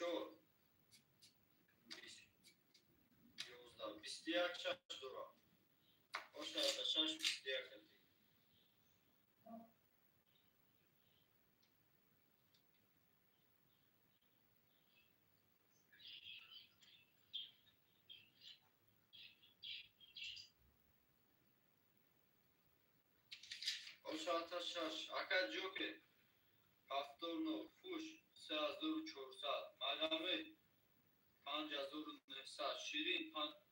4 11 21 6 dura. Boşa 6 21 kati. Boşa 6 Aka joke. Повторно фуш 3400 магами 5900 ширин 5200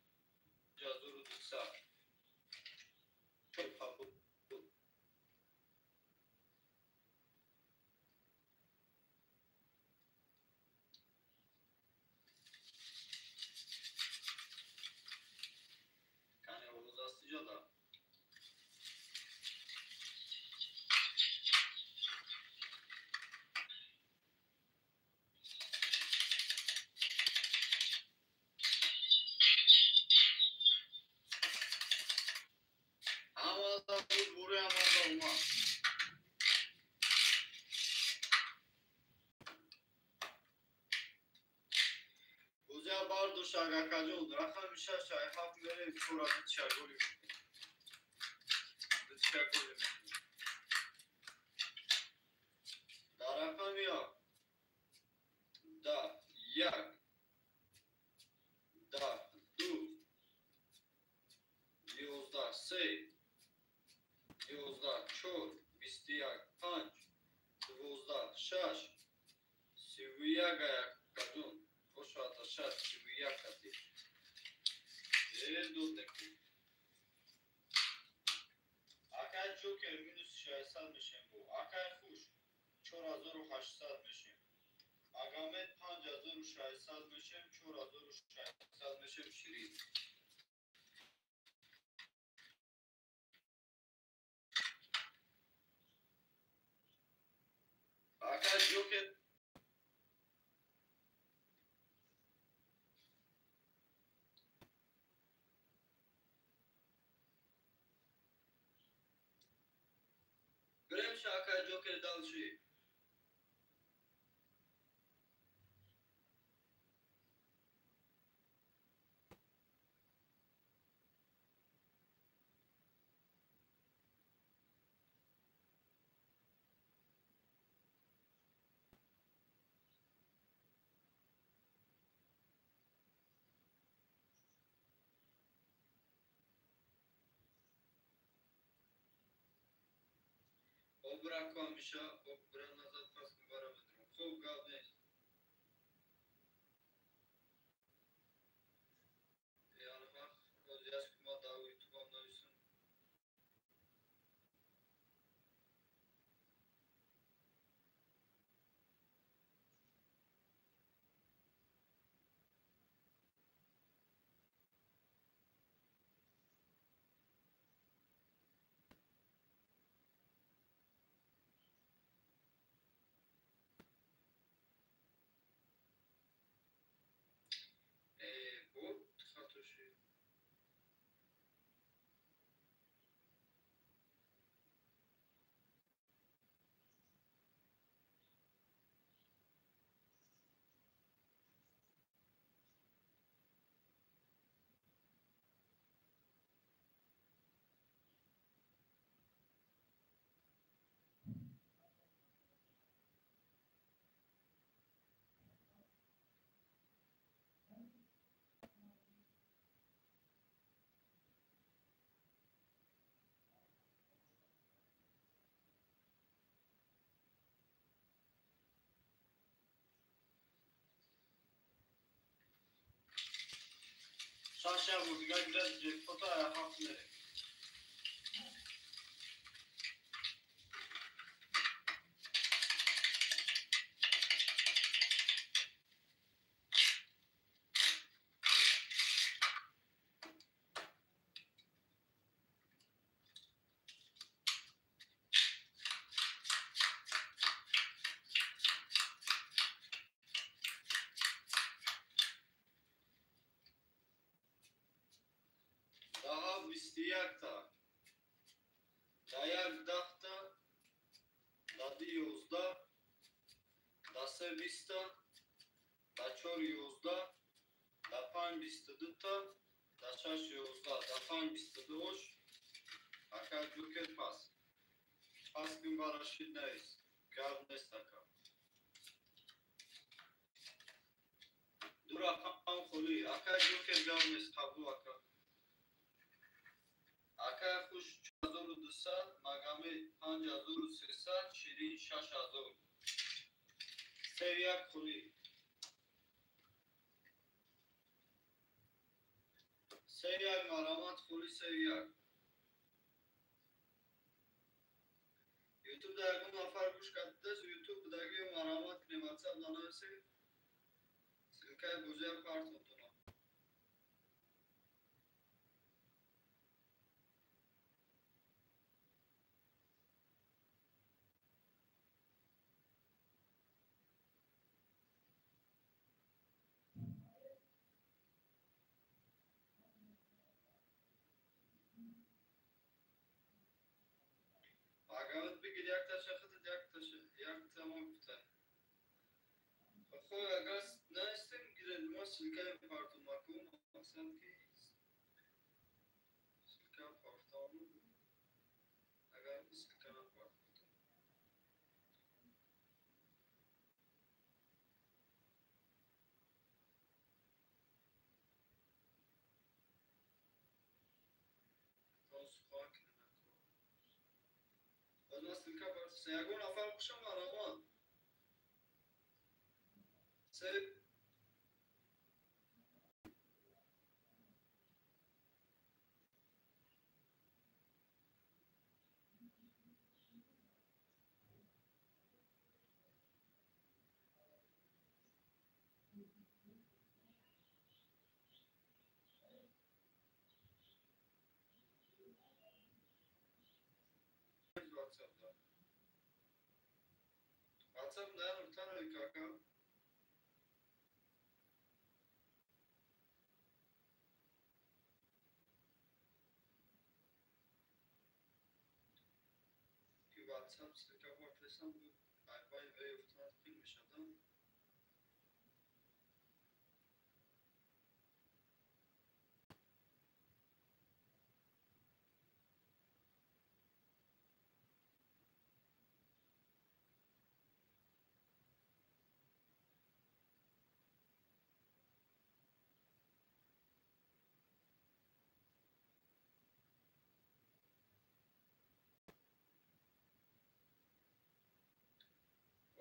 кане овозасти ҷода амаза буд бури амаза умад узя бардош агакаҷон рақами 6 7 мерем чора тишаголи дар рақами 10 1 10 2 11 3 11 4 21 5 12 6 31 гаяк Boşa 6 31 kati. Do dekli. Akay joker minus 600 میشه bu. Akay fush 4800 میشه. Agamet 5600 میشه 4600 میشه şirin. Akay joker Berem şaka joker dalşı. Obra komişa, obra nazad pas parametrum. Xo'p, gap next. Yani bak, o'ziyaz kuma davi tuqamlaysan. Bu tıxatoşu. Sasha bu güzel fotoğraf atmıyor. Daha vistiyakta, dayak dahta, dadi yozda, dase vista, 4 دفعه 22 تا داشتش 11 دفعه 22 اکا جوکر پس کن براشید نیست گرد نیست اکا دو رقم خلی اکا جوکر گرد نیست قبول اکا خوش 4200 مگامی 5300 شیرین 6000 سویک خلی سویک مرامت خلی سویک یوتیوب در اگه نفر گوش کرده است یوتیوب در اگه مرامت کنیم واتساپ ننویسی سلکه بوزه پارت میتونم مگامت بگیر یک تشه خود یک تمام بتن خود اگر نیستیم گیرد ما سلکه پارتون مکوم مقصد که سلکه پارتون اگر سلکه پارتون تاس خاک باز ما سلکه پارتون سیگون نفر باشم مرامت سه واتساپ دار واتساپ نه نمیتونه کاکا که واتساپ سلکه پارتون بود بای وی افتاد فیلم شدم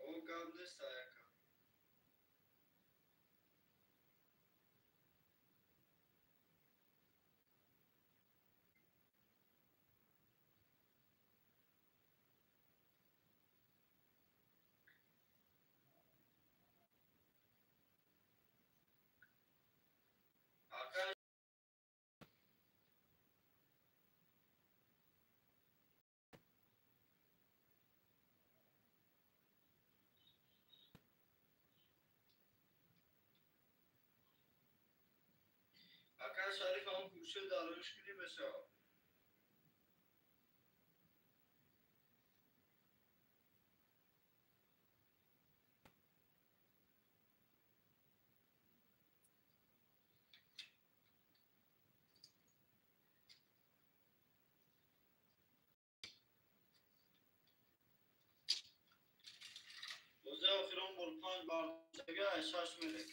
او گام نیست اکا اکا اکا شریف هم گوشه داروش کنی بشه روزه آخران بول 5 بار دیگه 6 میده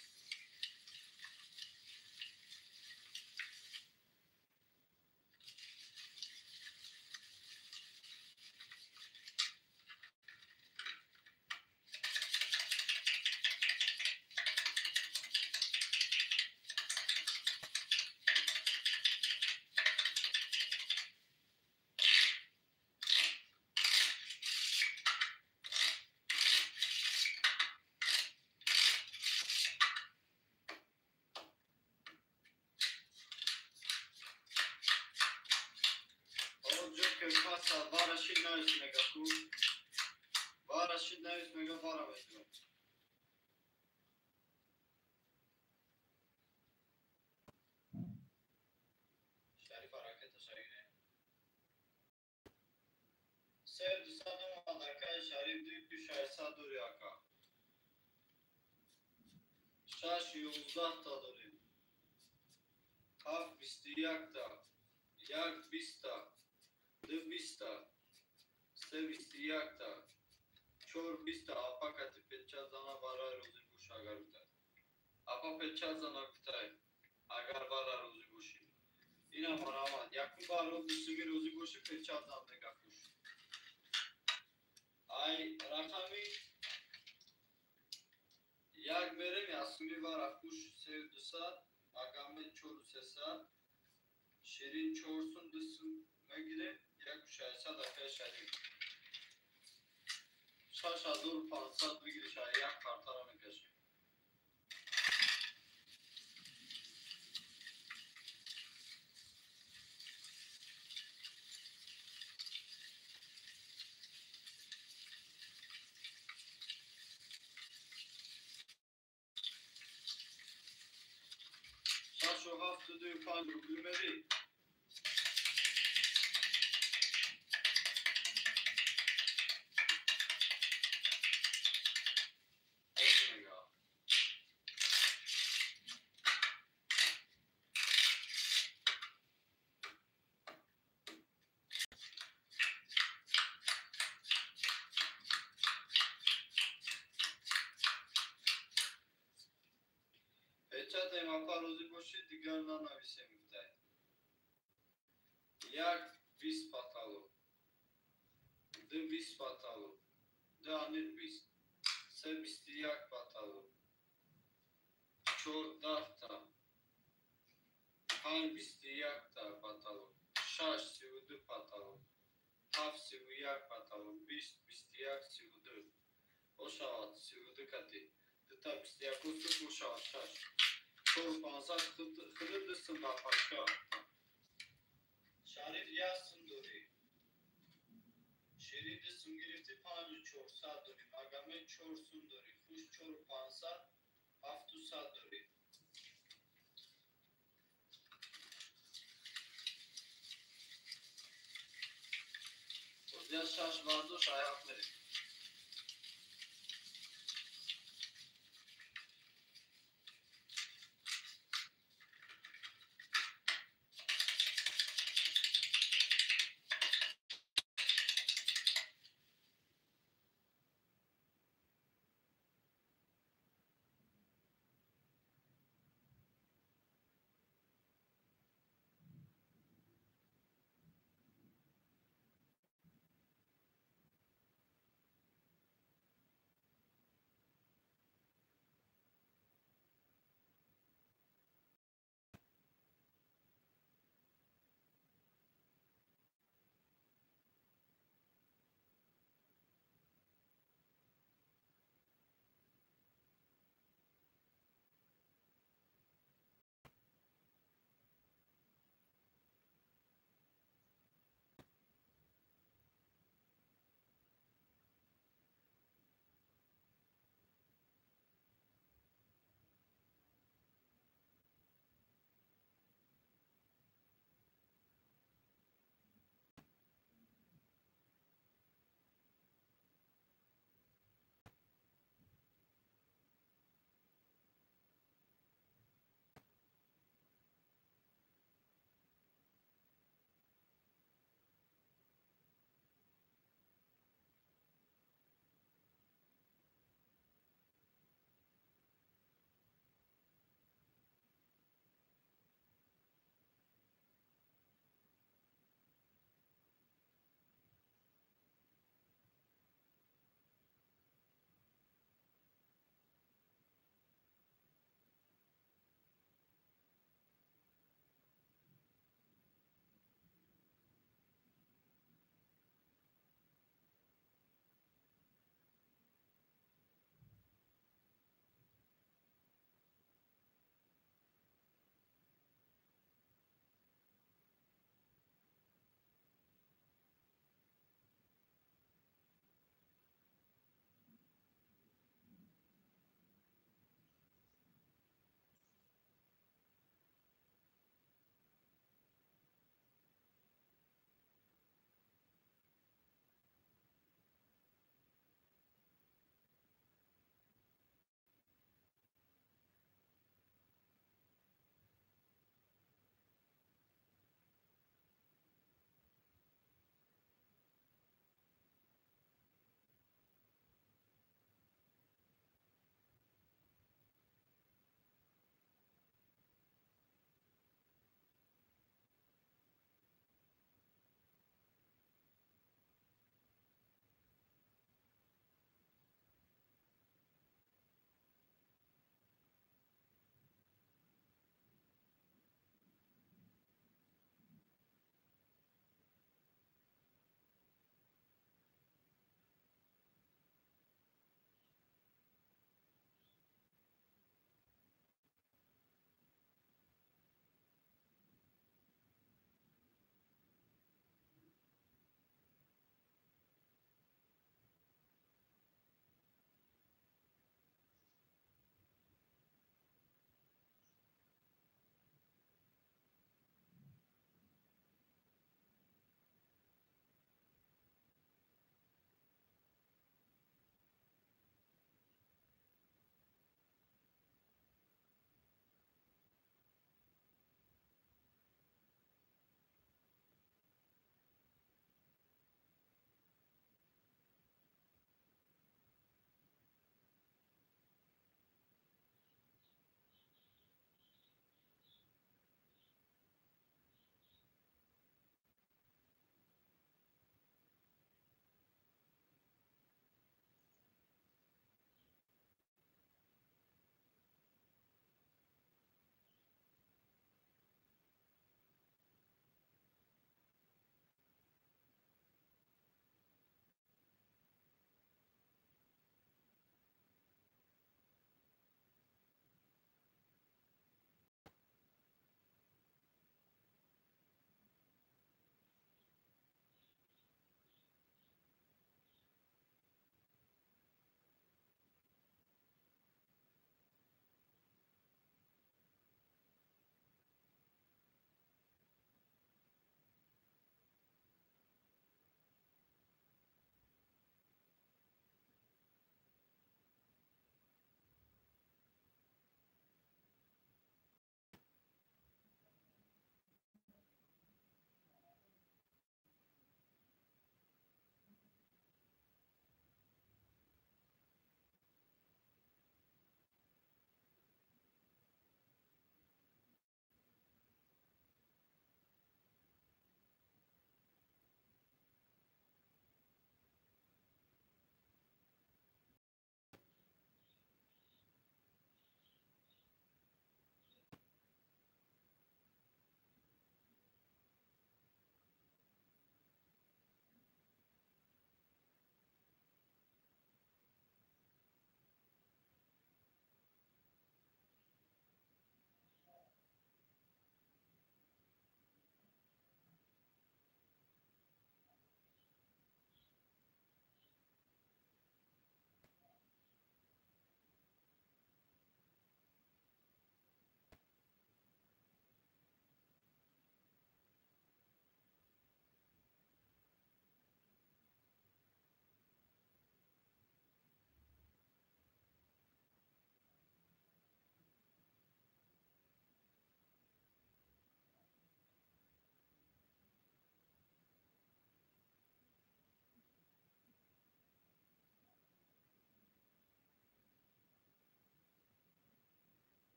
او جو که پس بارشید نویس میگه کو بارشید نویس میگه بارم ایتونم شریف حرکت شریفه سه دوستان ما دکه شریف دوی که 600 دوری اکا شش 11 تا داریم. هفت 21 تا. یک 20 تا. دو 20 تا. سه 21 تا. چهار 20 تا. اپا کتی پیچه زنه برای روزی گوش اگر بوده. اپا پیچه زنه کتای اگر برای روزی گوشی. این هم آمد. یکی برای دوستی روزی گوشی پیچه زنه نگه گوش. ای رقمی یک میریم یاسمی برای خوش 3200 اگامه 4300 شیرین 4200 میگیریم یک 600 افیه شدیم 6500 بگیری شاید یک کارتا رو میکشیم. شش و هفت و دوی 5 روبل میری پیچه تیما پا روزی باشید دیگر ننویسیم بودای یک 20 پاتالو دو 20 پاتالو دو انیر 20 سه 21 پاتالو چهار 10 تا پنج 21 تا پاتالو شش 32 پاتالو هفت 31 پاتالو 20 21 32 باشد 32 کتی دوتا 21 و باشد شش چهار 500 خود دستم با پاشا شریف یاستم دوری شیرین دستم گرفتی 5400 دوری مگمه 400 دوری خوش 4500 700 دوری وزیاد شش بردوش آیاق میری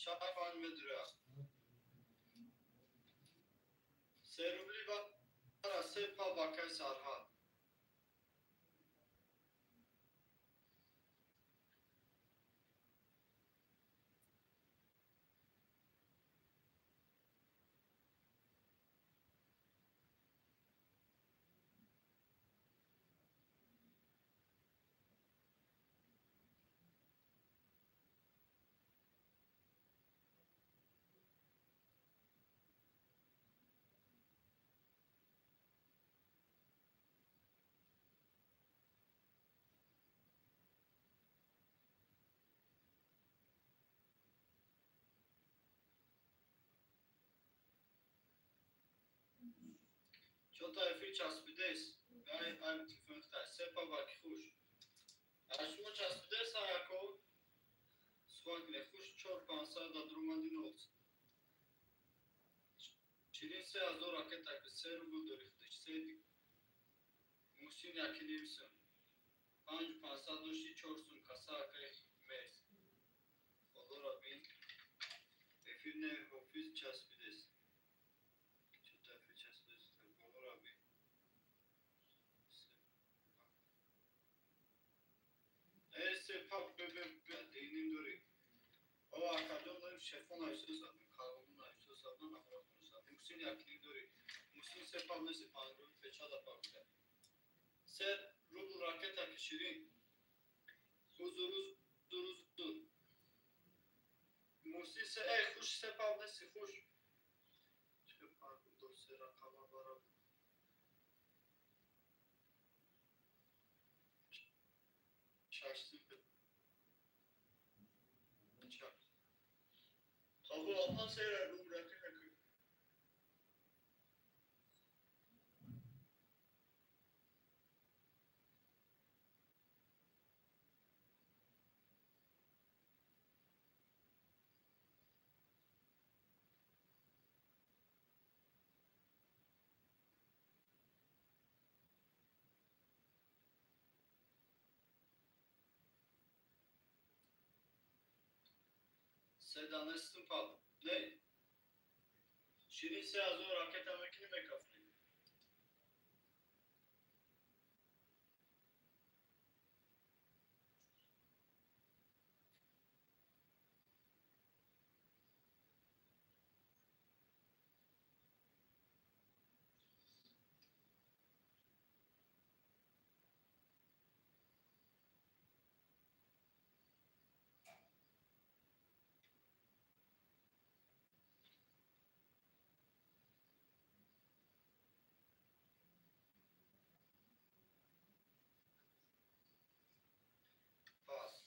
شفان مدرا 3 روبلی برا 3 پا باکه سرها چوتا افی چسبیده است این تفنگتا 3 پا باکی خوش اشما چسبیده است یکو سوانگله خوش 4-500 دا درومندی نوز شیرین 3000 راکت که 3 روبل دوریختش 3 دی موسین یکی نیمسون 500 دوشی 400 کسا که میز خدا را بین افی نه افی چسبیده است چوتا افی چسبیده است خدا را بین ایسه پاک دینیم دوری او اکادون داریم شفون ایسو سادن کاربون ایسو سادن افراد کنو سادن موسین یکی دوری موسین 3 پاک نسی 5 روی پیچا دا پاک ده 3 روبل راکت که شیرین روز موسی 3 ای خوش 3 پاک نسی خوش چه پاک دو 3 رقم برا ششتی پیچا خب آنها 3 روبل راکت که سه دانستون پاک نه شیرین 3000 راکت هم میکنی میکافنی پاس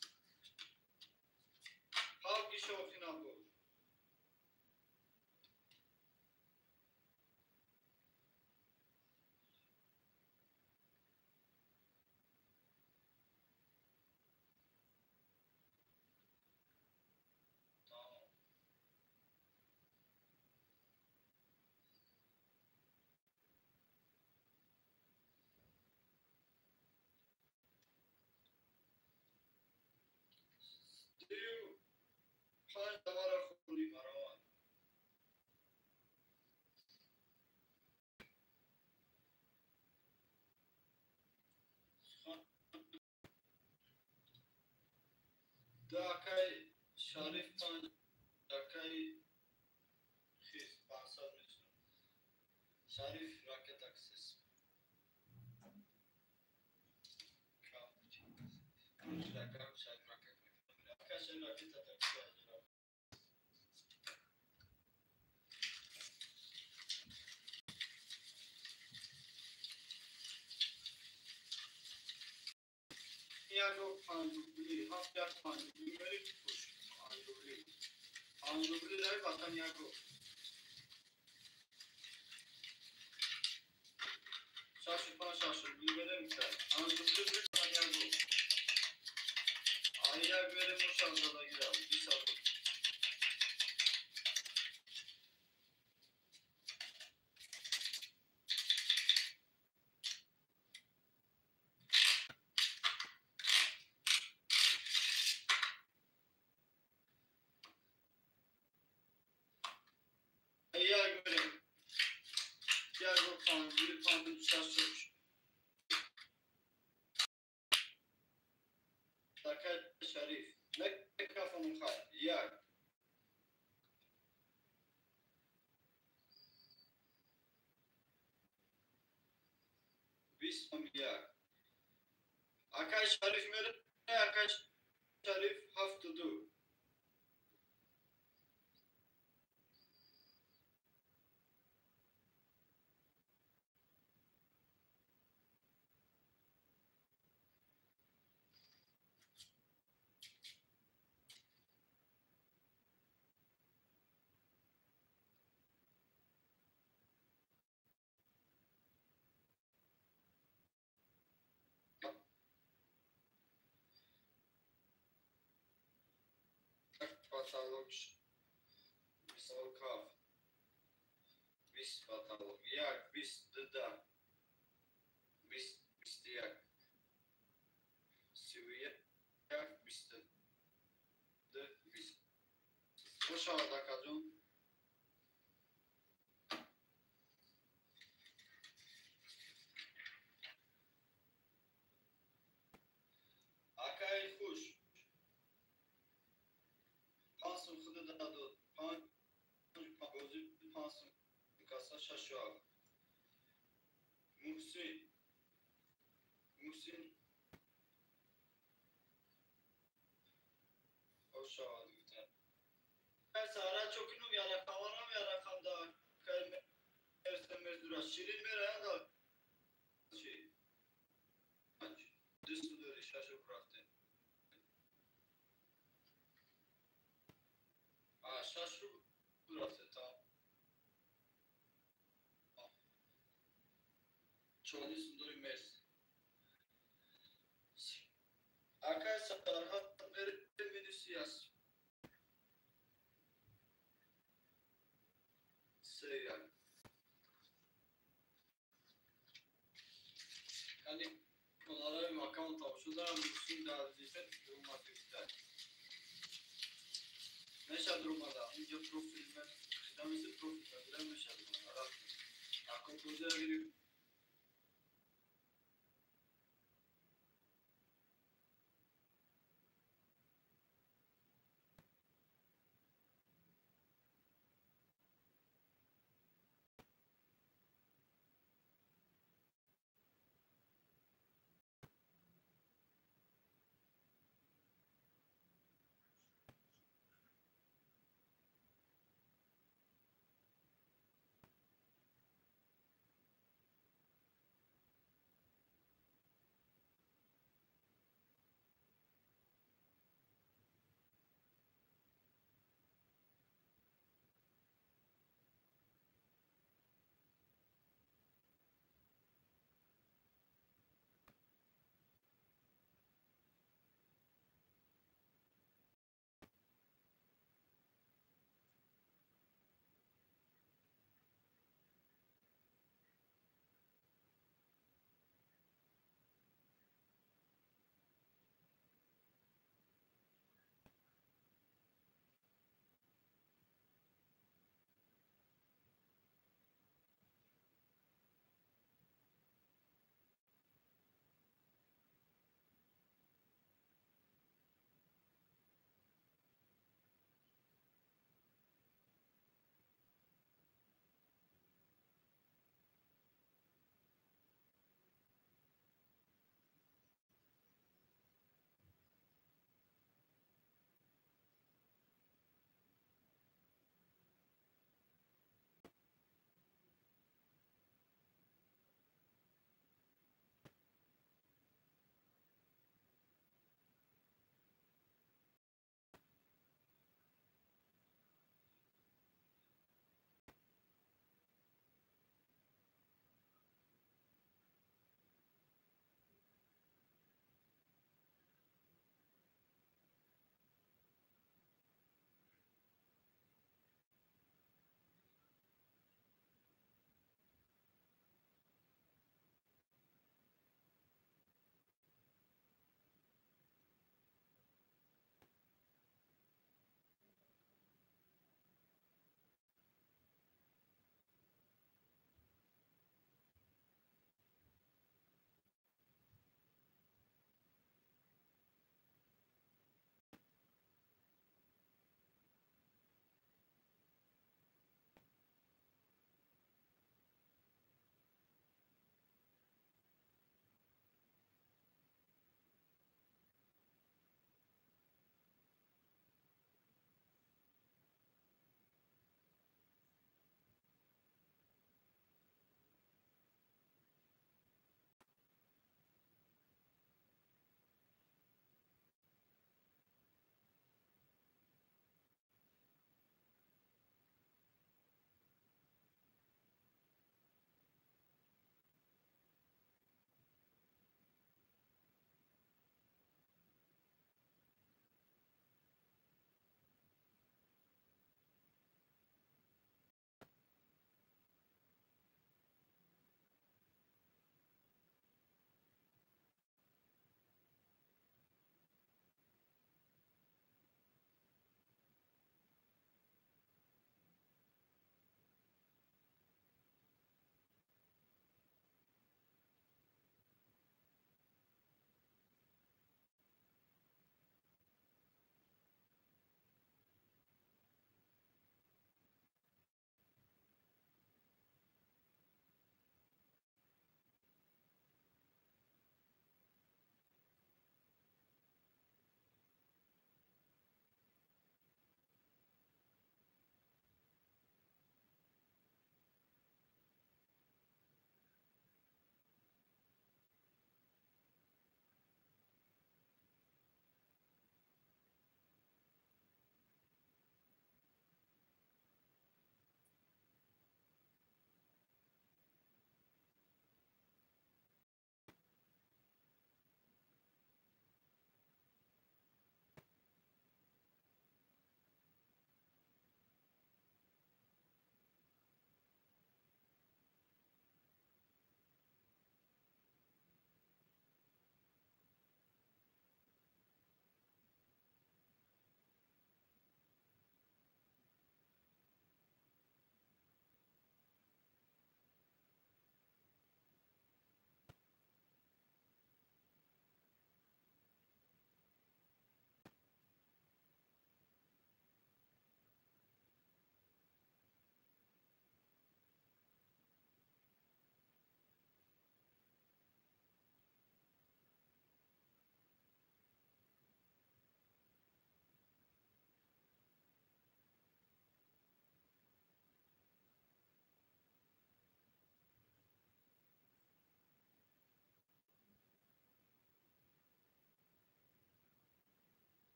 پاکی شوفی نبود تمام دیو 5 دوباره خوندی برای داکای شریف 5 داکای خیز 500 میتونم شریف راکت اکسس کام داکا شریف راکت داکا شریف راکت اکسس یاگو 5 روبلی هفت یک 5 روبلی میری خوش 5 روبلی داری باتن یاگو شاشی 5 روبلی بده میتر 5 روبلی بری باتن یاگو آیا یک بره مشان زدگی رو 20 روبلی شش تکه شریف نکفم خواهد یک بیست یک اکای شریف میره اکای شریف هفت دو کاتالوگ مثال کاف بیست کاتالوگ یک بیست ده بیست یک سی و یک بیست ده بیست خوش آمد اکا جون اکای خوش پانسون خود داد پانچ بازی پانسون کاسا ششوار محسن محسن خوش آمد بیتر سارا چوکنو میاره کامانا میاره کام دا که مرسم دورا شیرین میره دا چی دستو داری ششو برافته ششو برافته تا چونی سندوری مرسی اکای سارا بره میدوسی است سریع یعنی کنارای مکان تاب شده هم بسیم در دیفت درو مکه بیتر نشد درو مده اینجا پروفیل من خیلی مثل پروفیل بگیرم نشد درو مده اکا پوزه اگری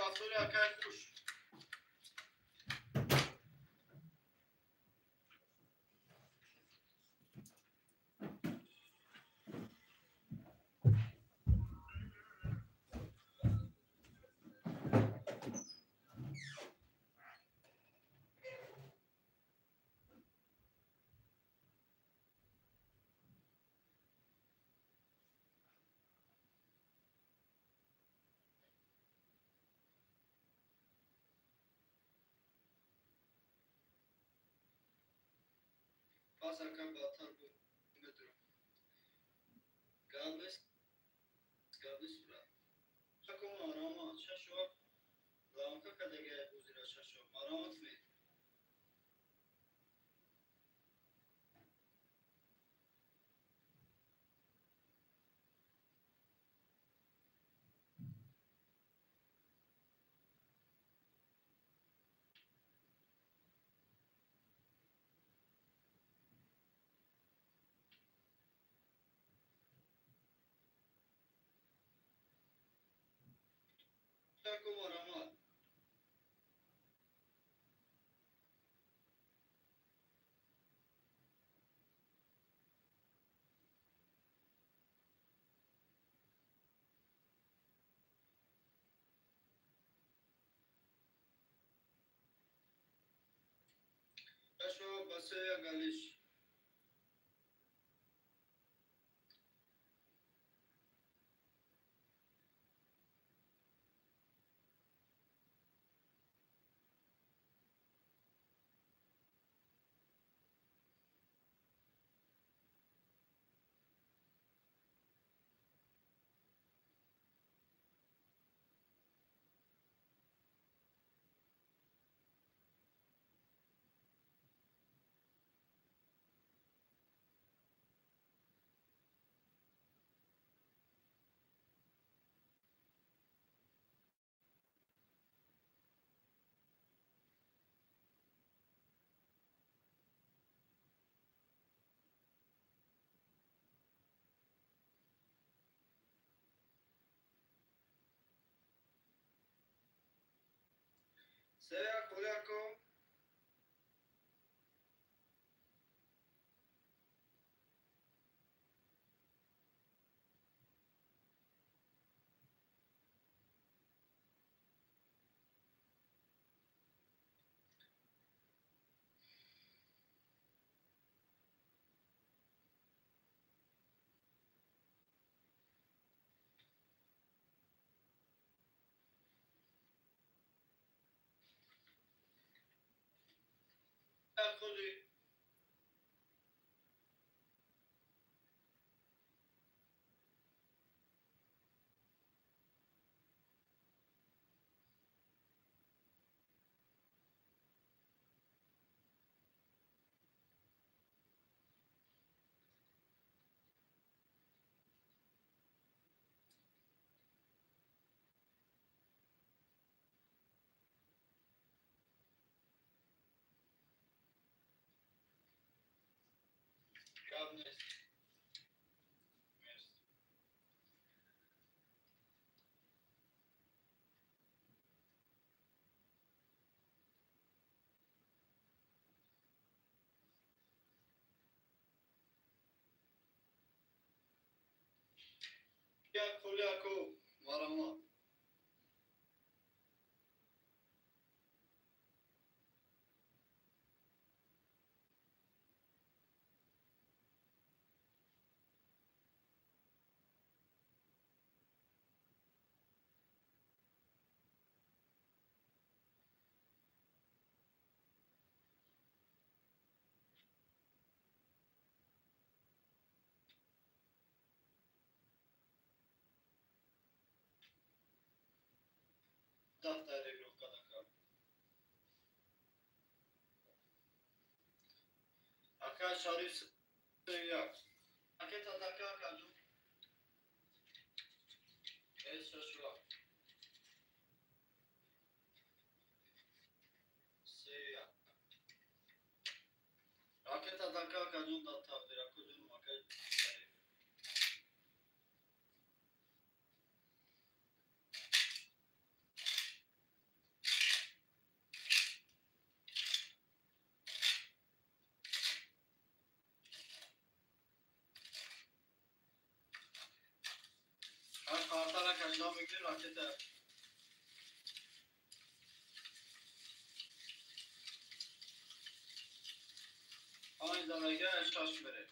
fasulye akay kuş. Passa a batar bu metro. Galbes, galbes bura. Como arama şaşo. Lamka kadege buzira şaşo. Aramat mı? Como arama. Şaşo basaya galiş. Seya kolyako. Koly. Gabnes. Ya kolyako. Varama. Daftare blokadaka. Akay şarif seya. Aket ataka kaju. Es şaşo. Seya. Aket ataka kaju daftare kaju makay. نظام بگیریم راکت پایین درجه شاش بره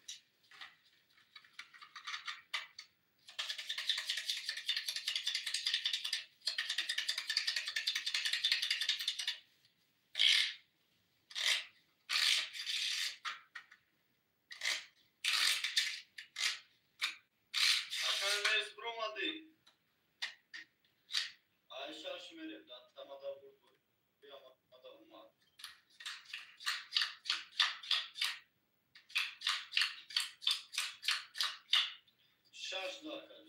شش داخل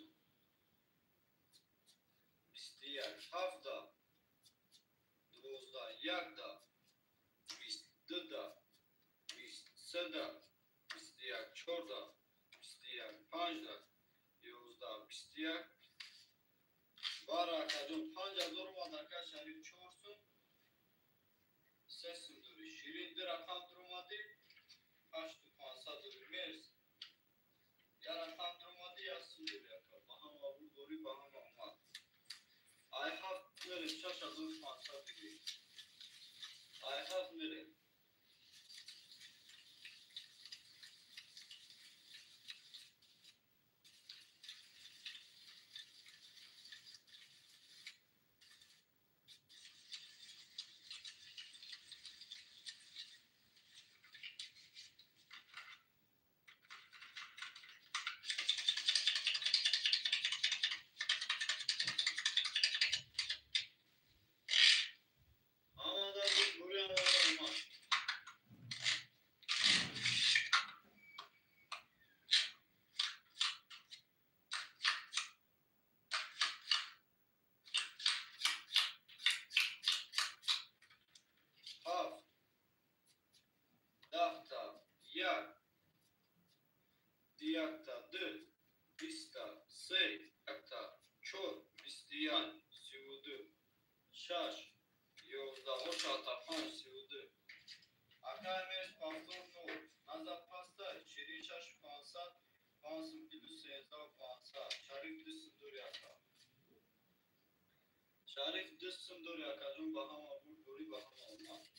21 هفته 12 یک دا 22 دا 23 دا 21 14 21 15 11 21 بارا کجون 5000 مادرکا شریف 4 سون 3 سون دوری شیرین در رقم در اومدی 8500 دوری مرس یا رقم در اومدی یا سون دوری با هم آبود دوری با هم آمد I have nearly 6500 degree. I have nearly. Diakta, dö, bista, sey, akta, çor, bistiyan, sivudu, şaş, yozda, oşata, panç, sivudu. Akames, pafton, nol, nazap pasta, şirin şaş, pansat, pansın bilu, seyzav, pansat, şarif düssün dur yaka. Şarif düssün dur yaka, jun bahama, bur, buri bahama olmaz.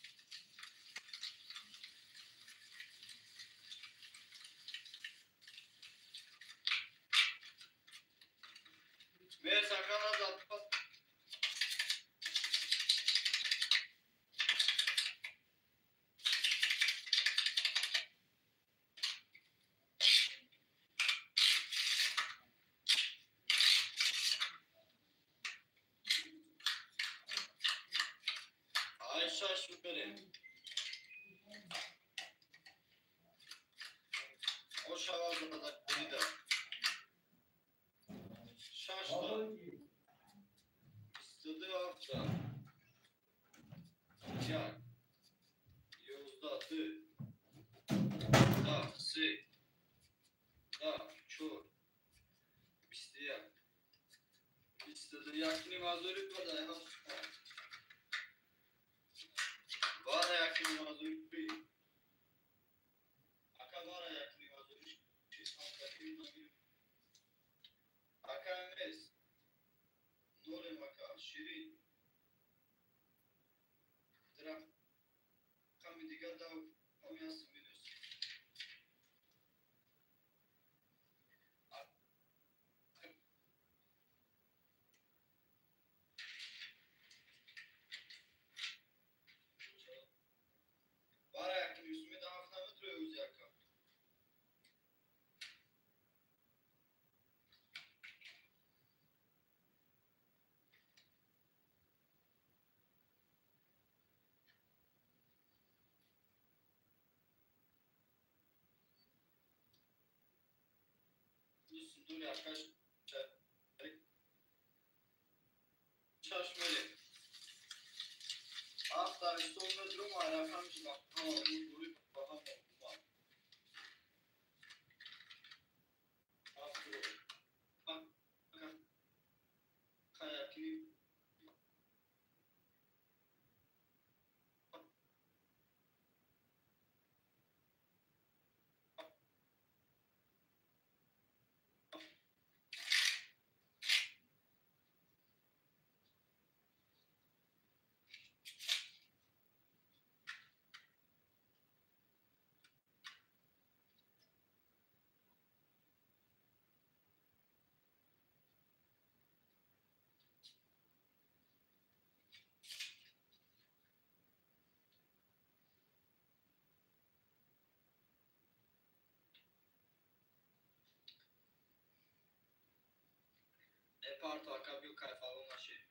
Mer sakana zatpa. Ayşe şüpheli. O şavazda da bir de. Şaşlı. İstediği hafta. Ya. Yozda tı. Da, si. Da, çor. İsteyen. İstediği yakını mazuruk var da ya. Var yakını mazuruk bir. Aka var yakını mazuruk. Aka mes. Nole maka. Şirin. Drak. Kami diga da omyasın biliyorsun. Var yakını yüzüme de hafta mı duruyoruz yaka? Dur yaklaş. Şaşmeli. Hafta üstünde durum var. Rakamcı bak. Ama bu durup bakalım. Hafta. Bak. Kayakini. parto acabou cai falou machi.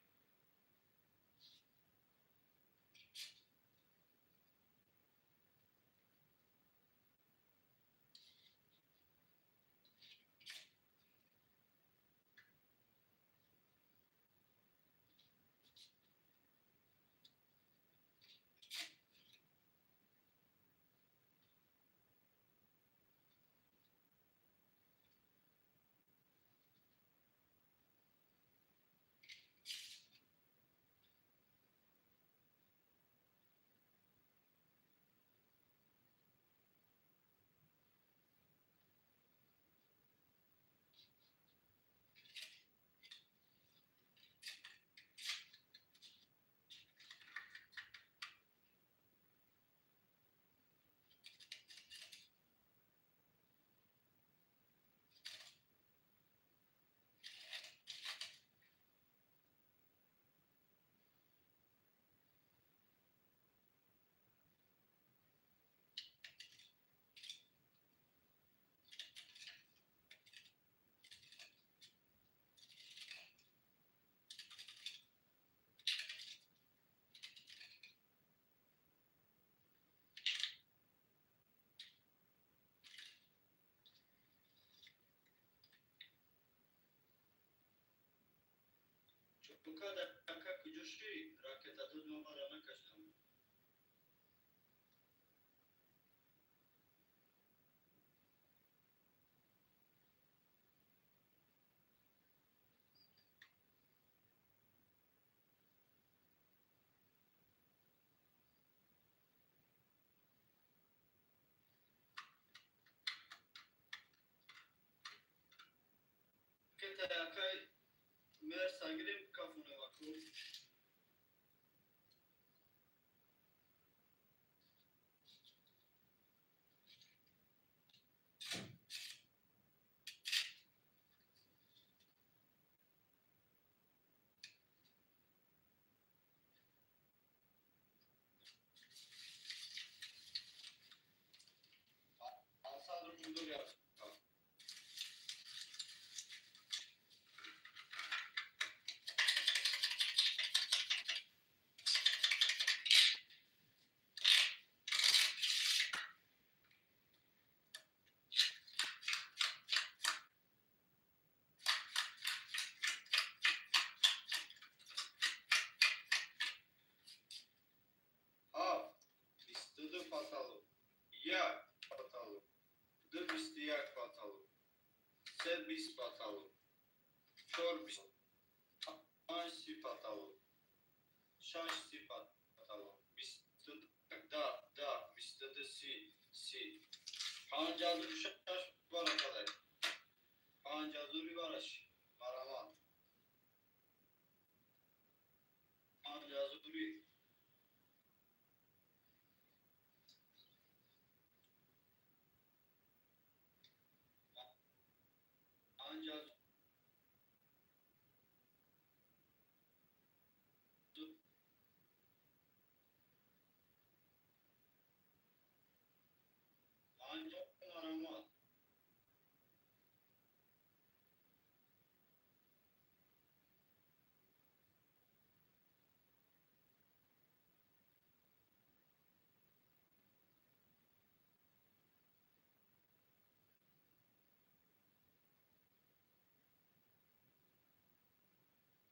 Chuka da ka kujoshi raketa do no harana kashtam. Keta akai mer sangrim kafuna wako. Asadur mudur ya. Ha, istudu patalu. Ya patalu. De bistiyak patalu. Se bis patalu. Chor bis. Ansi patalu. Şansi patalu. Bistud da bistudu si. Pancazuri şaş var kadar. Pancazuri varaş. Maraman. Pancazuri. Pancazuri. Pancazuri maraman.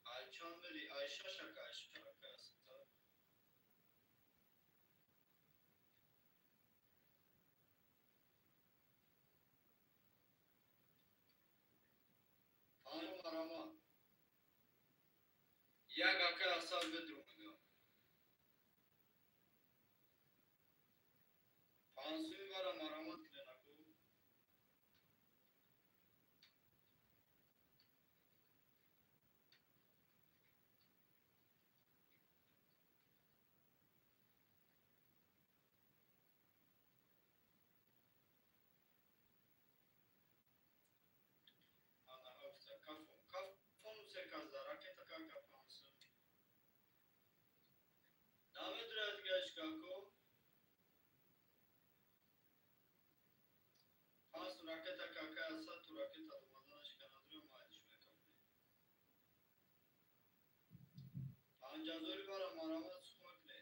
Ayçan veri Ayşe şaka Ayşe şaka. Pancazuri maraman. Ya gaka asal bedrumu. Pansumi vara maraman tilenako. Ana hafta kafon. Kafon se kazara keta kanka pansu. پنجازوری برای مرامت سخمک نه.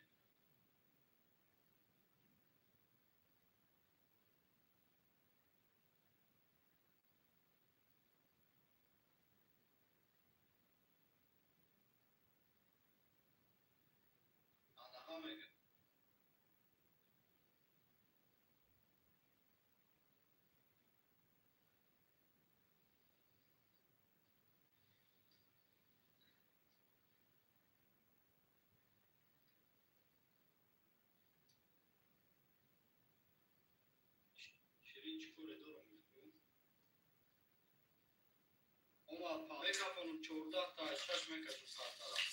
انا همه گه. شیرین چکوره دارم میکنم. اما پا میکافونم 14 تا 6 میکشم ساعت دارم.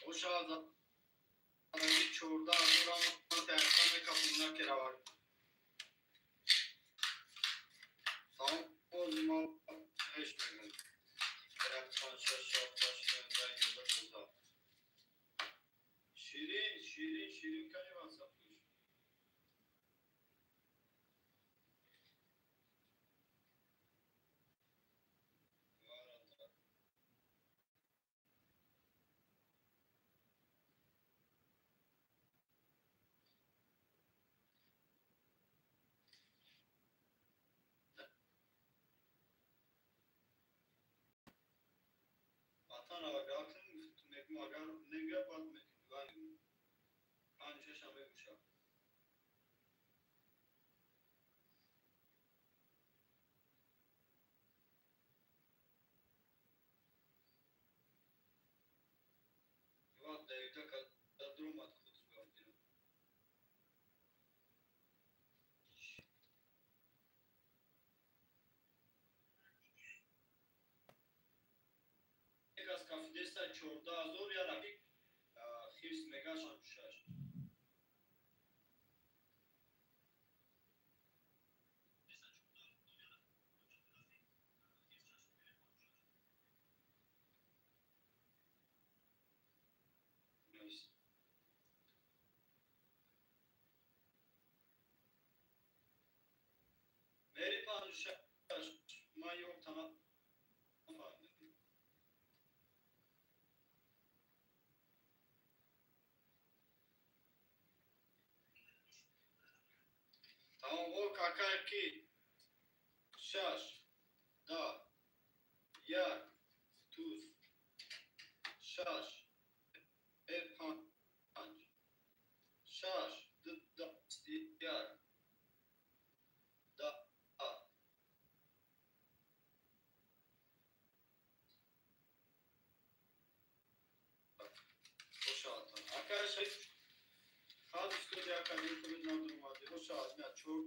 او شاید دارمی 14 دورم تحصیل میکافونم نکره. Tamam o zaman heşmedim. Yapsan şaşap başlarından yılda tutar. Şirin kayvan satmış. Var hatta. Atan abi akın mekma agar ne yapar mekma. Hani şaşam yapmışam. Yuvat devlet kadar durmadı kutusu yaptım. Egas kafidesta çorda zor yarak. Hirs megaşan düşer. Neyse. Meri pan düşer. Man yok tanap. Tamam o kaka ki. Şaş. Da. Ya. Tuz. Şaş. Panç. Şaş. Da. Ya. Da. Boşaltın. Arkadaşlar kağıt üstünde yakan yurtumuzdan durmadı. Boşaltın. Ya çok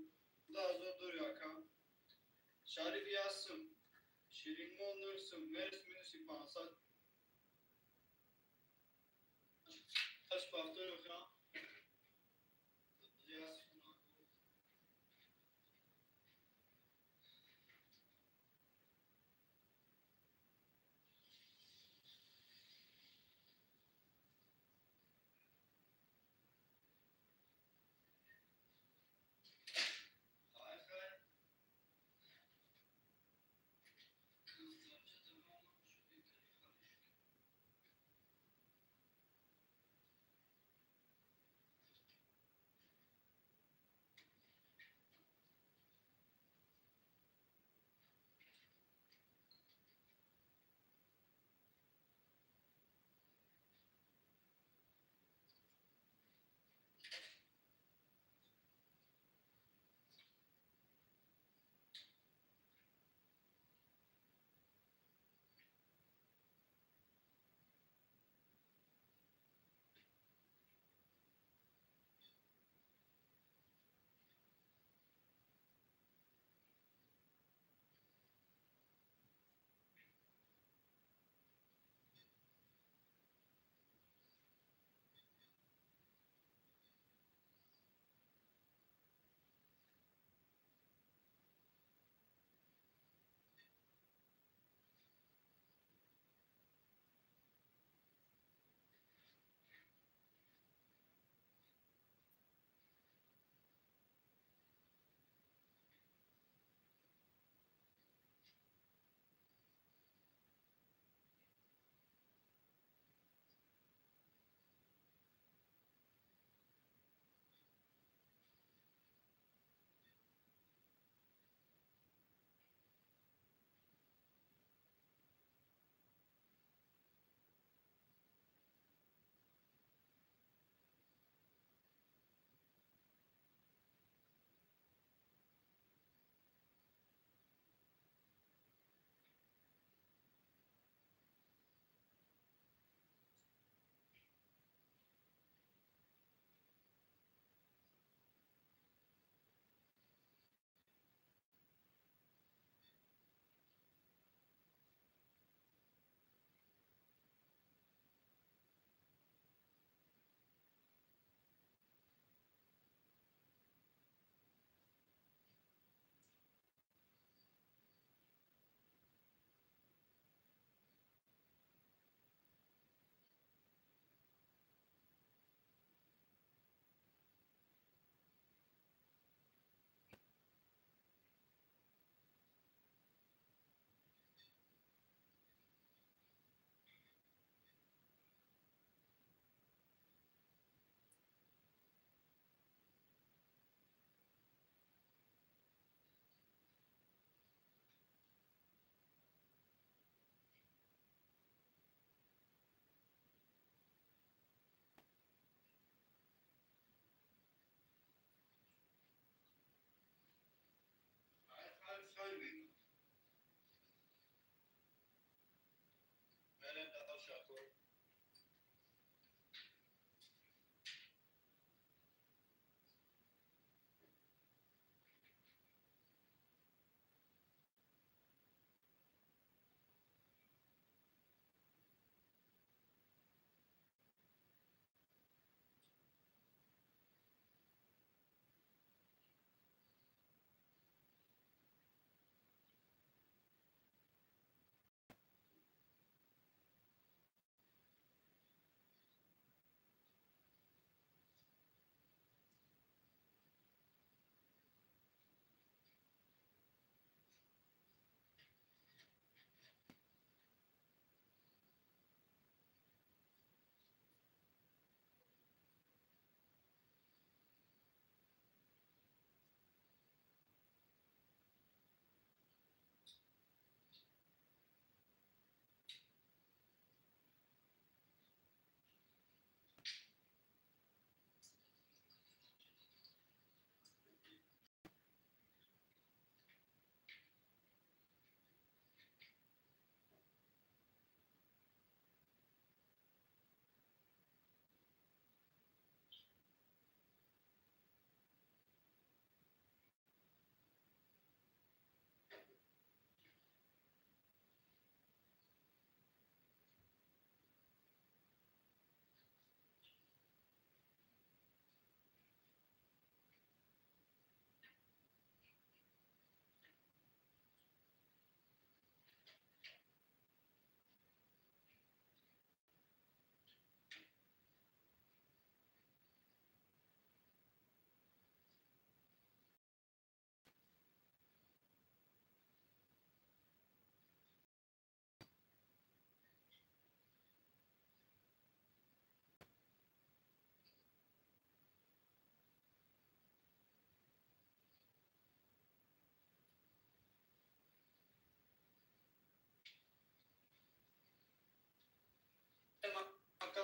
daha zor duruyor yakan. Şarif yazsın. Şirin mi olursun? Mers münisipal. Saç baftır yakan. Yazsın.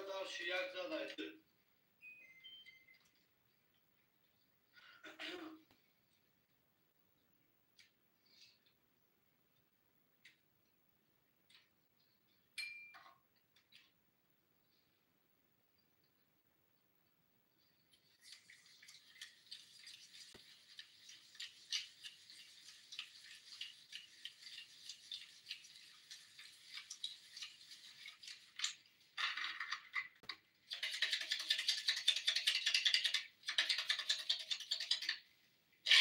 další jak zadajte.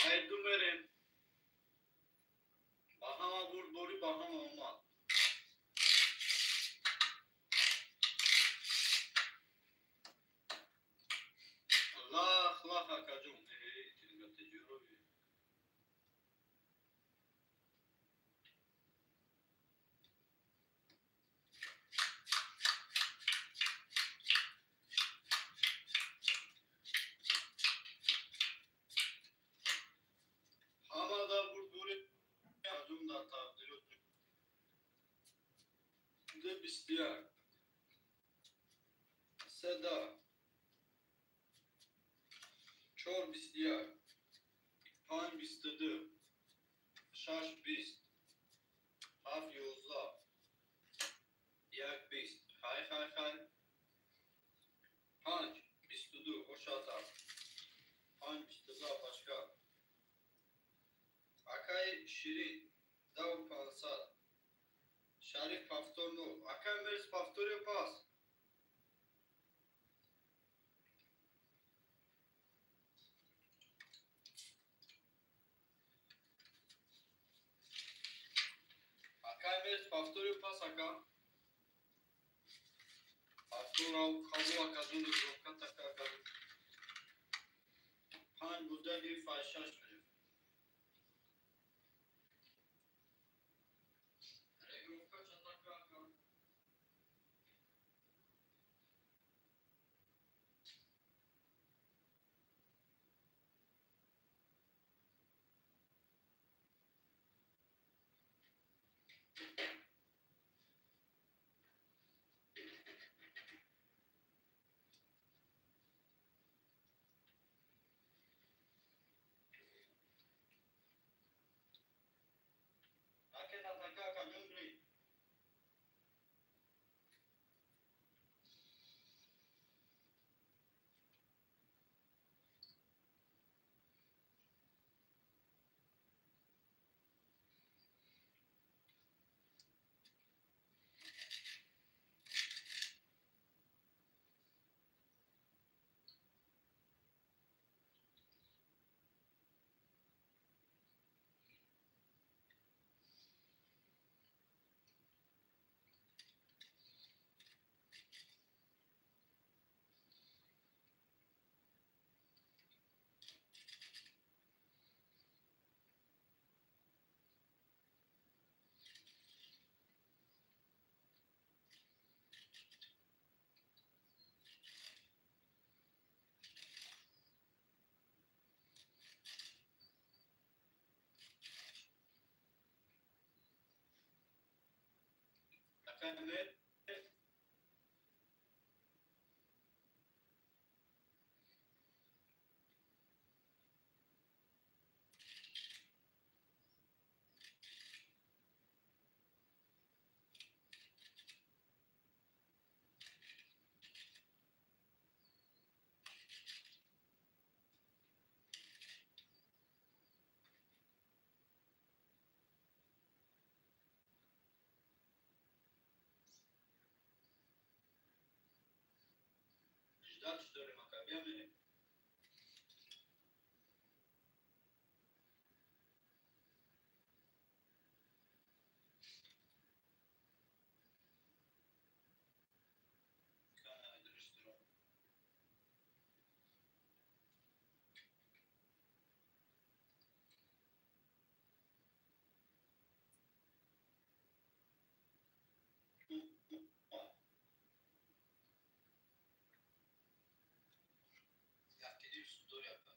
Haydi merim. Bahama burburi bahama olmaz. Allah Allah hakacım. Tilgat ediyor. Hamada burburi acım da takdir otur. De bistiyar. Seda. Çor bistiyar. Pan bistedı. Şaş bist. Haf yozla. Yak bist. Hay hay hay. Panç bistudu. Hoş atar. Panç bistudu başka. Akay şirin. Dav pansat. Şarif paftornu. Akay mers paftorya pas. Akay mers paftorya pas akam. Paftorav kavu akadını roka takakadın. Pan burada bir fayşaş verir. Roka çatak akam. Ake tataka akadın bre. Akay mer. Jdat çdori makabya mere. Kana dürüstür. Ya gidiyorsun dur yapma.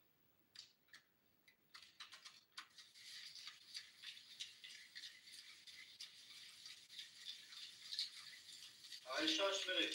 Ayşaş mere.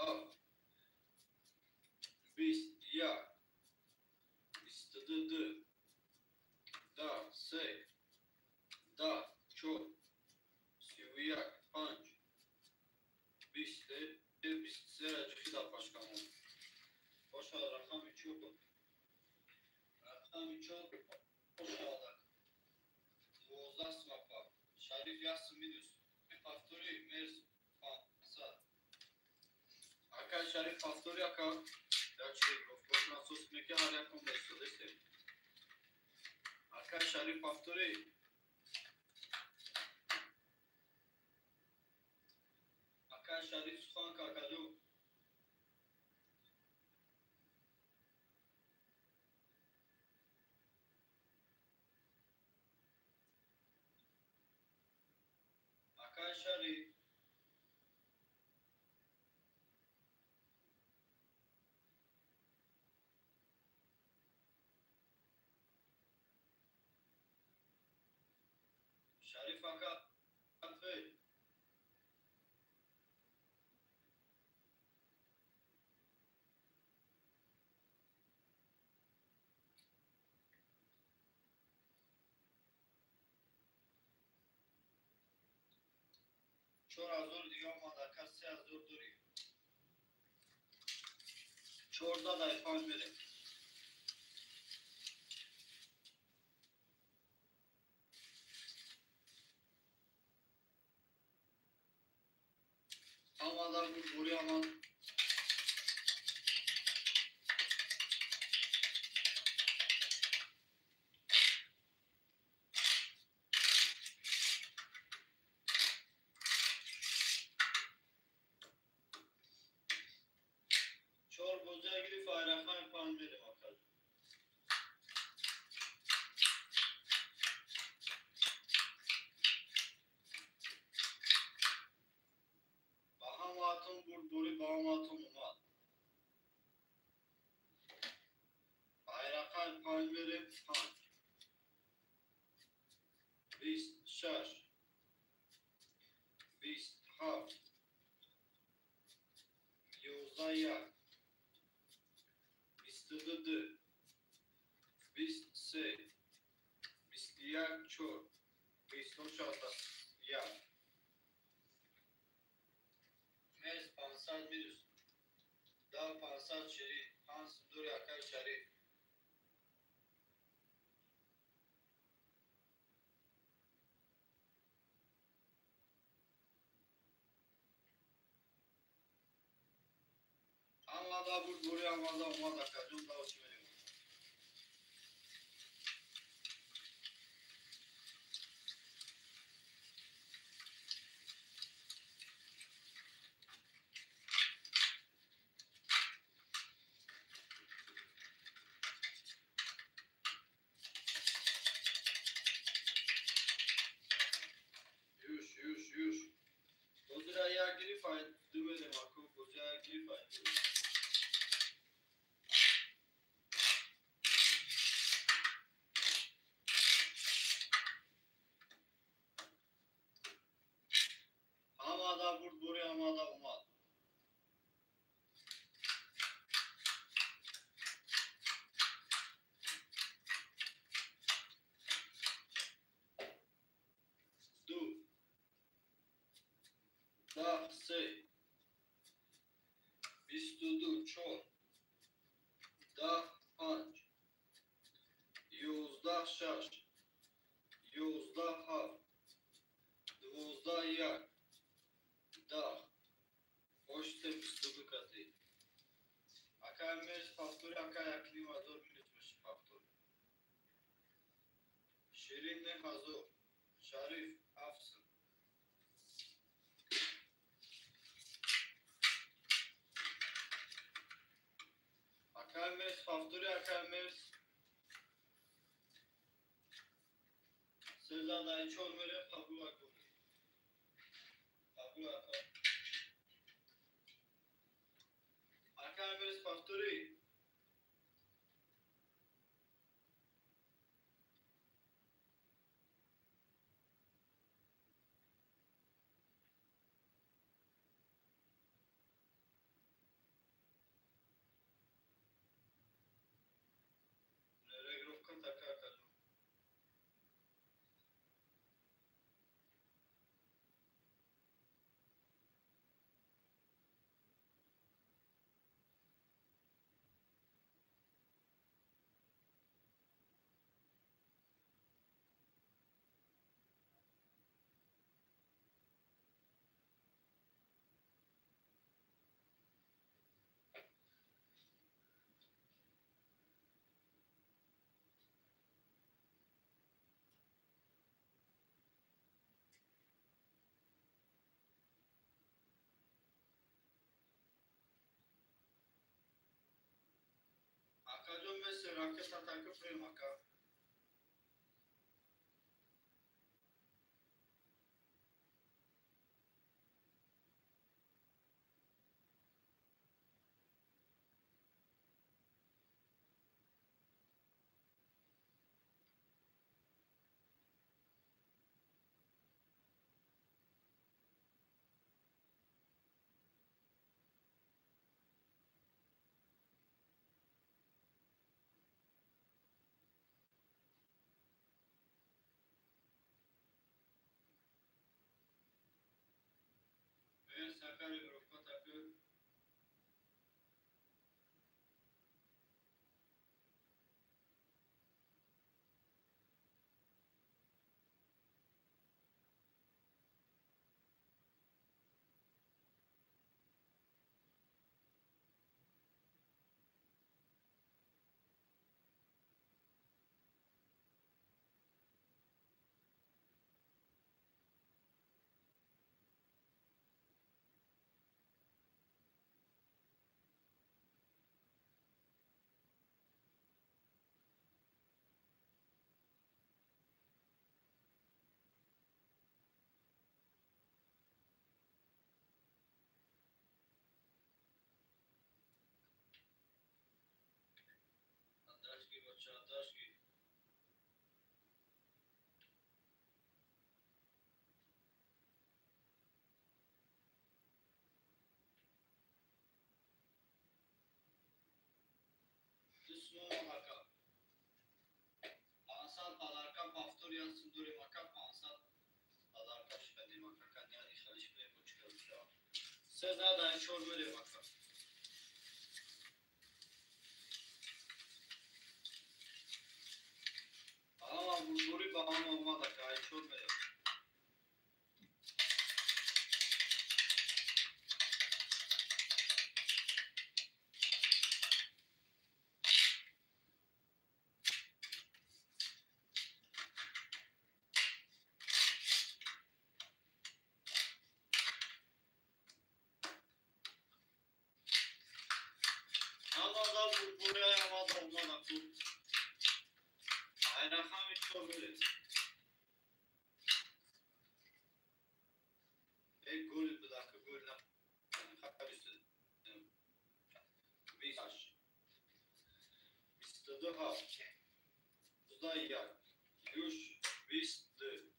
هاف بیست یک بیست دو ده سه ده چهار سی و یک پنج بیست بیست سه را جوشی در پشکمون باشد رقم چوب رقم چوب باشد 12 صفحه شریف یاس میدوس повтори мерз фанса ака шариф повтори ака дачи гуфт француз меки ҳар якум дастодесте ака шариф повтори ака шариф сухан какаду ака шариф шариф ака афе чор ҳазор дига омад ака 3000 дори 14 дар 5 мерем амадар бури амад чор боза гирифт айрахами 5 мерем ака ба ҳамаатон бурд бури ба ҳамаатон омад айрақами 5 мерем 5 26 27 11 22 23 21 4 24 мез 500 минус да 500 ширин 5 дури акай шариф амада буд бури амада омад акаҷон дав чӣ мерем юш бозира як гирифай ду мерем аку бозира як гирифай амада бурд бури амада омад ду да се 22 4 да 5 11 6 11 7 12 1 10 8 22 кати ака мез повтори ака якним ҳазор минут боши повтори ширин ним ҳазор шариф афсин ака мез повтори ака мез 13 мерем қабул ака қабул ака ака мез повтори Sesir hakikaten takip maka. Sakarya Avrupa takip. Andaşki bacha andaşki. Dusmo haka. Ansal alarka paftor yansın duri maka ansal alarka şkadi maka kanya işaliş be buçuk. Seza da şor böyle maka. Ama bu duri bağım olmadı kay şor böyle. Ama da bu buraya yamadı olmadı bu. Aynen ham şor böyle. Gol bir dakika gol ne? Hakkı üstü. Beşiktaş. Üstü ha. Uzayya. Już üstü.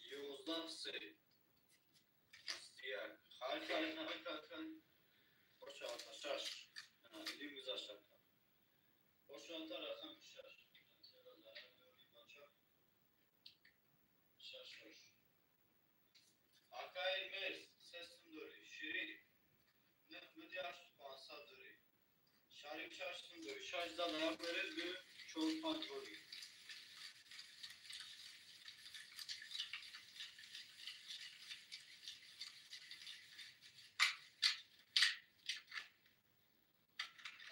Yozdan se. Diğer. Harika. Boşaltma şaş. Elimiz aşağı. Boşaltma rakam şaş. Şaş. Akay mes. Sesim duri. Şirin. Ne müdahale pansa duri. Şarip şaştım duri. Şaşdan ayak verir bir çoğu pan duri.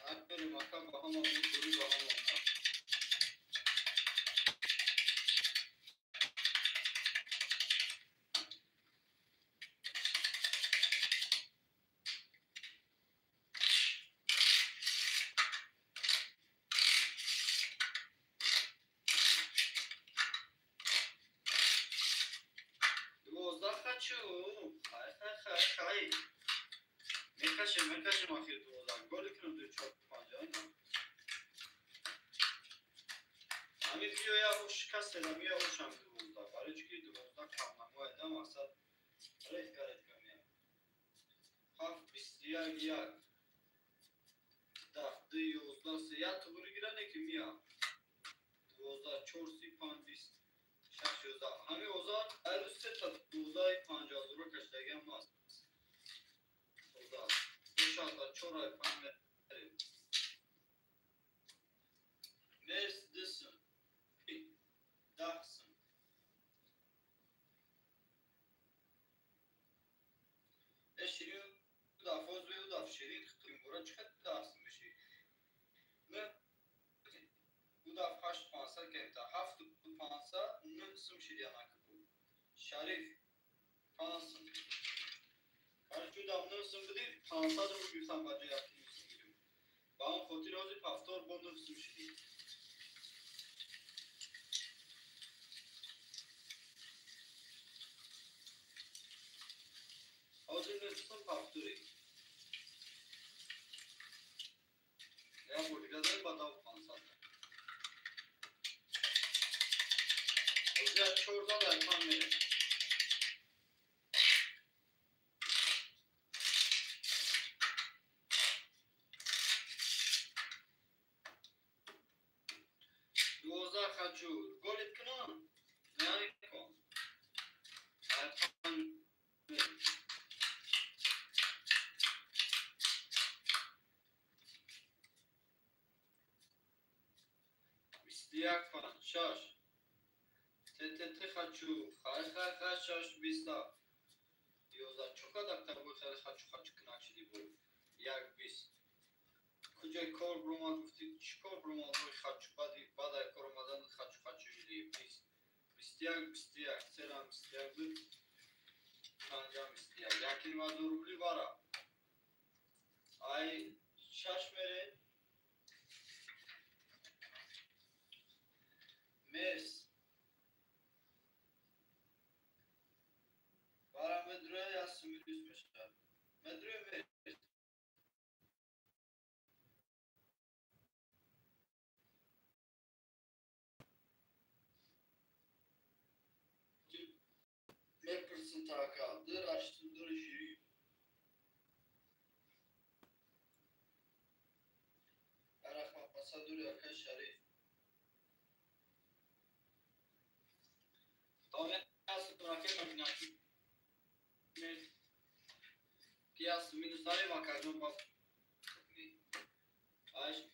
Aferin maka bahama bu duri bahama. دوازده خچه او خای میکشم آخر دوازده گل کنم دو چهار پنجاه اینا همین دیو یا اوش کس دادم یا اوش هم دوازده برای چکی دوازده کم نمو ادام اصلا رای کارت کنیم هفت بیست یک ده یازده سه یا تو بری گیرنه که میا دوازده چهار سی پنج بیست شش یازده همین اوزان الوسته تا دوازده پنجاه رو کشتگی هم هست İnşallah çoray panmerim. Mes dısın. Daksın. Şirin udaf oz ve udaf şirin kıtırım. Bura çıkart daksın bir şey. Ne? Udaf haşt pansa kenta. Haft pansa nınsım şiryan akıbı. Şarif pansın. Karşı udaf nınsım gıdır. Pansa da bu yüzden bacı yaptığımızın gibi. با اون خاطر از پفتار بند سوشی از نصف پفتوری یا بودگاه باتاو پانسد از چوردا در پان میره دوزا خچور گلت کنم نه کن پان بیستیک پان شاش تت خچور خای شاش بیستا دوزا چوکا دکتر بود خچو کناشی بود یک بیست کجای کار برام گفتی چیکار برام روی خچو بعد کار اومدن خچو جوری بیست بیستیک سرم بیستیک بود پنجم بیستیک یکی مادر روبلی بارا ای شش میره مرس بارا مدروی از سویدوس میشه مدروی مرس میپرسن تاکا در اشتون در شیری برخ مپسا دور یکه شریف تاونه از تراکه مکناکی که از مینوسانی مکردون باز آیش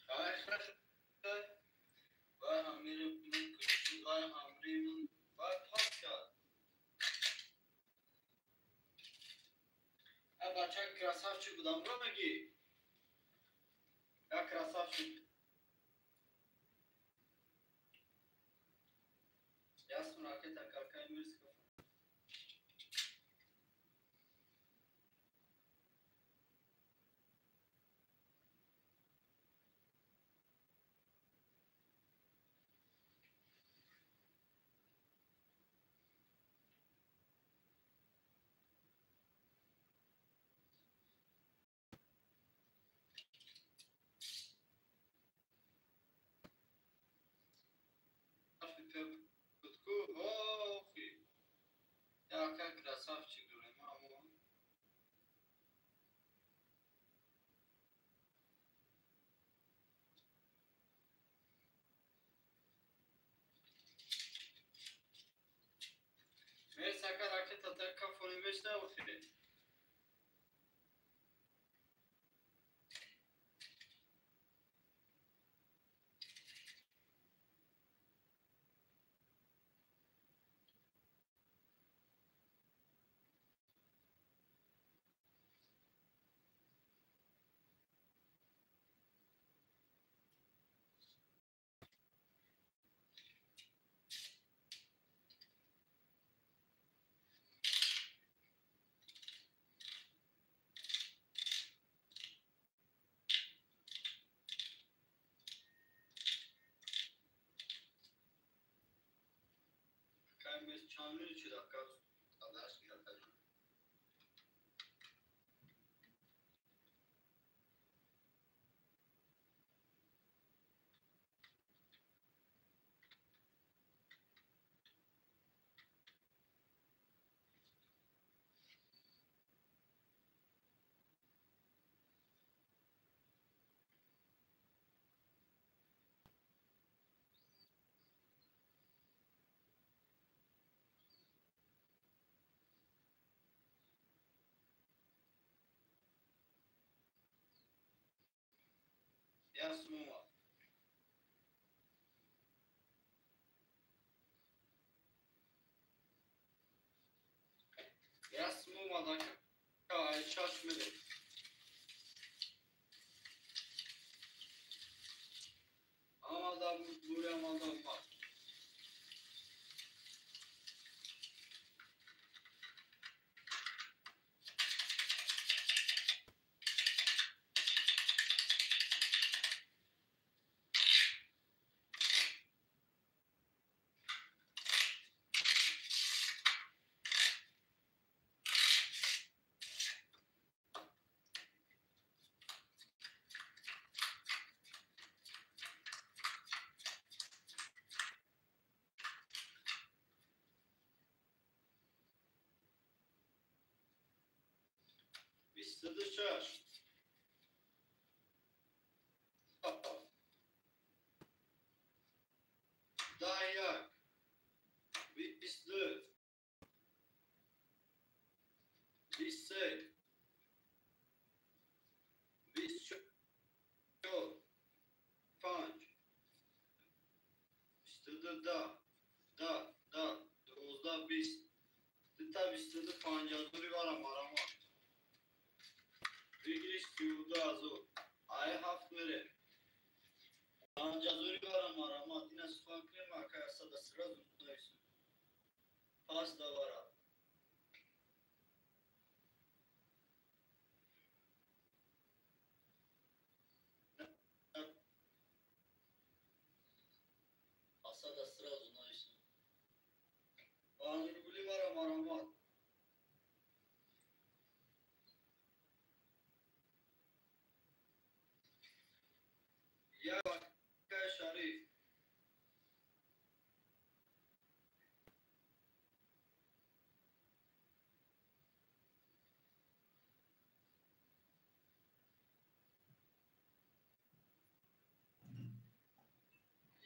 آیش و همیرم من کشی و همیرم و پاک کرد بچه کراسافچی بودم رو بگی یا کراسافچی ясно ракета какая мерзкая охи яка красавчик дуре мамо мерсака ракета така фонивешта охи کامل چامل چی دکا اداش کرده Yasmuma. Yasmuma da şaşmeli. Ama da buraya maldan var. Bistadı şaş. Dayak. Bislı. Bisse. Bisço. Punch. Bistadı da. Dozda bis. Tıta bistadı pancaduri var ama. English Yuda Azo. I have mere. Pancaduri var ama. Dina sufakli makayasa da sıra zıplayısın. Pas da var abi. Asada sıra zıplayısın. Pancaduri var ama. Ya Bakay Şarif.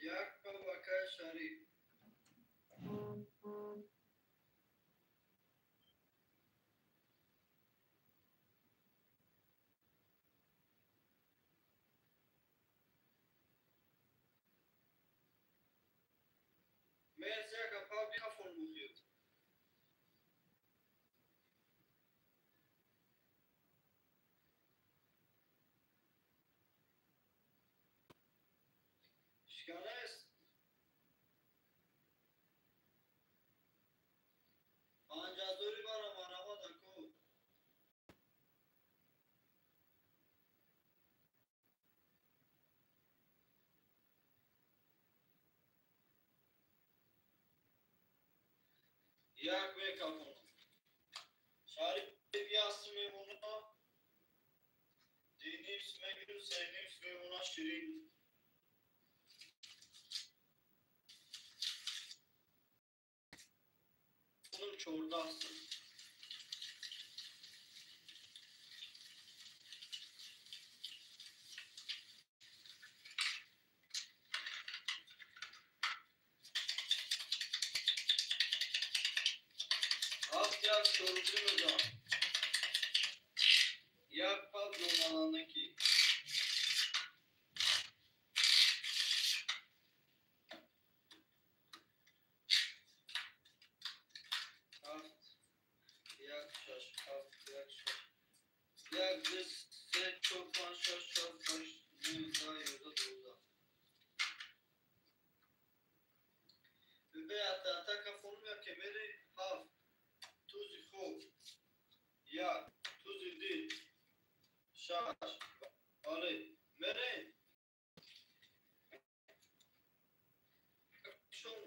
Ya Bakay Şarif. Mezya kapal bir hafon buluyor. Şikanes. Pancaduri var ama da ko. Yak ve kaponu. Şarif bir yassı memnuna. Dini isme günü sevdiğim memnuna şirin. Bunun çordaksın. Az yak sorduğunu da. Yak patron alanındaki. Yak şaş. Yak biz se çoktan şaş. Yüzda doza. Ve hatta kafonu ya kemeri haf. Tuzi خوب یا توزی دید شاش آره مره شون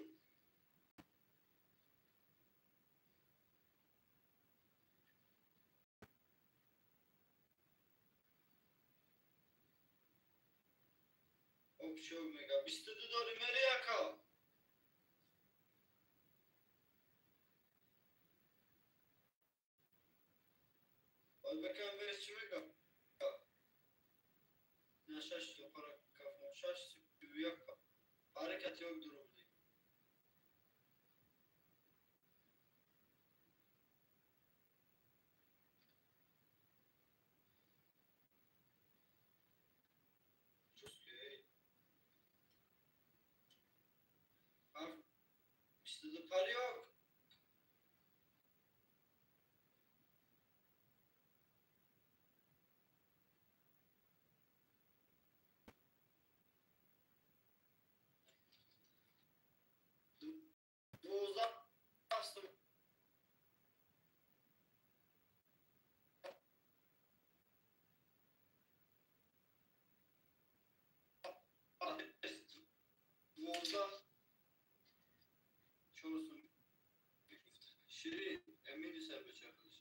opşo mega bistedu dori mere yaka al bakalım veresi mega ne şaş yaparak kafam şaş yaka hareket yok durumda. Sizde para yok. Boğazdan bastım. Boğazdan çoğusun. Şirin, emini serbe çakılış.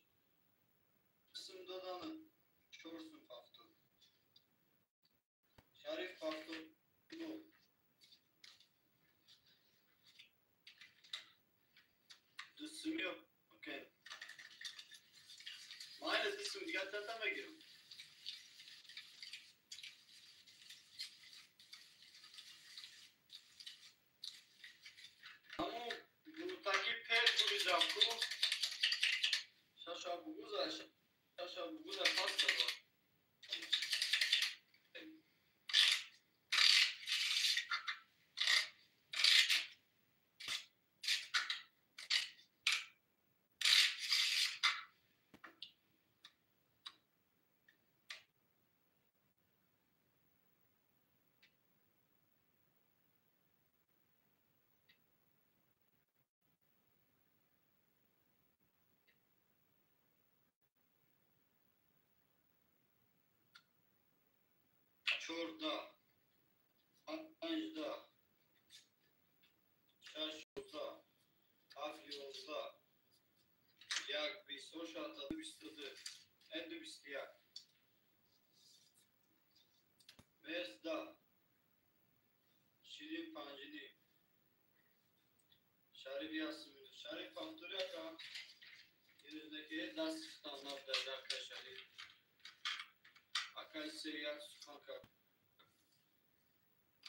Kısımda danı, çoğusun paftı. Şarif paftı. Bu. Dısım yok. Okey. Meine dısım dikkatlerden mi giriyorum? Ama bu takip pek bu güzel. Bu şaşa bu güzel. Şaşa bu güzel pasta var. Çorda, Anjda, Şaşurda, Afyon'da, Yak bir soşa tadı bistadı, endu bistiyak, Vesda, Şirin pancini, Şarif Yasmin, Şarif Faktoriyaka, yüzdeki ders standart derler Şarif, Akay Seyak Sukanka,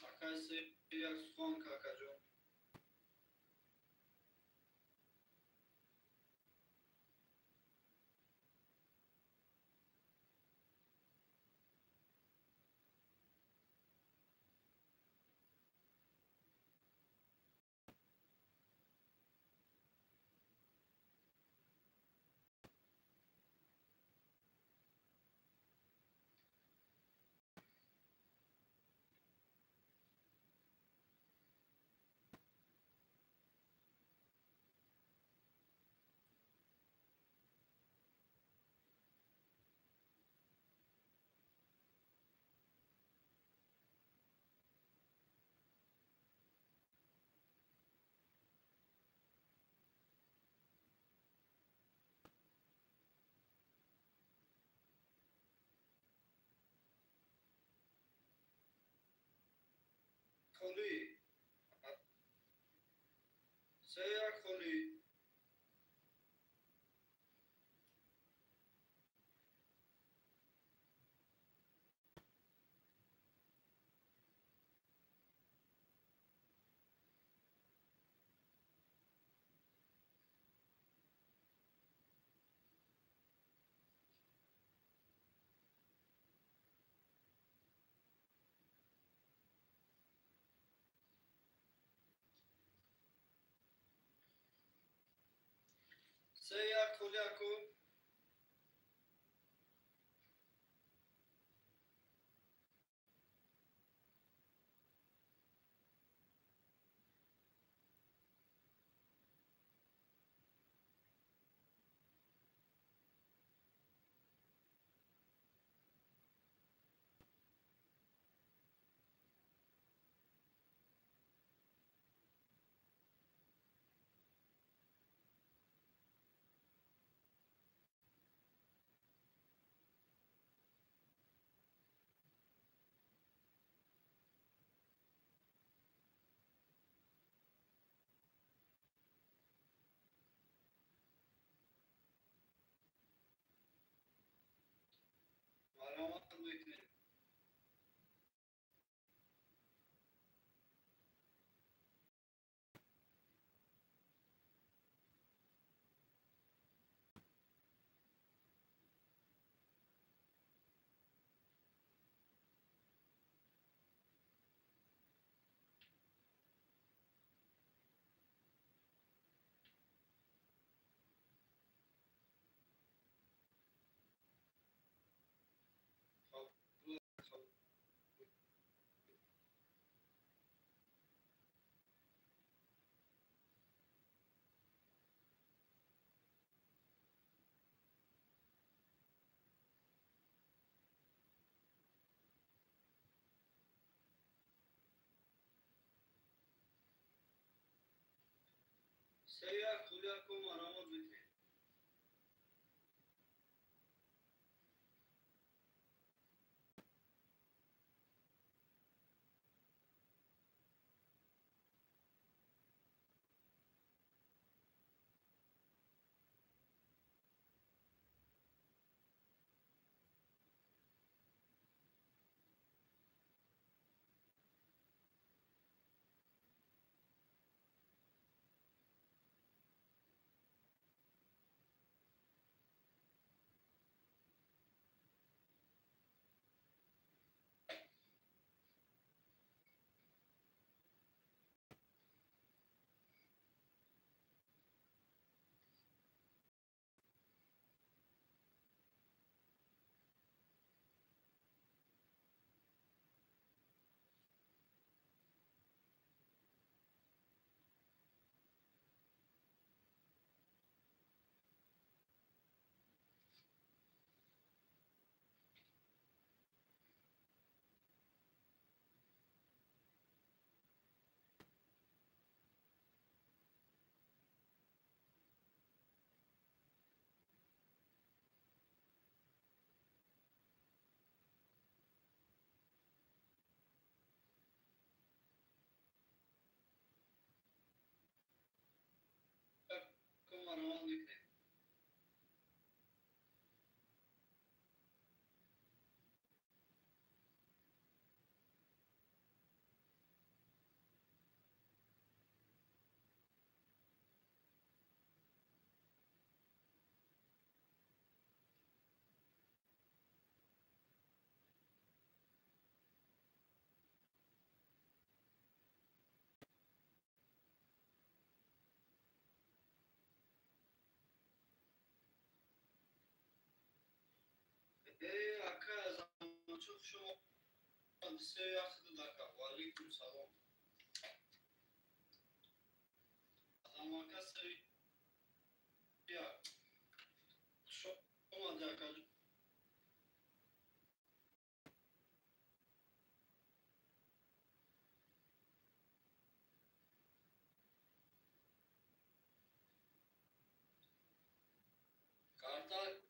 Akay Seyak Sukanka kaco. Koli, Seyak Koli, Seyak Koliako, Seyyar kulya ko maramot bikne. Ko maramot bikne. Aka zaman çok şoma seyyar kıdaka. Aleyküm selam. Zaman ka seyyar. Şoma daka. Karta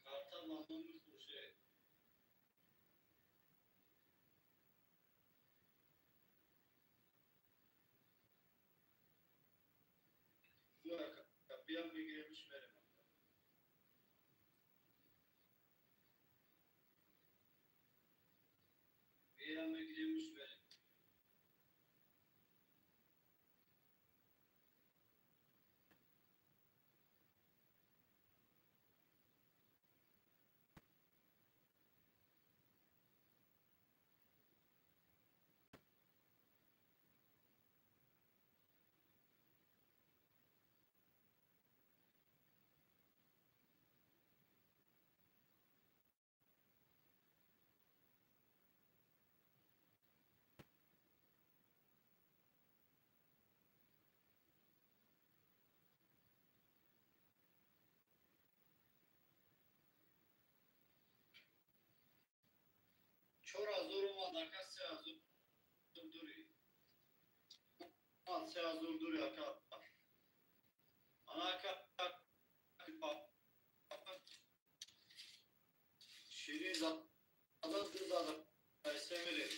karta mamnun kuşe. Bu kapıya bir girmiş benim. Bir an bir girmiş benim. Çora zoruma daka seyyar duri. Seyyar duri aka. Anaka şirin zaten kızada semiri.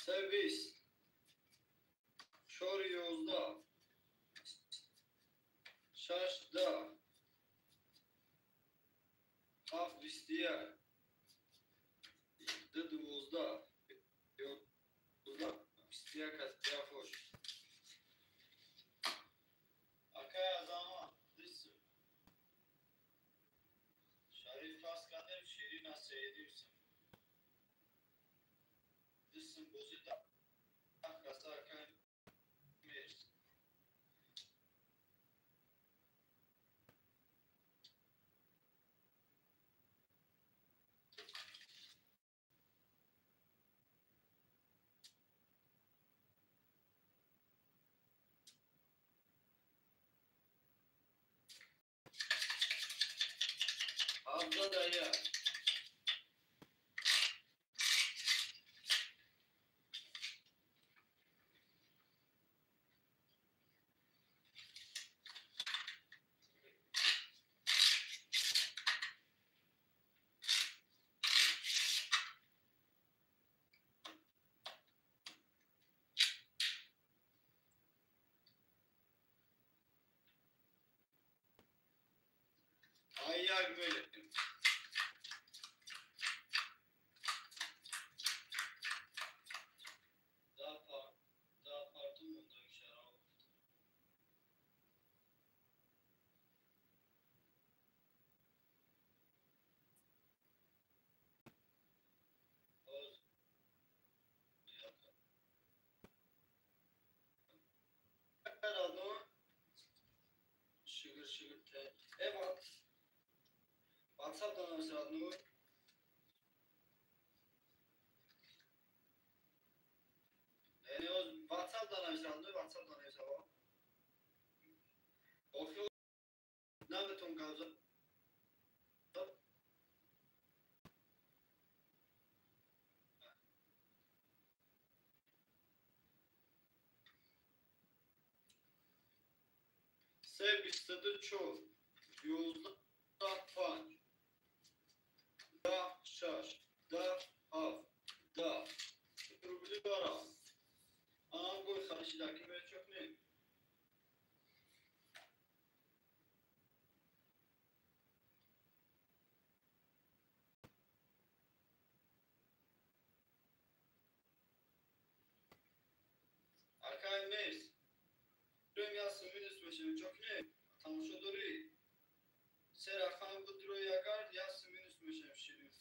Servis. Çor yozda. Şaşda. Haf bistiyer. Dı duvozda. Yozda. Bistiyer katliya hoş. Akaya zaman. seyrediyorsun. Dizsin bozu da kasarken verirsin. Abla dayı. Ayyak böyle. Daha pardon bundan şarap. Herhalde şıgır te. Evet. WhatsApp'tan mesela nu. Yani o WhatsApp'tan mesela nu. WhatsApp'tan mesela o. Okuyor. Ne beton kavza? Sev istedi çok. Yolda panç. Da şaş. Da av. Da. Rubli bara. Anam koy karşıdaki böyle çok ne? Arkaya neyiz? Dünyası minüs meşe çok ne? Tanışo dori. Sera kan bu duro yakar yası minüs meşe şirin.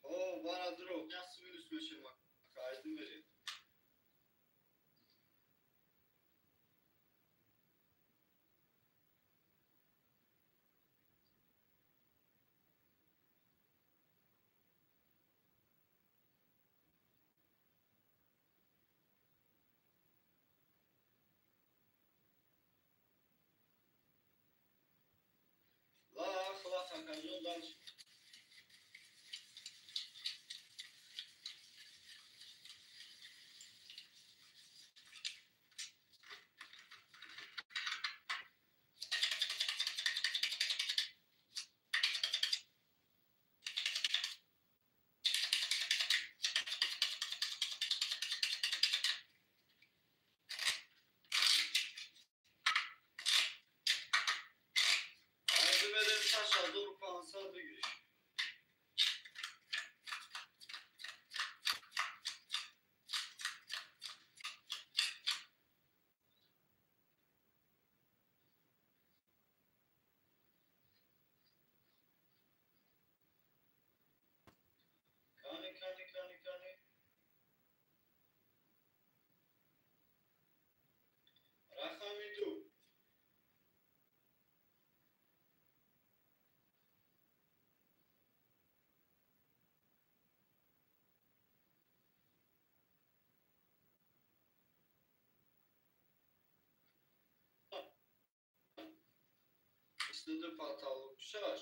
O bana duro. Yası minüs meşe bak. Kaydı verin. La kıla takan yoldan çık. Kaydı verin taş aldı Urfan'sa bir giriş. Kani. Rakami du. İstedi pataluk şaş.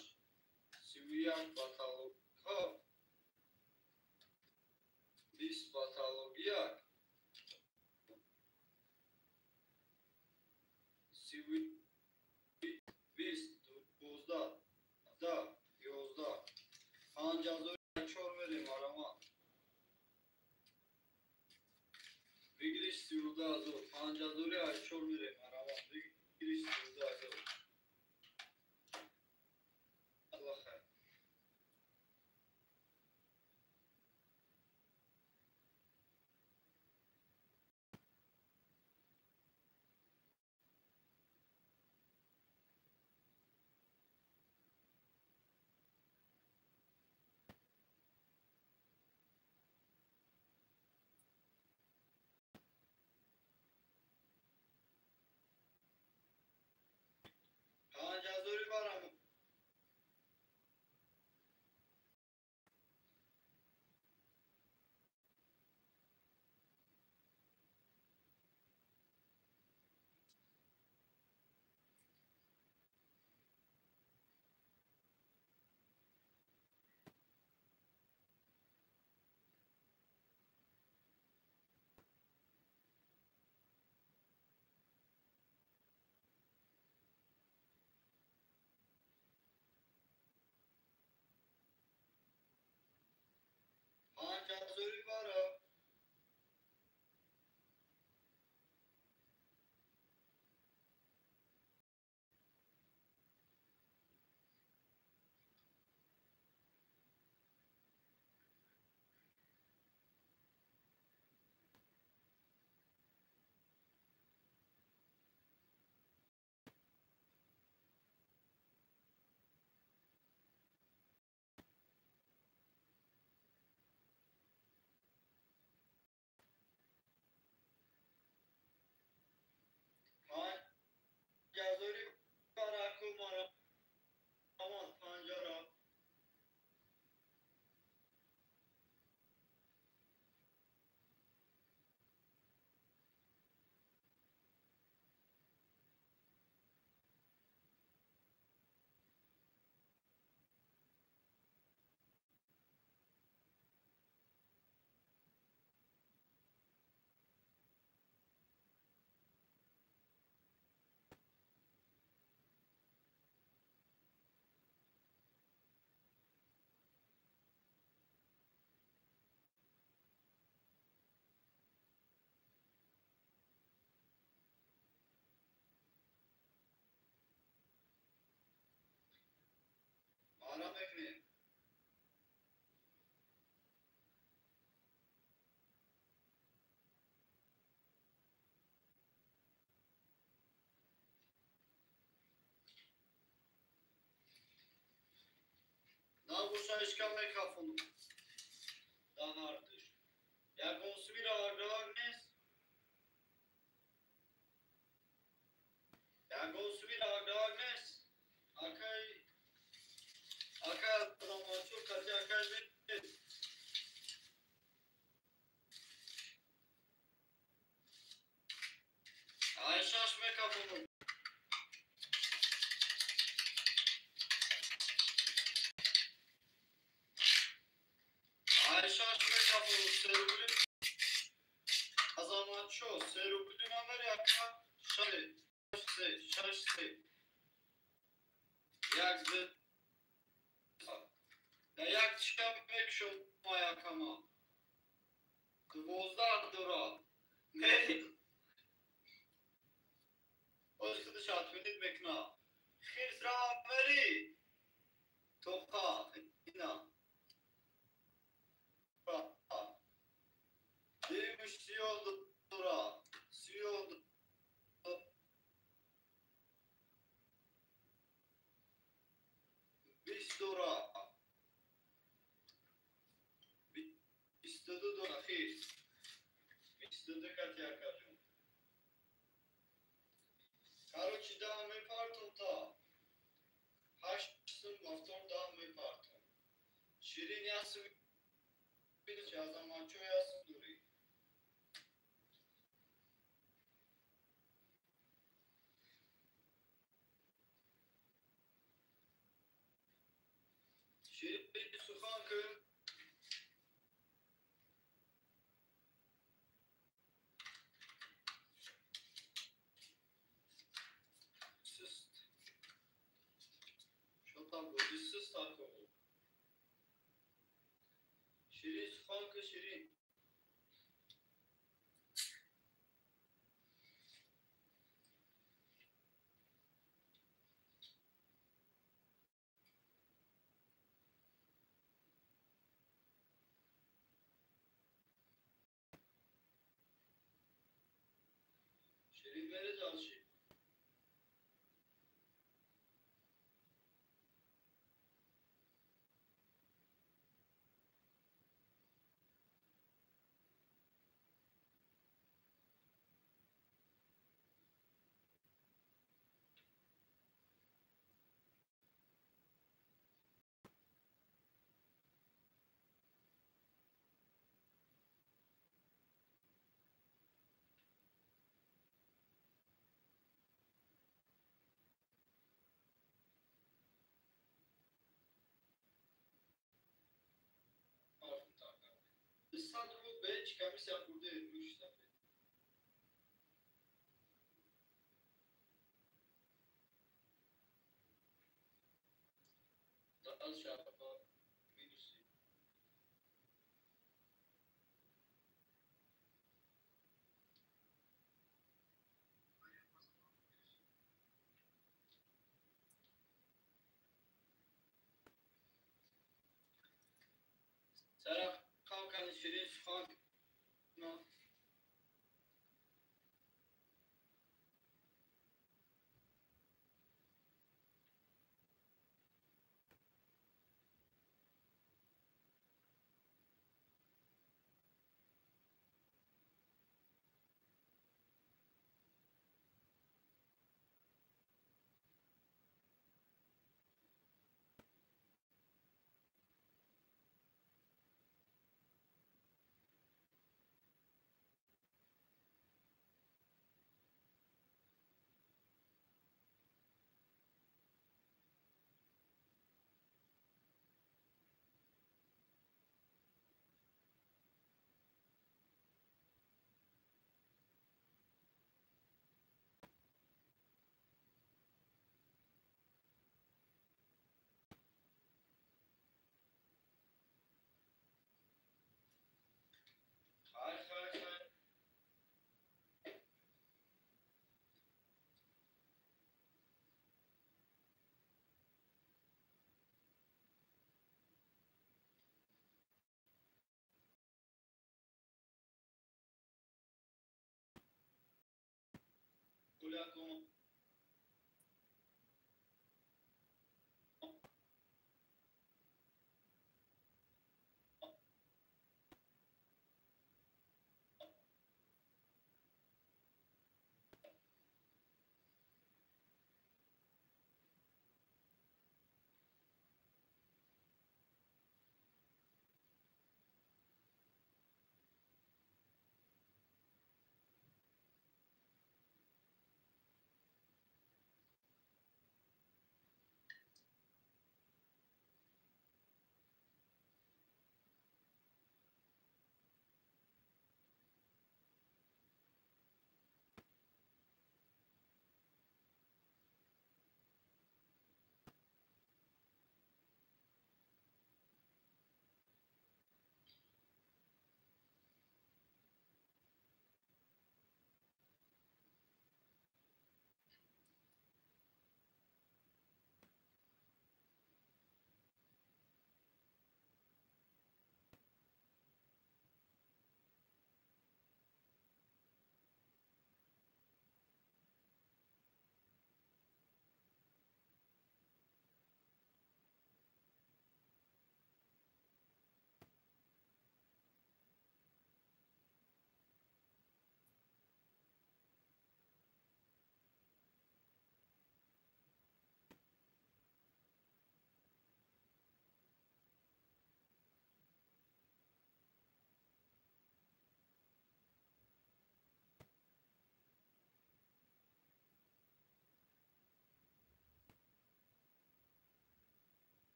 Siviyan pataluk kaf. Bis pataluk yak. Sivi bis Pancazoru çor vereyim arama. Vigiliş siyuda azor. Pancazoru ay çor vereyim arama. Vigiliş siyuda azor. Allah hayır. Pancazoru var ama. Pancazoru var ama. Pancazoru var akım arama. Aman pancara. Arama ekmeği. Na bu şaşkan mikrofonu. Daha artır. Ya konsumir Agnes. Ya konsumir Agnes. Akay. Akay adamlar çok katı akay verir. Ay şaş mikrofonu. Ay şaş mikrofonu. Serugülü. Azamlar çok. Serugülü namer yakma. Şöyle. Şaşse. Jak z... Jak çıkamek şu ayakama. Kıvozda dura. Ne? O kıdış atmenit mekna. Hizra veri. Toka. İna. Değmiş siyoldu dura. Siyoldu. Bis dura. İstedi dura. Hiz. İstedi kat yakacım. Короче, да, мы партом-то. Haştım motor da mı partım. Şirin yası bir zaman çok yası duruyor. Şirin suhan kım. Sıst. Şotan bu sıst takımı. نکن شیرین. شیرین بره داشی. آفرین تاکا. استاد رو به چیکار سپرده روش نفر. دال شابا میدوسی. سرا کام کنی شیرین خان. نه. خای خای خای. گولا کن.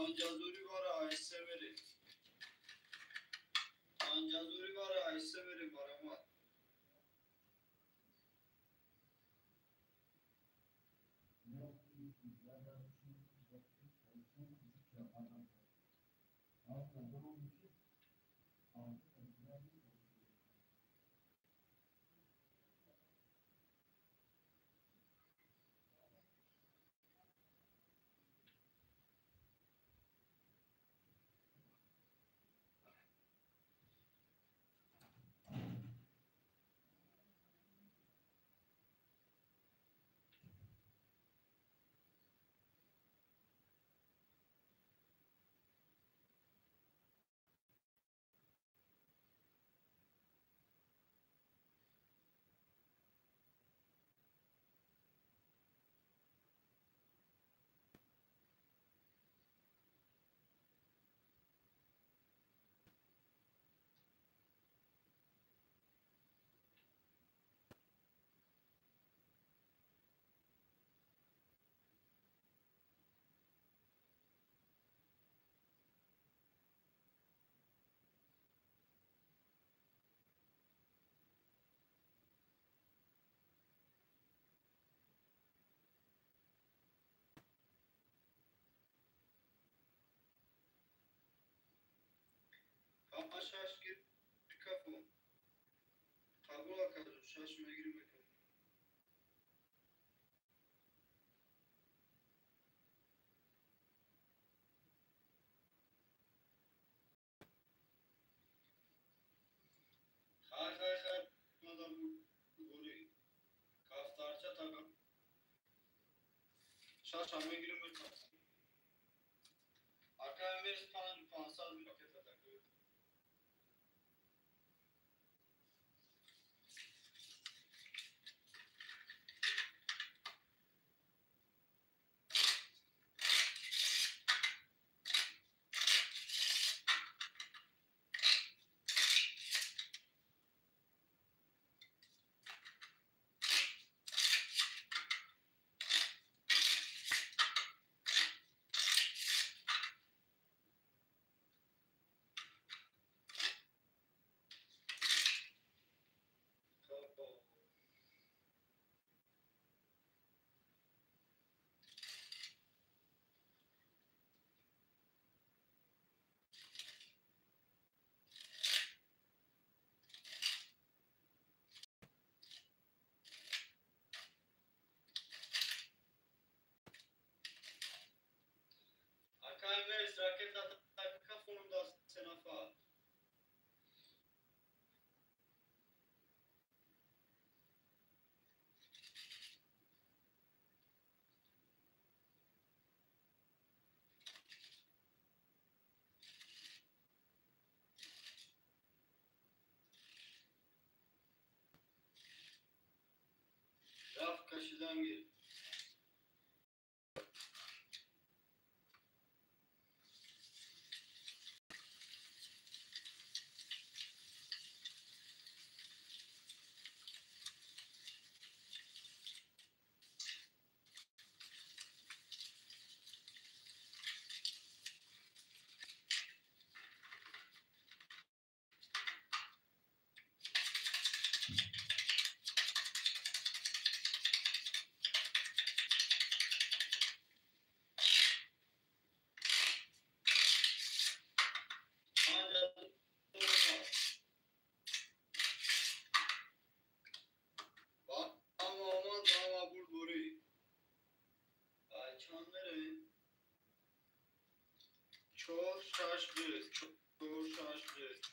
Ancazuri var ahisse verin. Ancazuri var ahisse verin bana. Şaş gir kapı. Tabula kadar şaşma girme kapı. Hay. Madam burayı. Kaftarça takım. Şaşma girme kapı. Arka bir pansal bir paket atakıyor. Arka bir raket atak kafonunda senafa. Raf kaşıdan gir.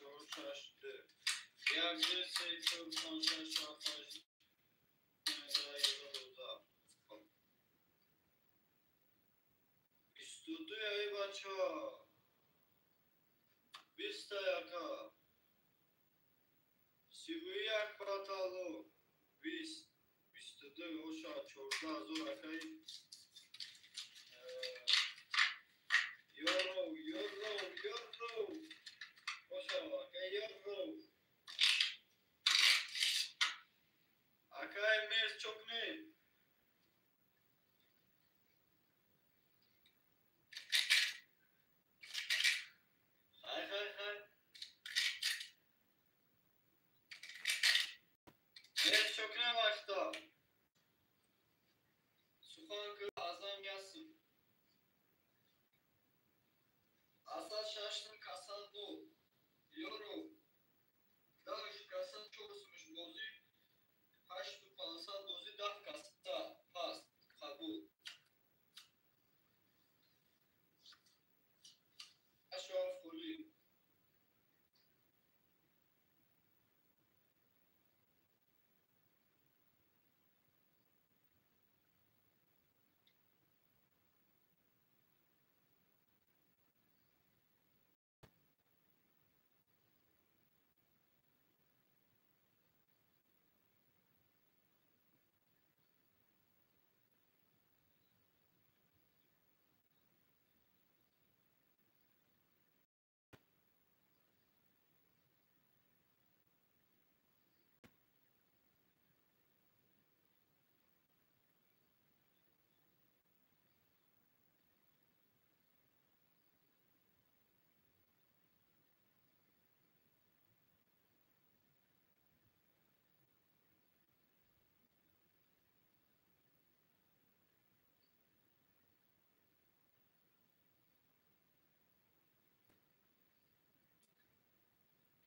Çok şaştı. Yerde seyfur konser şartaj. Studia bacza. Vista jaka. Sivuyak patalo. Studia oşa çorda zor akay. Euro. Oşa akay euro. Akay mes çok ne? ششم کاسه دو یورو دهش کاسه چوبسمش بازی 8500 بازی 10 کاسه پس قبول اشراف قلی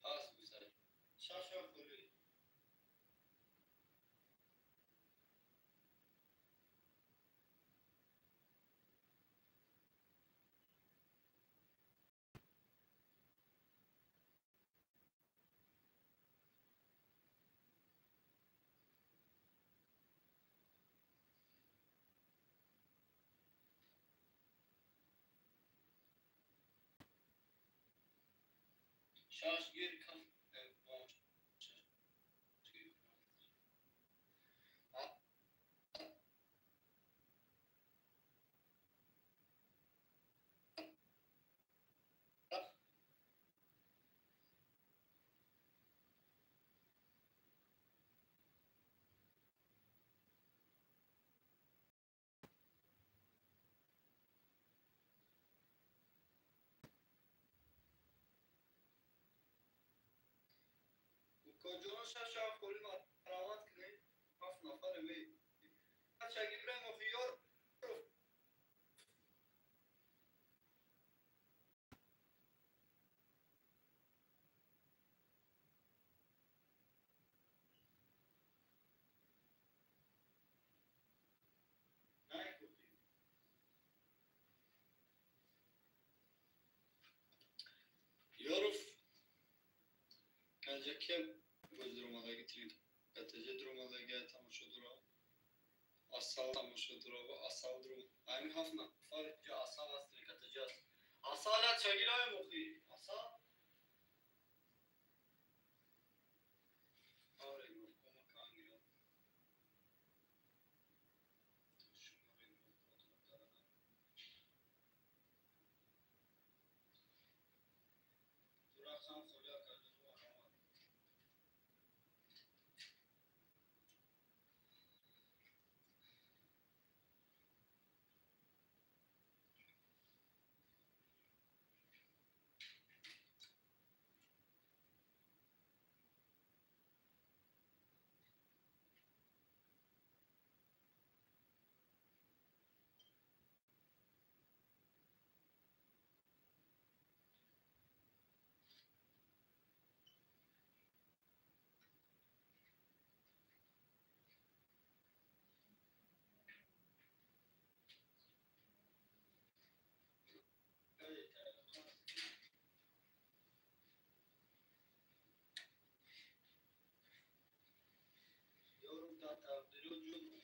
پس بزنید ششم قلی شش گیر کم کجا ششم قلی مرامت کنید 7 نفر می شگی برم و خیار نه کردی یارف کنجا که باز درمالگی ترید کتجه درمالگی تماشا درا اصل تماشا درا و اصل درم همین 7 نفر جا اصل هست کتجه است اصالت شگی رای مخی اصل آره گفتم کانگیرم شماره گفتم درختم خلیا کرده و آمد یارو تا تبدیل جون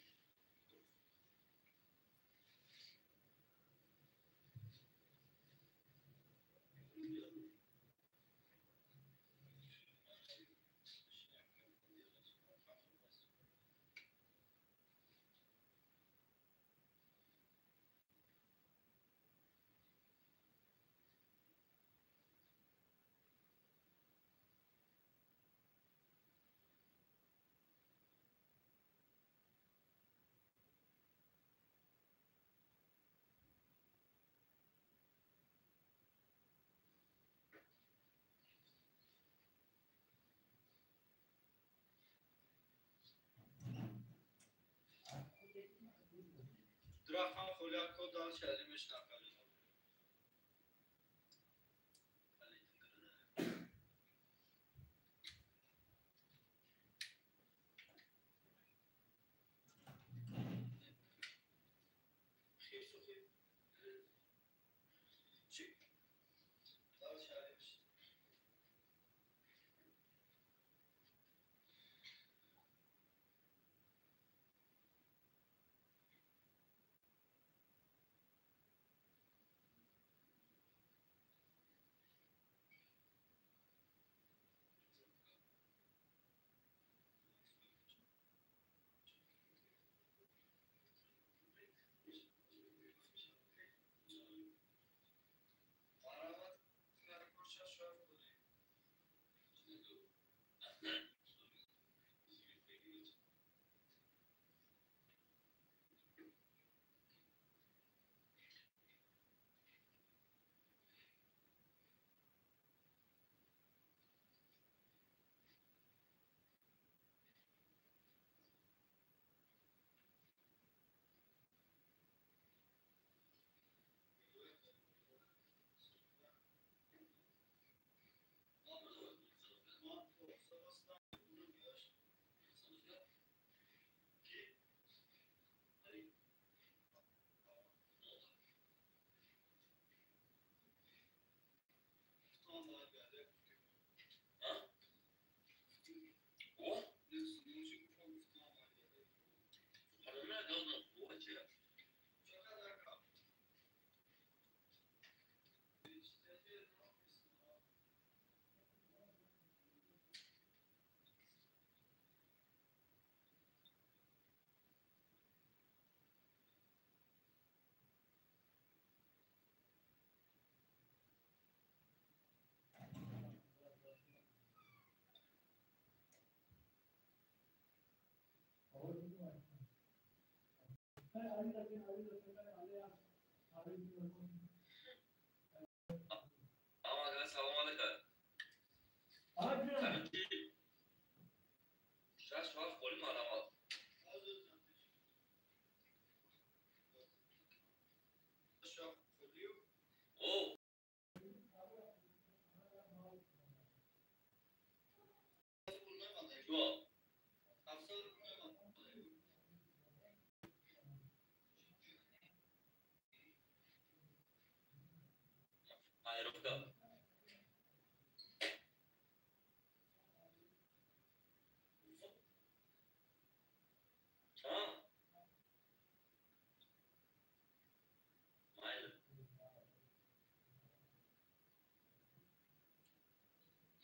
درختم خلیا کد دانش کردیمش نکنید سلام علیکم. شش وقت خوریم علامات. او شو ayırıkta. Ha? Maylı.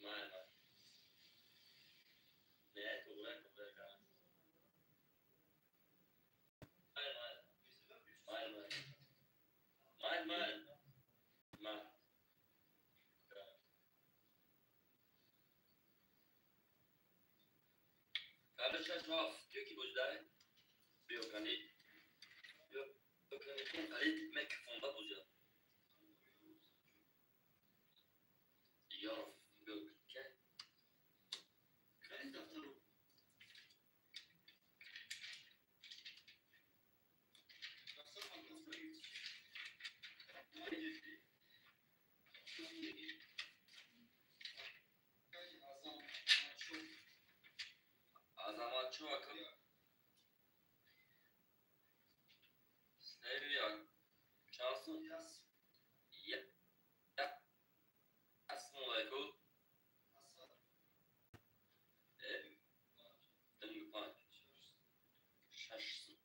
Maylı. Ne? Kıvrak kıvrak ha. Maylı maylı. Maylı maylı. Maylı maylı. Maylı. Kardeş şaş vaf. Diyor ki bu yüzden. Yok hani. Yok. Yok hani. Ali mikrofonda bozuyor. Yok. Yok. Gel. Kayıt daftarı. Azamat çok akıl. Seviyor. Çalsın. Ya. Ya. Assalamu alaikum. Dönüp bak. Şaşsın.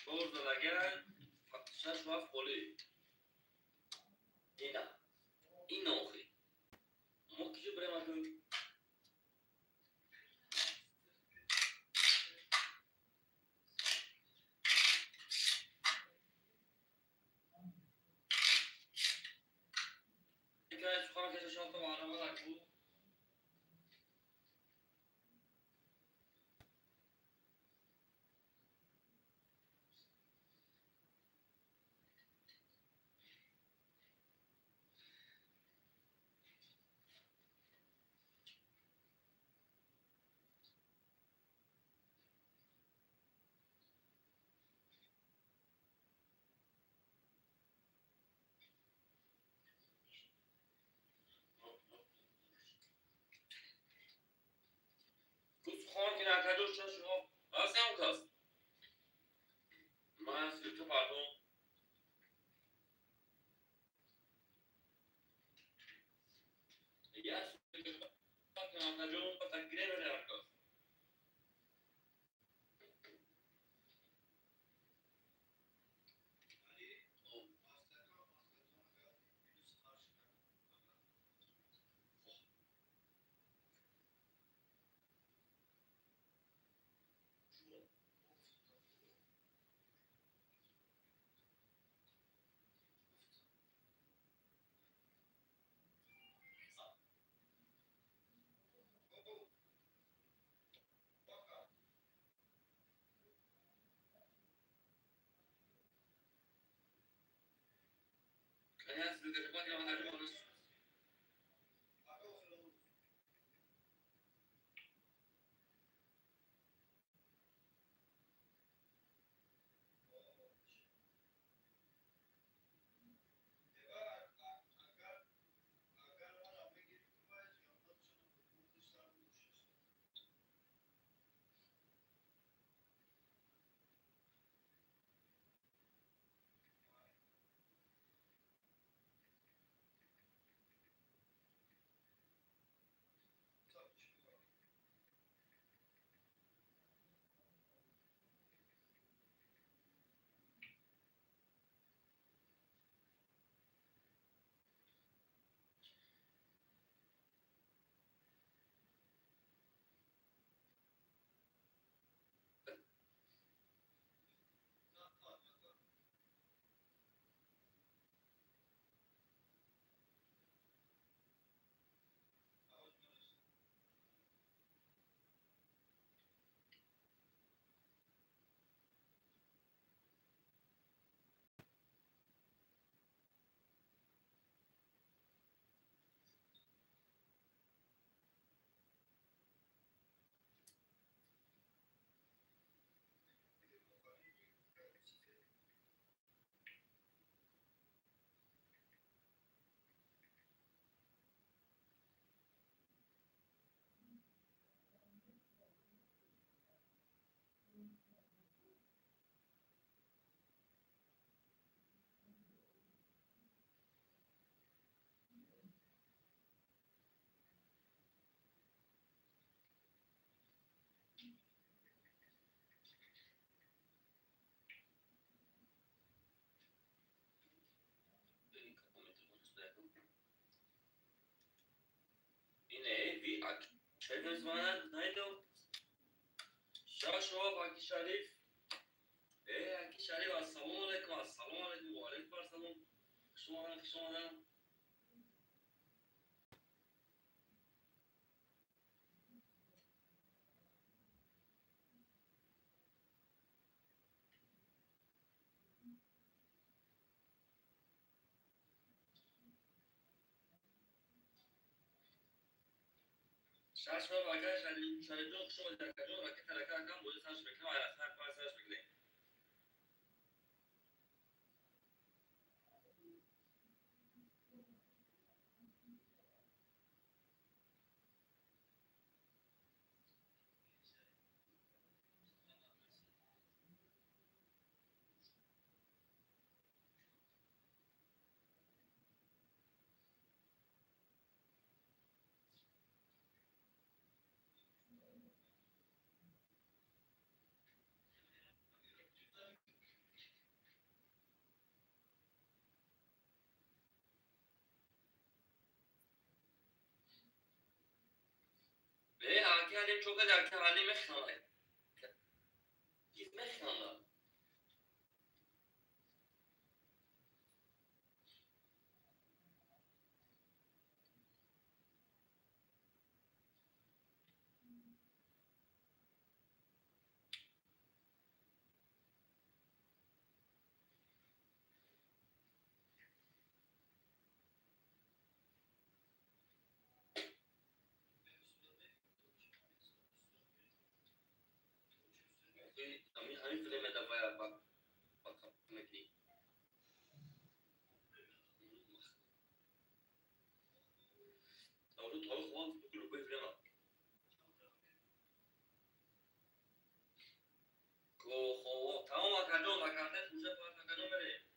Orada da gelen şaş vaf oluyor. Ina. Ina okuyor. Mokişi bre bakıyor. Hikaye sokak yaşantı var ama da bu. Kus خان که نکرده شما راست هم کس من سویت پردون یا سویت که نکرده با تکیره رو نرکس Aliás, do que eu pode levantar de bônus. Yine bir şeyden sonra neydi o? Şaşo Baki Şerif. Baki Şerif Assalamu alaikum. Assalamu alaikum. Wa alaikum assalam. Şumadan. Şaşo Baki Şerif'in okuşu olacak. Rakit hareket bu yüzden bekle. Ayaklar parçalar bekle. Ve Aki Halim çok acayip. Halim mekhanlar. Git mekhanlar. Amin Halim filme de bayağı bak. Bakalım mekni. Doğru tavuk var. Grubu filme. Ko tamam akacağım. Bakarsan kuşa falan akacağım böyle.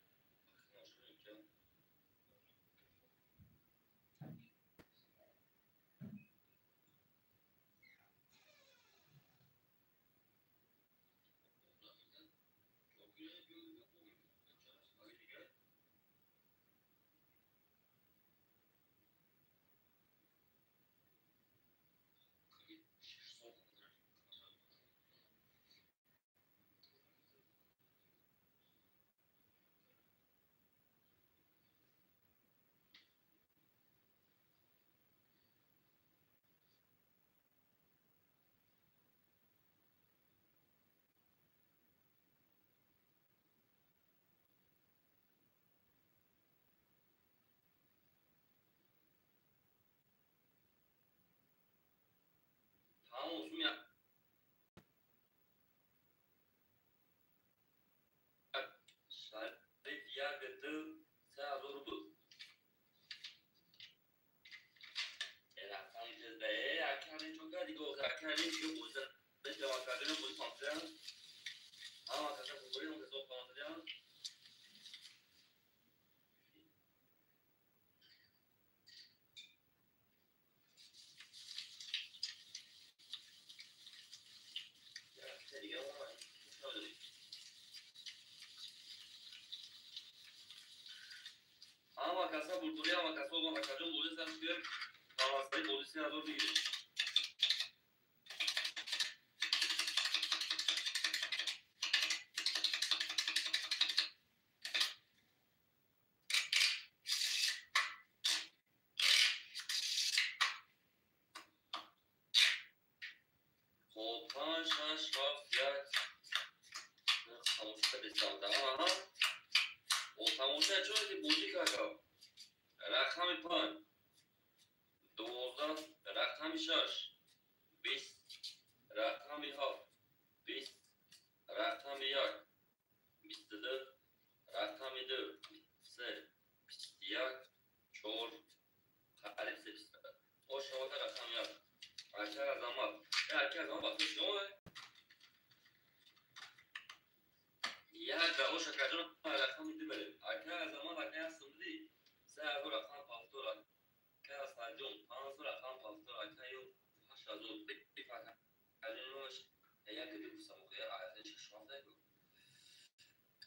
گرفته 3000 بود. رفتم جزده اکنی چون که دیگه اکنی دیگه بوزن به جمع کردن بود پانترم اما کسا بگوری اون کسا پانترم دیگه اما کسا بردوری اما کسا با مکجون بوده سرم که آماسایی بودی 3000 بگیره خب 5 6 7 1 خموشه بسیار اما و خموشه چون که بودی که رقم 5 12 رقم 6 20 رقم 7 20 رقم 1 22 رقم 2 3 21 4 خرید 3 o شما رقم 1 اکر از آمد اکر از آمد بسید شما یک دعوا شکرجان رقم 2 برید اکر از آمد اکر از سمدی 3 رقم پافتور اکر از سنجون 5 رقم پافتور اکر یو 8 از اون بفکر کلینوش یک دیگه سموخه آیتش شماده بود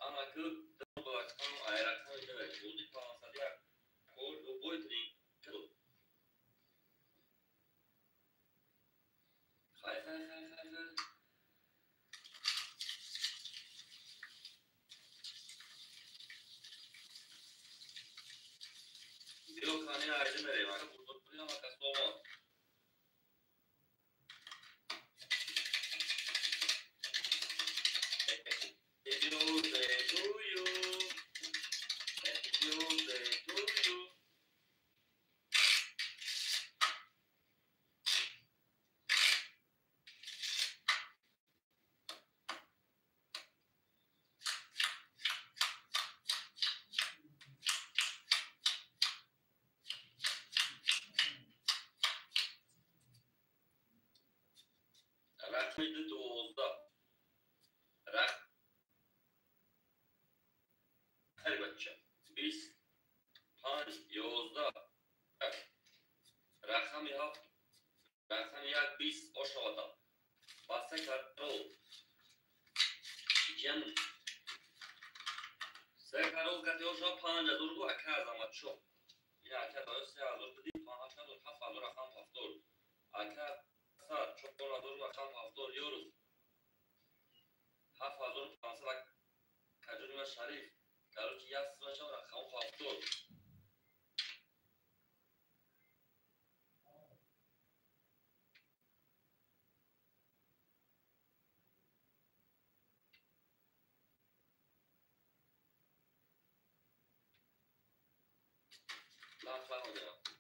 اما که دو رقم رقم 2 برید بودی 500 یک کل دو بویترین کدو خیلی بیو کانی آیده بریم اگه بودی اما کس با Happy birthday to you. Happy birthday to you. رقم 12 رقم خیلی بچه 20 5 11 رقم 7 رقم 1 20 آشادا بسته کرو جن سه کرو کتی آشا 5000 رو اکر از آمد شو این اکر داره 3000 بدی 5000 7000 رقم پافتور اکر 4000 رقم پافتور یورو 7500 کجوری و شریف کارو که یک سرچه رقم پافتور لاخ لاخ دیدم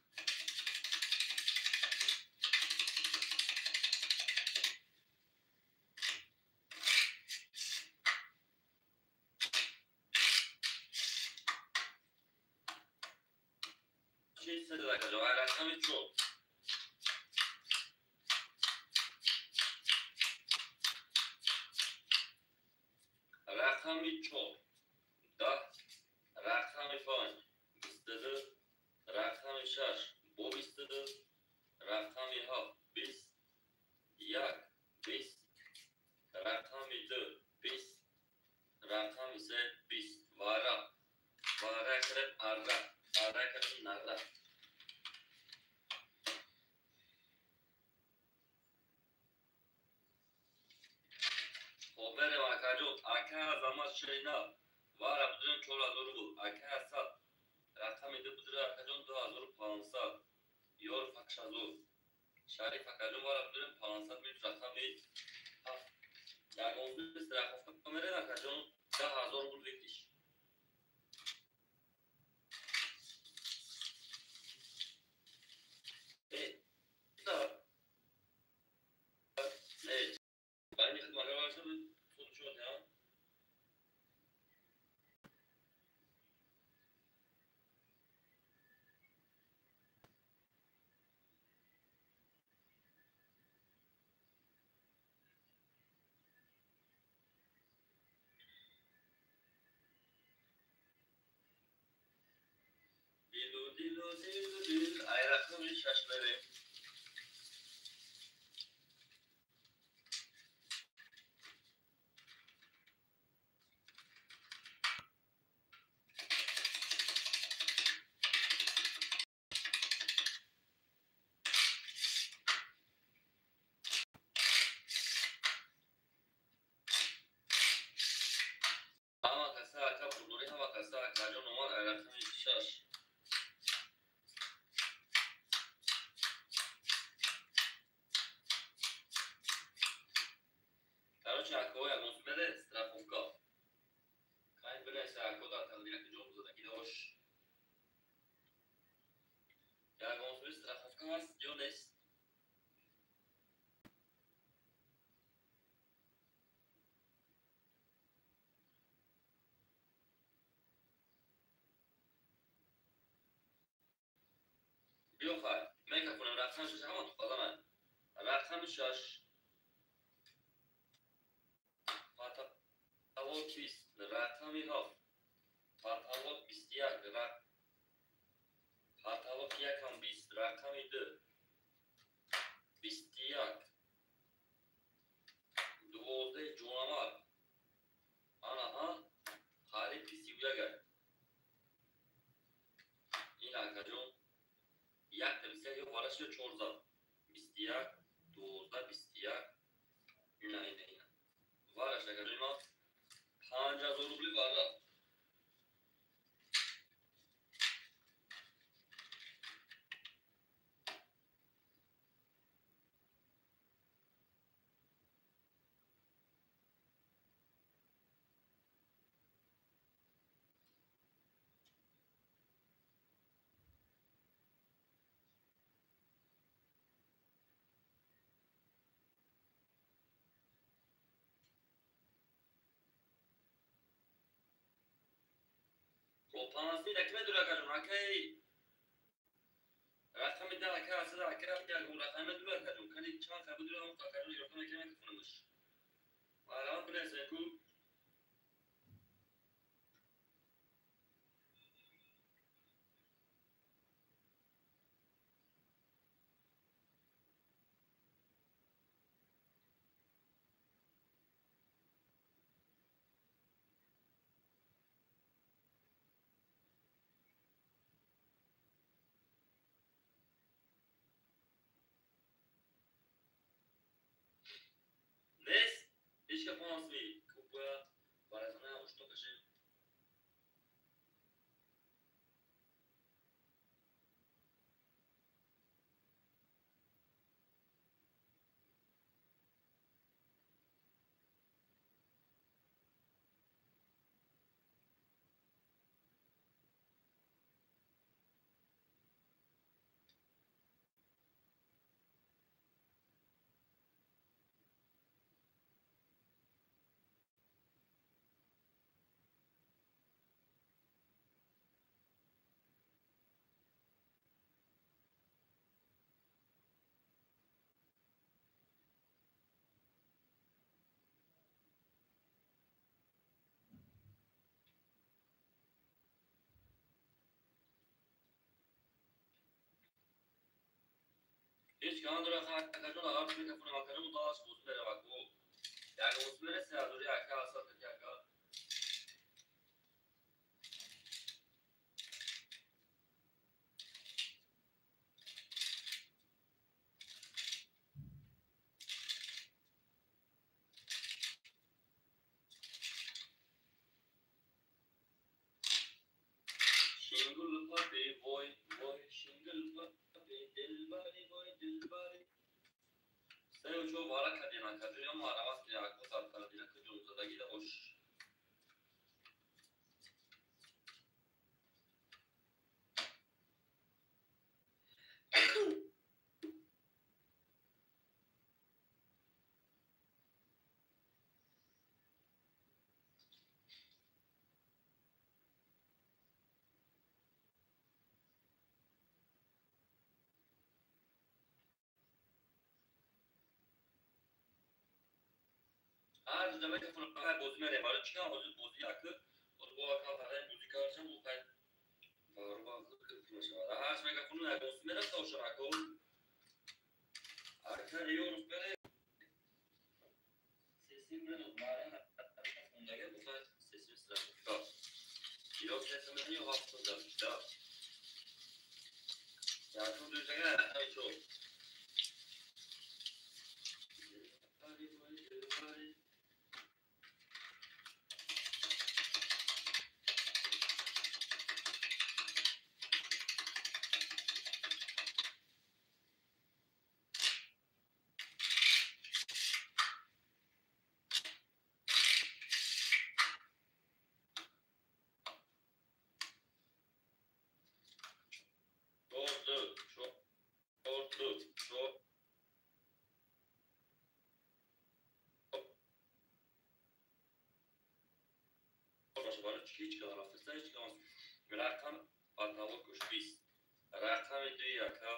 چیز سده دکه جو رقم 4 رقم 4 10 رقم 5 22 رقم 6 22 رقم 7 20 1 20 رقم 2 20 رقم 3 20 وارا کرد اره کرد نره خب بریم اکجون اکه از آمد شینا وارا بدون 4000 بود اکه از صد رقم 2 بدون اکجون 2500 یور فکشازو شریف اکجون وارا بدون 500 میل رقم 7 در موضوع استراخ کامره اکجون 10000 بود بکش بعدی خدمت رو شد خود شد ها Dilu dilu dilu dil. Ayraklı şaşları. Ama kasa kapuluri hava kasa kajo normal ayraklı şaş. Короче, ако ја го смеде страховка. Кај бре се ако да тал някакви джоб за да ги дош. Ја го смеде страховка аз јонес. Био хай, мека фунем рахам шаш ама тухазаме. Рахам шаш. Пата тавот бист. Рахами хаф. Патавот бистияк. Патавот якам бист. Рахами ды. Бистияк. Дуозде джунамар. Анаha. Хали писивяга. Ина кажон. Як темсел yo varаш yo 14. 21, 12, 21. اینا. varаш اگر ما 5000 روبل vara. خب 5000 اکمه دور کجون اکی رقم ده اکی اصلا اکی رفتی اگه رقم دور کجون کنی چند خبر دور هم تا کجون یورتم اکی نمیکنمش الان برسه کو Nes, hiç yapamaz mı? Kupa parasına uçtu kaşı. Hiç kandıra kacun ağır bir kapına bakarım bu daha az bozmere bak bu. Yani bozmere sığadır ya aka asatır ya aka. Şingul papi boy boy şingul papi dilbari boy dilbari. Sen o çoğu vara kadina kacun ya mı aramaz ki ya akıl saatler dina kacun uzada gide hoş. Her zaman kapına bozmere var çıkan o bozu yakı. O bu akal falan müzik alacağım bu kadar. پارو باز کردیم شما. هرچ میگه خونو نگوس میره تا شما اکثر یورو بره سیستم رو ماره اونجا بخواد سیستم استراتژیکا یا کسی من یه وقت داشته یا تو دو جگه همینطور هیچ کار افسته هیچ کار رقم پاتاو کش 20 رقم دو یکا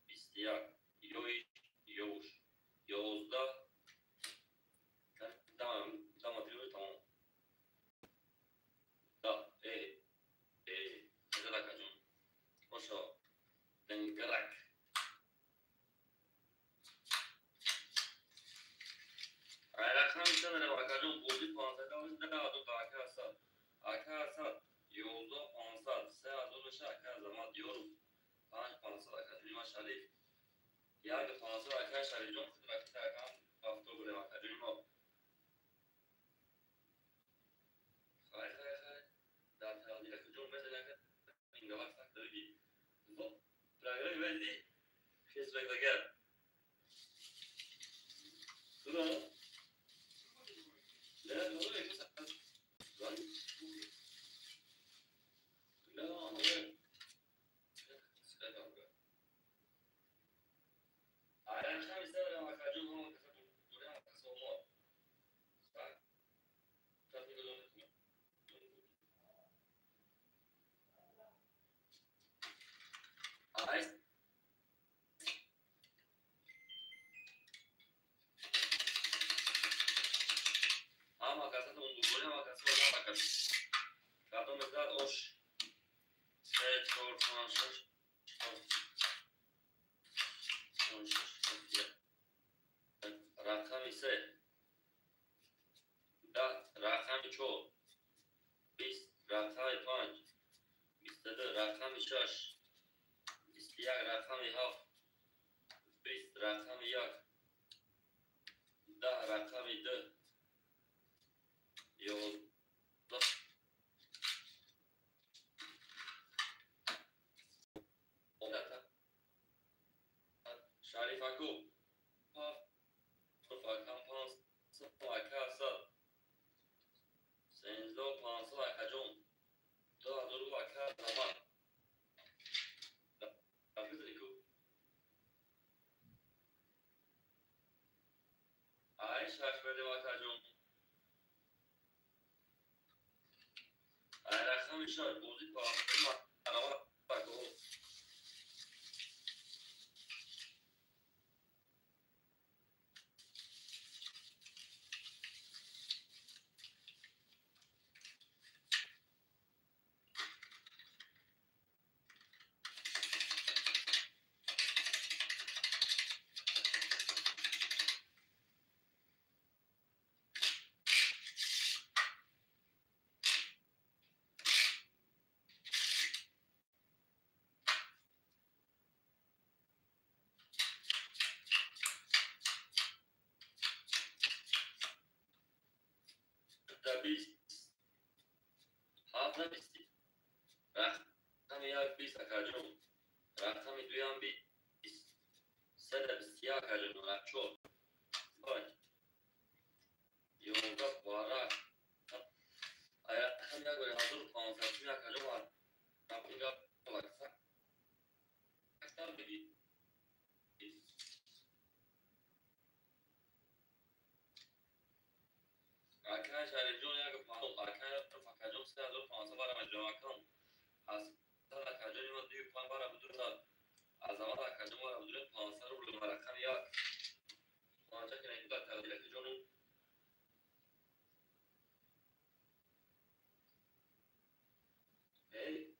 21 یوی یوش 11 دام دیو تمام دا ازدک جون خوشا دنگرک رقم سه نه واکجون بودی 500 دا دو تا اکا 11 500 سه ازولش اکا زمان دیورو 500 اکا دیما شریف یک 500 اکا شریف جون خود رکت اکا هفتو بوده واکجون ما خای در تغییر اکا جون مثل اکا این گواه سخت داری بی برگرای بدی کس بگذگر سودا لا نقول لك لا نقول على الخامس سنة لما كاجوهم وكسبوا دورهم وكسبوا مور صح؟ تقول عايز اما كسبوا دورهم وكسبوا مور كسبوا مزداد اوش سه چهار پنج شش رقم سه ده رقم چهار 20 رقم 5 22 رقم 6 21 رقم 7 20 رقم 1 10 رقم 2 11 شریف اکو فاکم 500 اکا 100 سنزدو 500 اکا جون دو ادرو اکا زمان رفیق آی شاش بده اکا جون آی رقم شاش بودی با ما اکو بیست هفت بیستی رقم یک 20 اکا جون رقم دویم 20 سه 21 اکا جون رقم 4 5 11 12 هم یک بری حضور 500 اکا جون رقم اینجا اکثر بگی اکا شریف جون یک پانو اکا فکر جون 3500 برام جمع کن از سال اکاجوری ما دیو پان بارا بدون از اول اکاجوری ما بدون 500 رو رقم یک آنجا که نگید تقدیر اکاجوری ای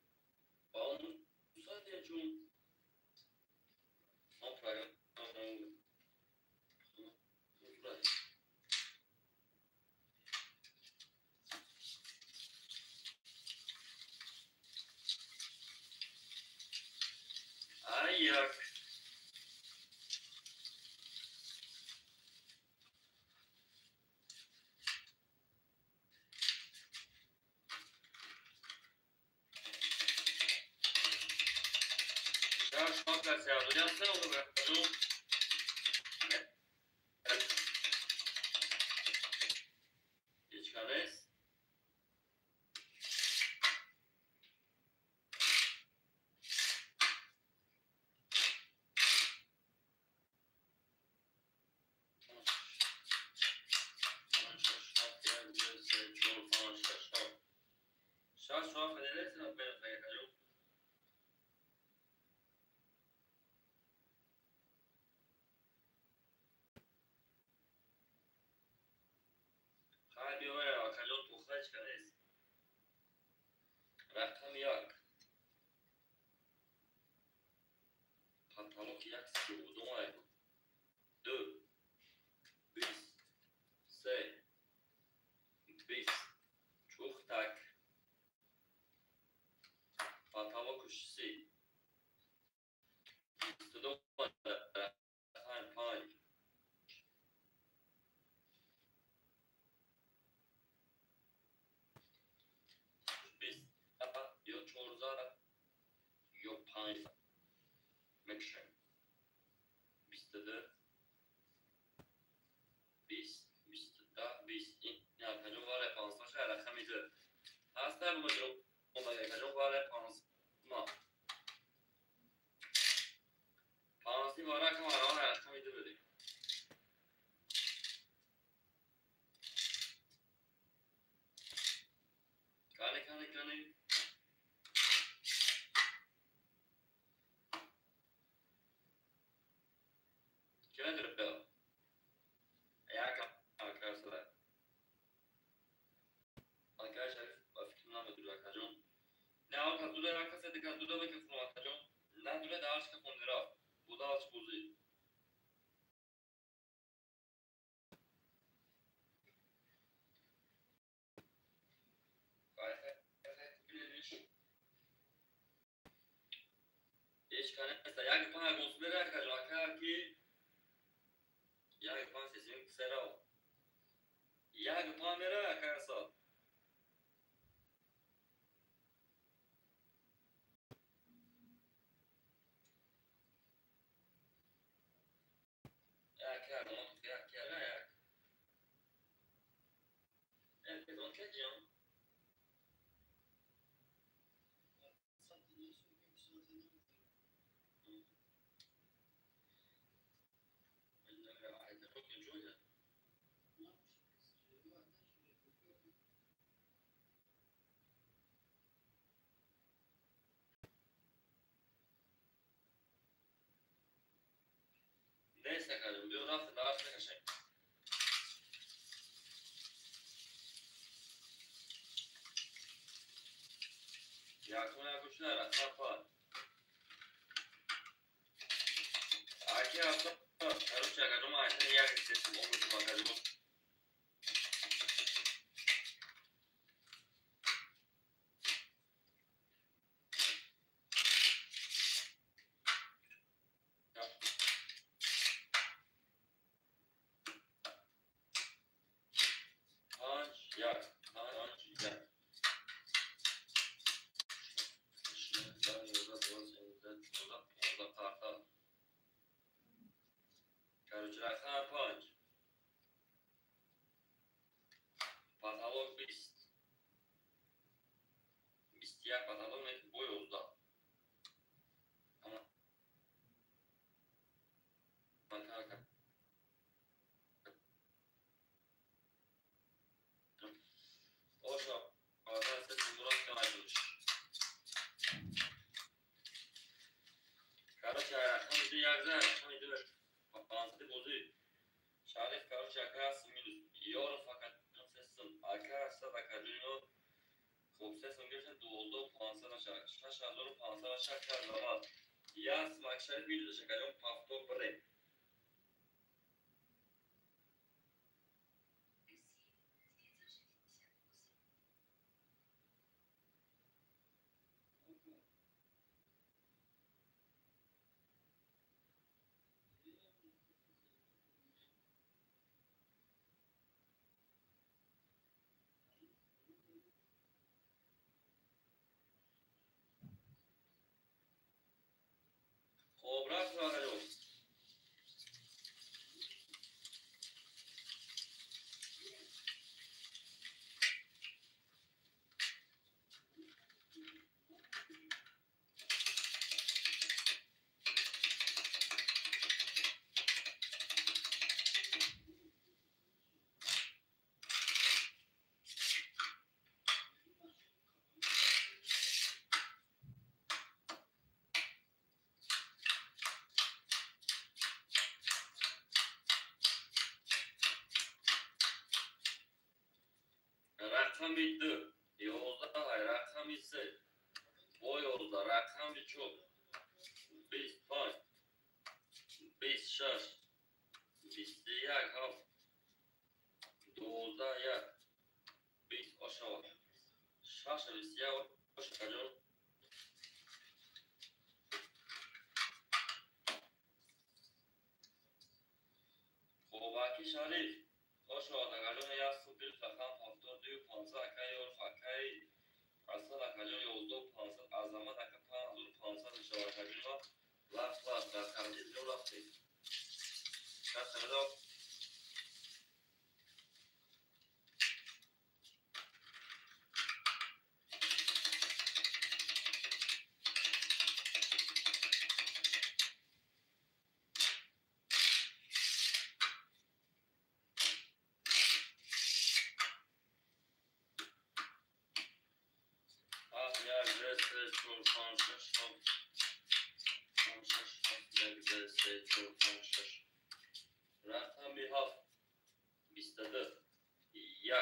Oscar se abrió un segundo, pero İçkales. Şaş şu an federersin abi ben kayacağım. Kalbi var ya kayacağım tuğla İçkales. Rakam yak. Pantalon ki yak sıkı uzun ay. 2, 1, se, 1. Çok tak. Pantalon kuşusu. Stodon rakam pan. Biz yo çorzara yo pan. Mekşen. Bizde de biz yani kajun var ya pansma şey rakamıydı. Hasta bu majrum ona kajun var ya pansma. Pansi var rakam var ona rakamıydı böyle. Kani. Kime durup ya? Ya arkadaşlar. Arkadaşlar fikrimden mi duruyor kajun? Ne al kazuda rakasa de kazuda ve kafunu kajun. Ne duruyor da aşk kafunu dira. Bu da aşk buzu. Ești care asta, ia că pana consumerea ca joaca aqui. Ia că pana se simt serau. Ia că pana mera ca să. Ia chiar, nu, chiar, ia. E, pe don ce geam? Neyse kardeşim, bir hafta daha arkadaşlar. Ya konuya kuşlar atlar. Aki hafta karışacak acım ayetini yer istedim olmuş bakalım. Hanç yak. Karışacak punch. Patolog bist. Bistiyak patolog ne boy oldu. Ama kanka. Oşa. Arkadaşlar Murat Kemal'miş. Karışacak. Hani bir yerde. Hani de bağlantılı bozuyor. Şarif karışacak. Minus. Yor fakat sesin. Arkadaşlar bakacağım. Kopsa sonunda doldu puansa aşağı. Aşağı doğru puansa aşağı kadar. Ya smak şarif bir de şakalım pafto bre. خب رفت آقایون. رقمی 2 یازده رقمی 3 با 11 رقمی 4 25 26 21 7 12 1 20 آشنا 6 21 آشنا جان. خوباکی شریف آشنا دقیقا یک سوپیل فخم 72 500 که یار فکری اصلا دقیقا 11 500 از زمان دقیقا 5500 شوارکردی ما لفت در کردید رو لفتی کسی مدام رقمی 7 22 1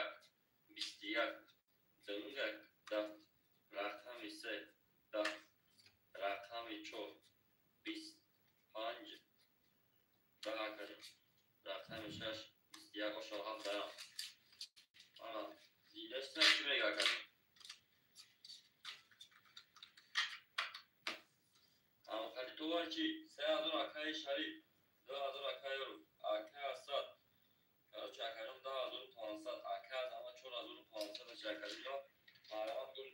21 دنگک 10 رقمی 3 10 رقمی 4 25 10 کردیم رقمی 6 21 آشنا 7 دارم زیدش چی میگه کردیم اما کردی تو بارچی 3000 اکای شریف 2000 اکای رو اکای اسد چکرم 10500 اکای از همه 4500 چکرم یا معلومات گل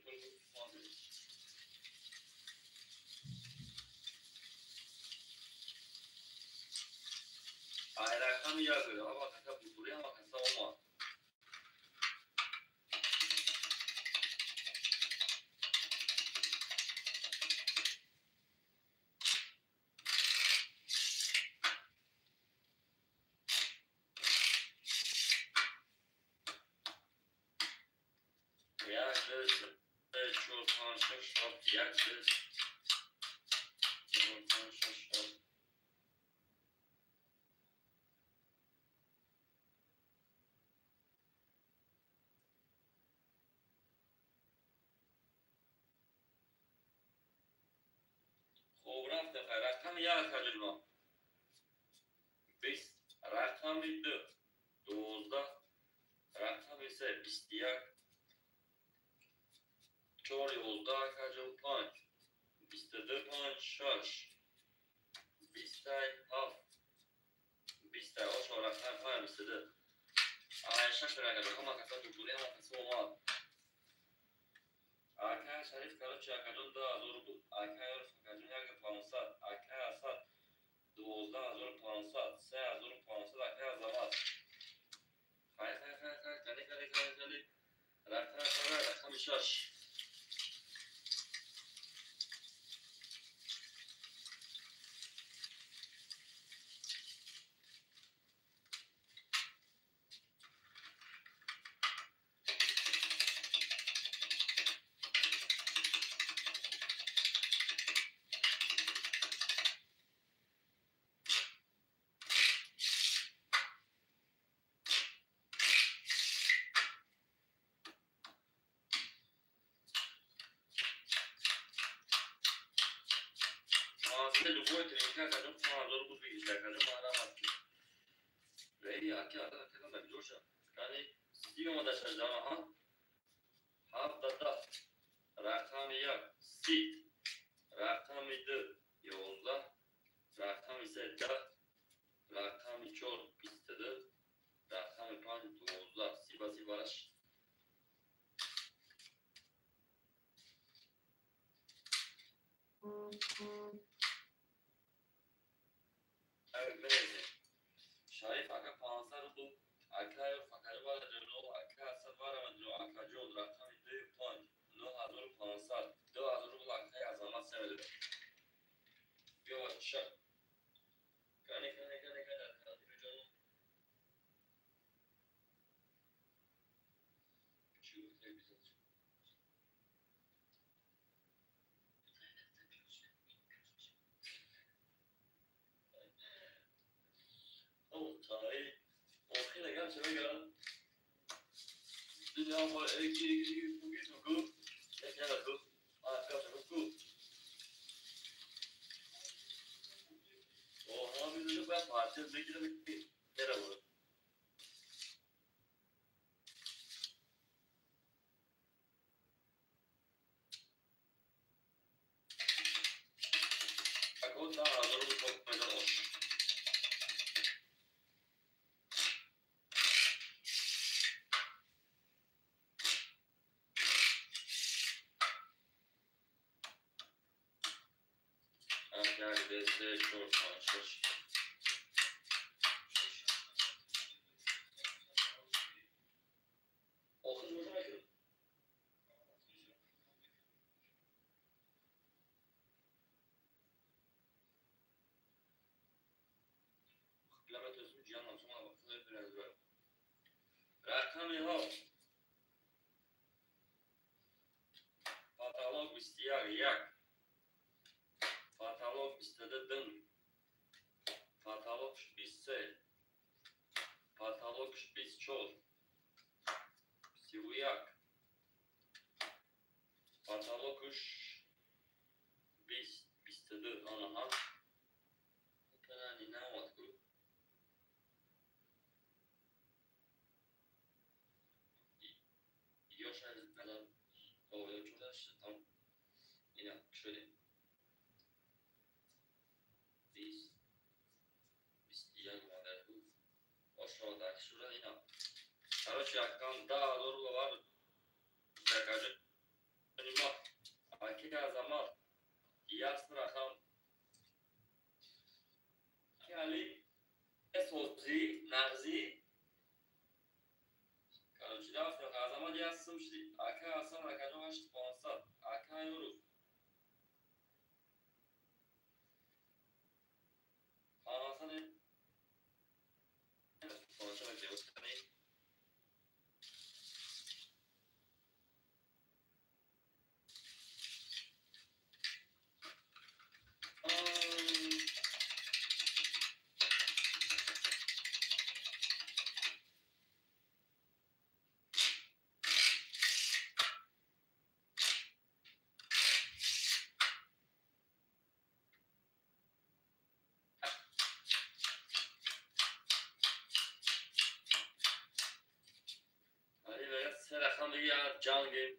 مانده ای رقم یک بده آقا کسا بطوری همه کسا اومد یک دست 4 5 6 7 یک دست 4 5 6 7 خوب رفت خیر رقم یک کردیم ما 20 رقم 2 12 رقم 3 21 4 11 کردیم 5 22 5 6 27 20 آشنا رقم 5 22 شش رقم همه کسا بطوری همه کسا اومد اکای شریف کرد چکرم 2000 بود اکای فکرم 1500 اکای اسد 12500 3500 اکای از آمد خیلی رقم 6 Lo vuoi trincare non fa loro così cioè che non ma lei anche alla me giosha yani diyorum da şarjama ha haftada rakamı yak sit rakamı 2 yolda rakamı ise da rakamı çok istedi rakamı 5 yolda sibasi baraş چرا گرم dünya var iki bugün tuku tekrar tuku arkadaşlar tuku o hamile ben parça beklemek merhaba bak o da hazır çok faydalı olsun yani de çok şaşırtıcı okul mu demek ki bilemet özüm cihanla sonra bakılır biraz böyle rakamı ha patolog istiyar yak patolog istedi dın patolog bizse patolog biz çol sivuyak patolog biz istedi anaha yani ne var bu yaşar kadar o yaşar tam yine şöyle biz istiyar var bu aşağıdaki şurada yine Короче, akşamda doğru var. Şakacı. Önüme akıya zaman yasın rakam. Yani esozi, narzi. Короче, da zaman yazsın işte. Akıya asan rakacı var sponsor. Akıya yoru. Anlasana ne? Sponsor rakacı. Rakam ya canlı.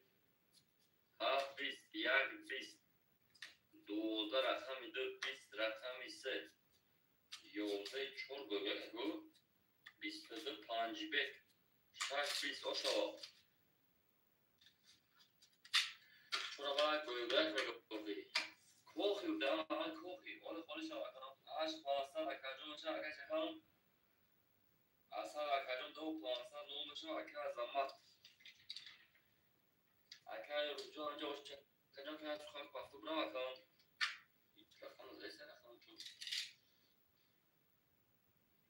Hafif, yak biz. Doğuda rakam idi, biz rakam ise. Yolda çor göbek bu. Biz de pancibek. Şak biz o şava. Çoraba göbek ve göbek. Kohi da an kohi. Onu konuşa bakalım. Aş pasta rakacın şaka şakam. Asa rakacın doğu pasta doğu şaka zaman. Akaya rucu anca o şakacın kaya sokak baktı buna bakalım. Rakamız ise rakam çok.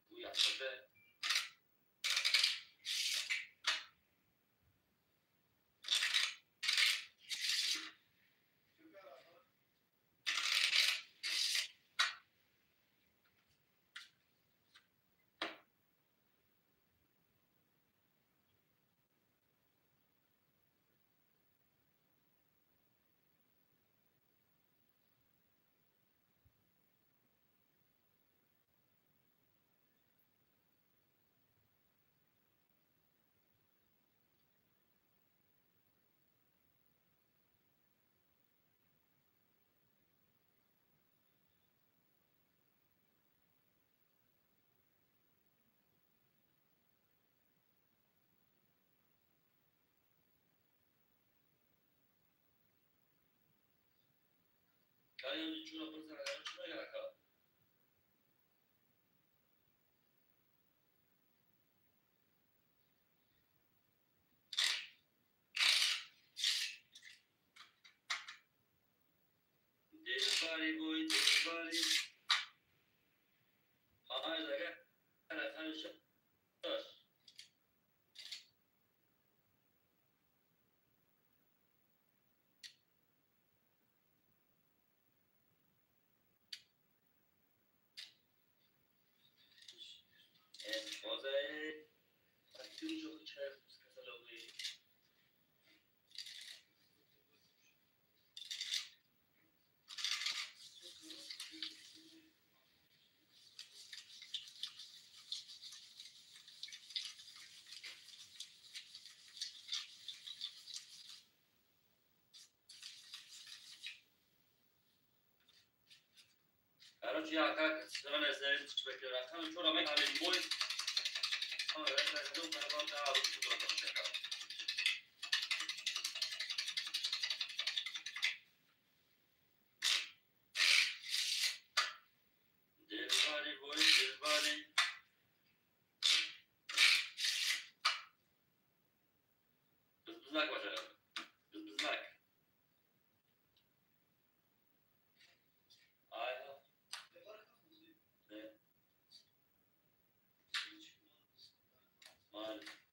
Bu yaptı. Kaya dicuno pun sa kaya dicuno ya ka. Delbari boy delbari. Ay da ka. Kana kanşa. Expose. Karıcı ya kanka sıra ezleri çık bekliyor. Kanka çora ben halledeyim boy. Ama ben de ben daha alıp tutacağım şaka. Delvari boy delvari. Dızlak başaralım. Dızlak. Aynen. Evet. Maalesef.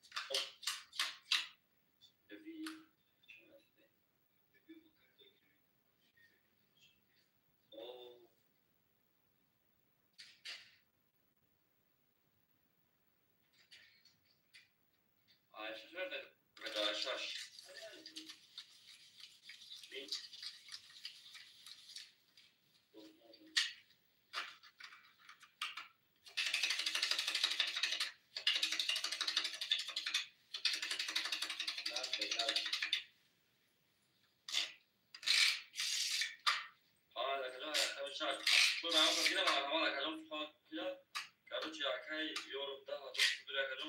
Oo. Ayşe nerede? Kadar şaş. Bin. Hala kadar şaş. Bu ben o kadar var ama da kadar falan filan. Karıcı ya kay yorum daha da süre kadar.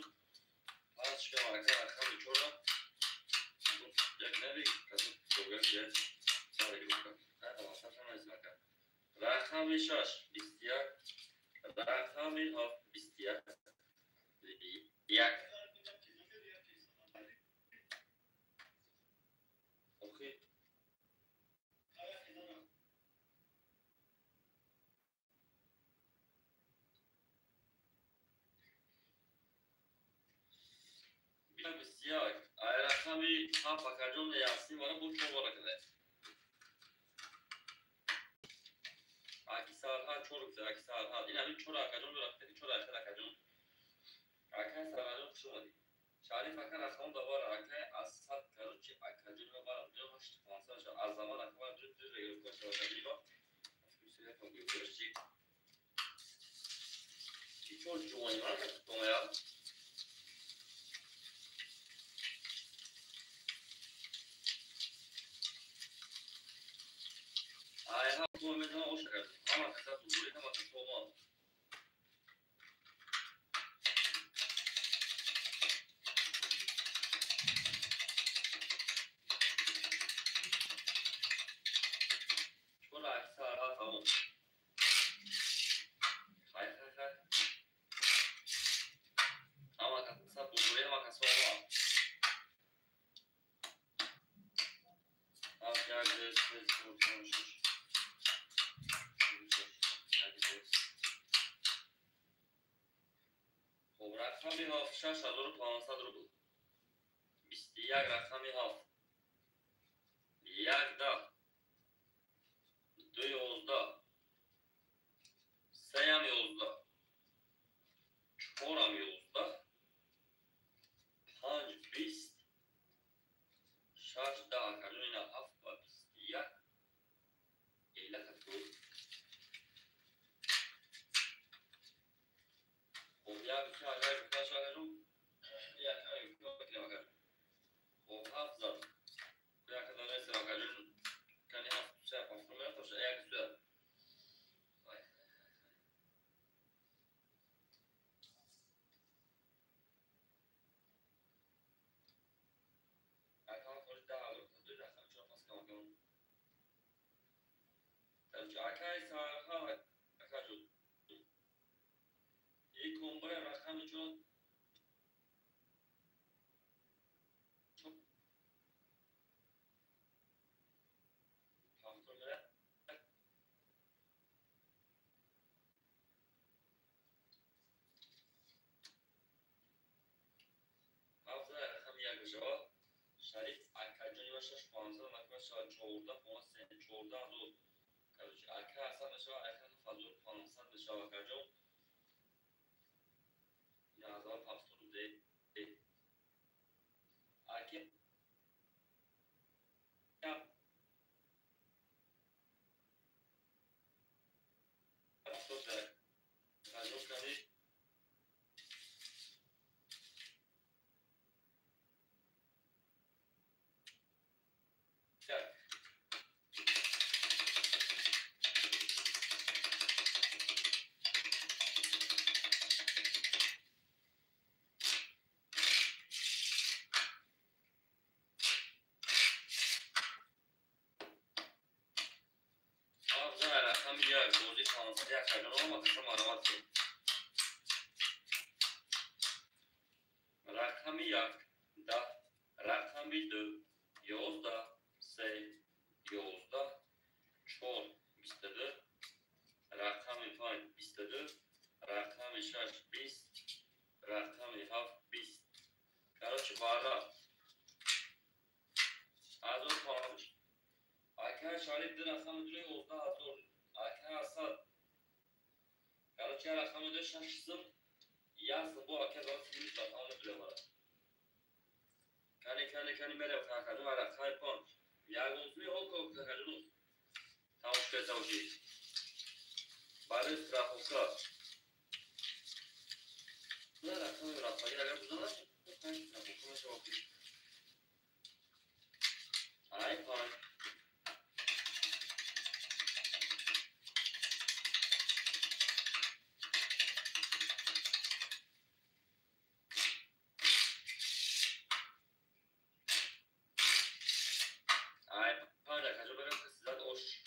Aç ya kadar kadar çora. Yani kadar çok ya. Sadece bir kadar. Tamam sana izle. Rakami şaş. İstiyar. Rakami haf istiyar. Yak. Okey. Bir istiyar. Rakami haf bakacağım da yazsın bana bu çok olacak. Akisarha çoruk da akisarha. Yine bir çoruk akacağım da rakami çoruk akacağım. Akay saracağım şurada. Şarif akar akamı da var. Akay asat karıcı akacağım da var. Diyor hoş tutansa az zaman akama düz ve yok koşu olabiliyor. Üstüne koyuyor. Görüşecek. Çok join var mı? Tomaya. Ayha bu mesela hoş geldin. Ama kısa tutuluyor ama kısa olmaz. Şöyle akisarha tamam. Hayır. Ama kısa tutuluyor ama kısa olmaz. Az geldi. Konuşur. Rakami haf şaş alır puansa durur. İstiyag rakami haf. Yagda. Duyozda. Seyam yozda. Çoram yozda. Panc bist. Şaş da kanuna haf va istiyag. İlla katılır. Ya bir şahane bir şahane ya bakayım bakalım. O hafıza. Ya kadar neyse bakalım. Kan jag säga på för möten så är det så. Jag kan få lite här och du där kan köra fast kan man. Jag kan så här jag kan ju. I kommer jag kan ju Şarif arkadaşlar başa şu anda arkadaşlar çoğulda ona sen çoğulda do kardeş arkadaşlar mesela arkadaşlar fazla puansan dışa bakacağım ya da pastörü de Akim ya pastörde kardeş kardeş ya یک 10 رقمی 2 11 3 11 4 22 رقم 5 22 رقم 6 20 رقم 7 20 короче بارا از اون پانش اکه شاید در رقم 2 11 هزار اکه اصد короче رقم 2 600 یا سبو اکه دارد سیمیش رقم 2 بارا کنی میره کاکادو رقم 5 یا گونسوی اوکو کاکادو تماش کرده باشید برای ترافیکا نه رقم رقمی اگر بزنم ترافیکا میشه واقعی ای پان در کجا بگم که سیزد اوش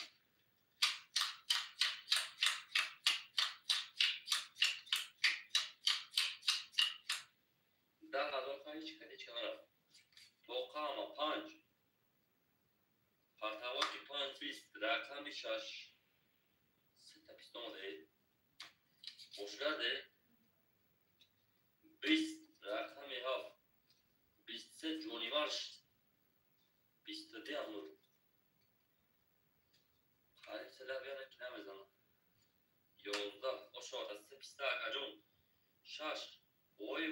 10,005 هیچ کنار مقام 5 پرتواکی 5 20 رقم 6 سه پیستون اومده مشکل 20 رقم 7 23 جونی مارش 22 امور خرید سلاح بیانه که نمیزنم 11 اشاد از 3 پیسته اکجون 6 وای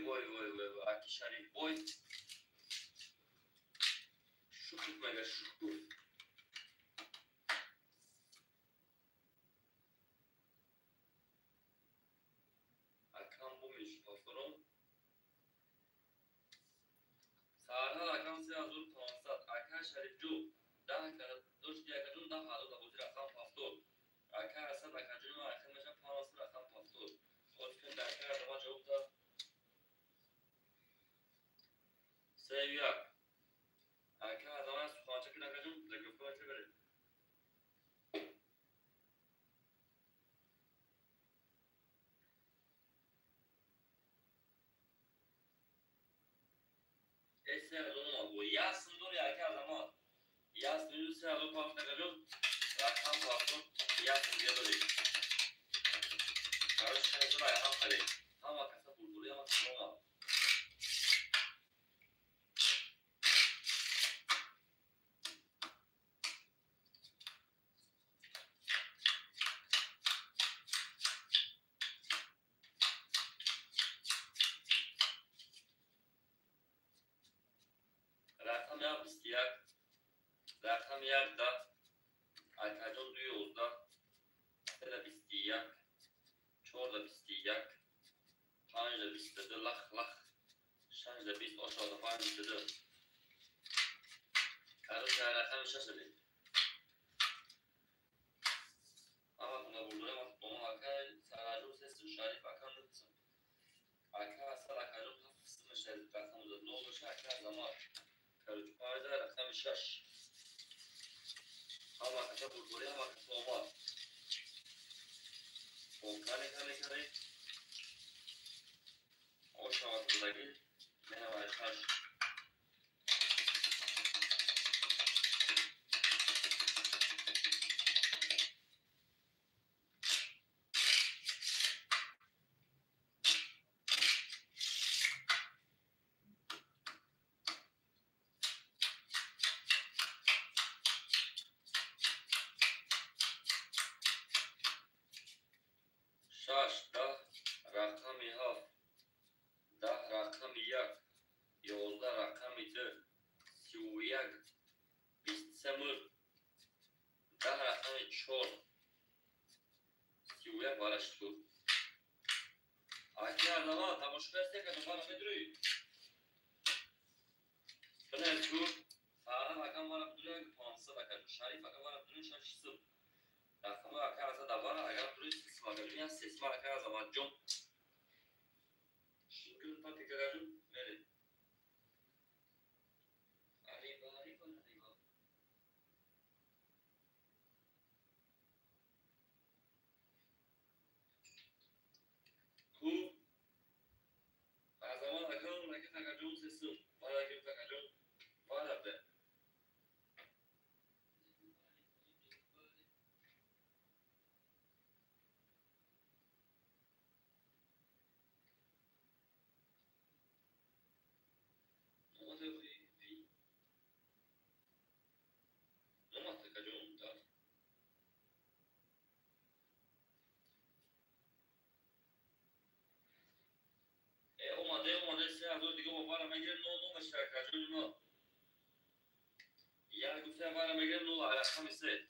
اکی شریف وای شکوک مگه شکوک اکم بومیش پاسدارم سرها اکم 3500 اکه شریف جو 10 که دوش دیگه اکجون 10 حالا بودی رقم پافتور اکه اصد اکجون و اکه میشه 500 رقم پافتور خود کن در اکه ادما جواب داد سه یک اکه ادما سخانچه که اکجون لگفت که بره ایسه ادونو مگو یا سندور یا اکه ادما یا سندور سه ادو پافت اکجون رقم پافتور یا سندور داری کارش کنید را هم خرید هم کسا بولدوری هم کسا رقم 21 رقم 1 10 اکجون 2 11 3 21 4 21 5 22 لخ 6 20 اشاد 5 22 کارش رقم 6 دی اما کنه بولدوره ما اون اکه سراجو سیستم شریف اکم نکسم اکه اصلا اکجون هفت سیستم شریف رقم 9 بشه اکه زمان کارش پایده رقم 6 هم اکه بولدوره هم اکه سومار کنه اشاد بودگی نه وایشش شش 10 رقم 7 10 رقم 1 11 رقم 2 31 23 مر 10 رقم 4 31 بارش تو اکه ادما تماشا کرده که دوباره بدروی بله تو سارا رقم بارا بدروی 500 اکه شریف اکه بارا بدروی 600 رقم اکه از دوباره اگر بدروی سیسما بدروی سیسما اکه از آمد جم شنگل پاتی که گرم میره عریبا خوب از آمد اکه اون اکه تکجون سیسم هزار دیگه با وارا مگه نو مشترک نو یا گفته وارا مگه نو على خمسة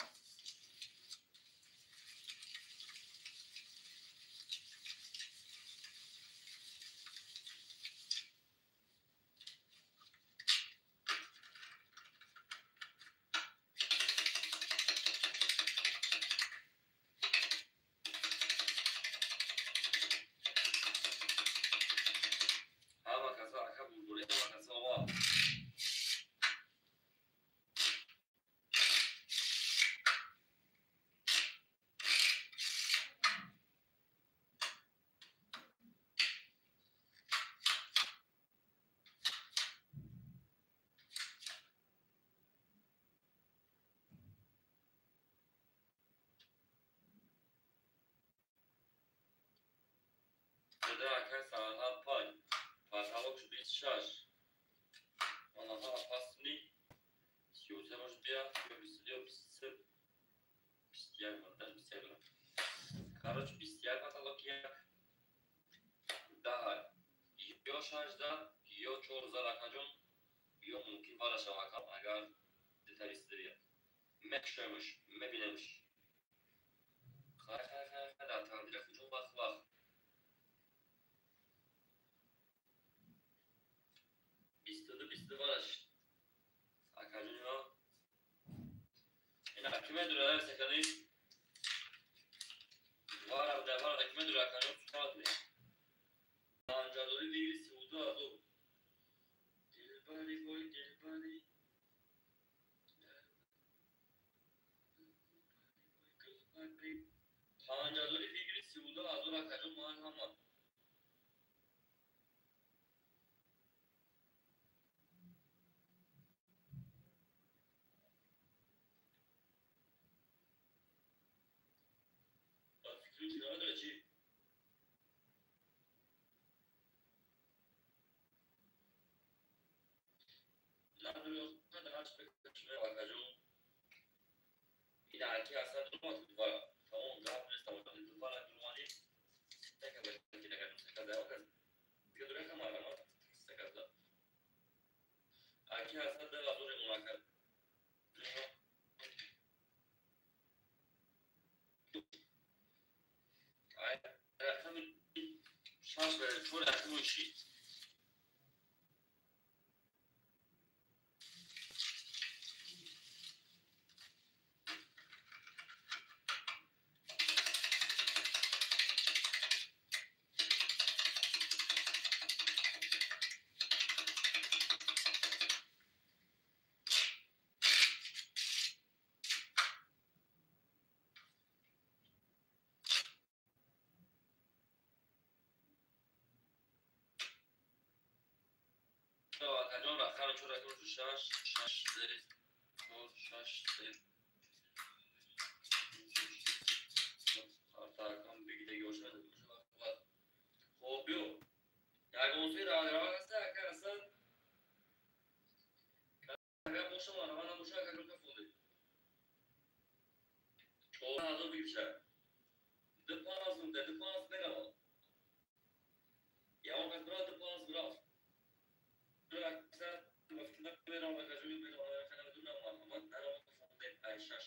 اما کسا عکب بوده اما کسا وا بده عکس سالها پای پاتالوکش 26 آنها پاسنی 33 روز بیا 22 23 21 مدت 21 короче 21 патология да ё 16 ё 14 ракажон ё мумкин вара шавакам агар деталистриya мекшемиш мебинемиш хай да тандира хучун вақт 22 varаш акажон ё ина кime dura sekani vara da vara kime dura akажон spadne анжадори дигри суда азо dilbari boy dilbari анжадори дигри суда азо акажон ман ҳаман фикри надора чи надора хада ҳач бекашме акажон ина аки асад румат вара тамом гап нест тамом вара дурмани така бекин акажон секада аказ дига дура камарама секада аки асад да азори мунакад ай рахами шанс бер чор акмуши акажон рахами чор акмуши шаш зер чор шаш зер артакам бигидеги ошмади хоб ё ягонсои равагаста акар асад агар бошам равана боша акажон кафонде 4000 бигиша дпаназм де дпаназ мерава явон кас бирав дпаназ бирав аксар вақтина мерав акажон мерав акажон намаҳамад нарава кафонде айшаш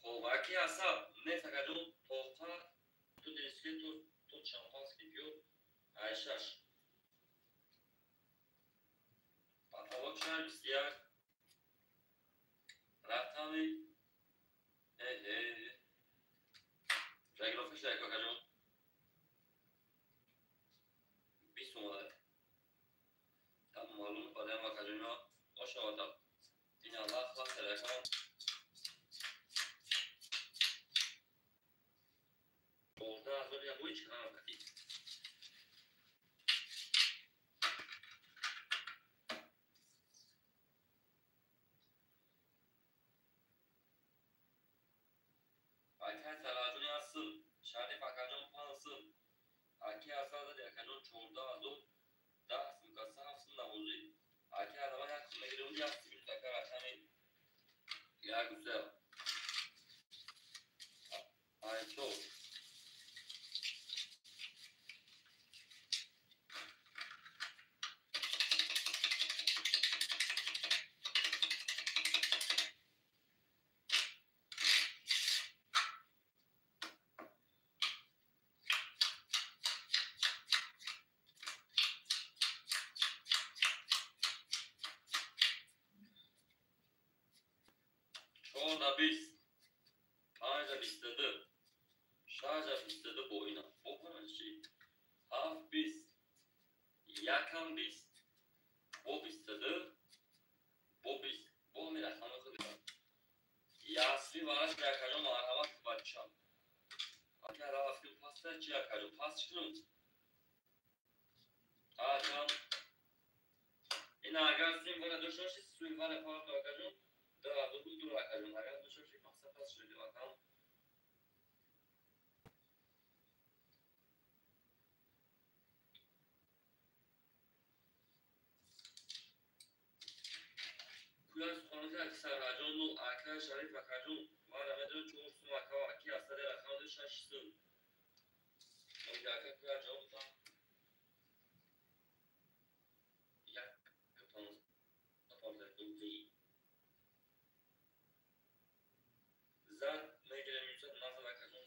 хоб аки асаб не акажон тоқа ту деске ту шампански пиё айшаш паталок шар 21 рақтами регрофиш як акажон 20 омаде там маълум бадаям акажониҳо ошавада ина лахлах серакам 14000 як бои чиқанам кади акай талаҷуни ҳастм шариф акажон пансм аки асадади акажон 14000 даҳсм каса ҳафтм навозӣ аки адама як мегирунди ҳафти минут ака рақами як гузар 4 تا 20 5 تا 22 6 تا 22 با اینا بکنن چی 7 20 یکم 20 با 22 با 20 با می رقم خود یاسری براش یکجا مرحمت بچه اگر رفتیم پس چی یکجا پس کنم آجام این اگر سویم وره دوشاشی سویم وره پاک یکجا دو بود دو یکجا اگر دوشاشی پس شدی وکم کلاس خانه اکثر هجان و اکر شریف وکجا ما رمضان چهار سو مکا اکی اصل رقم شش سو اون اکر کلاس جا بودم یک پانز پانزده دوزی زد میگیره میشه نفت وکجا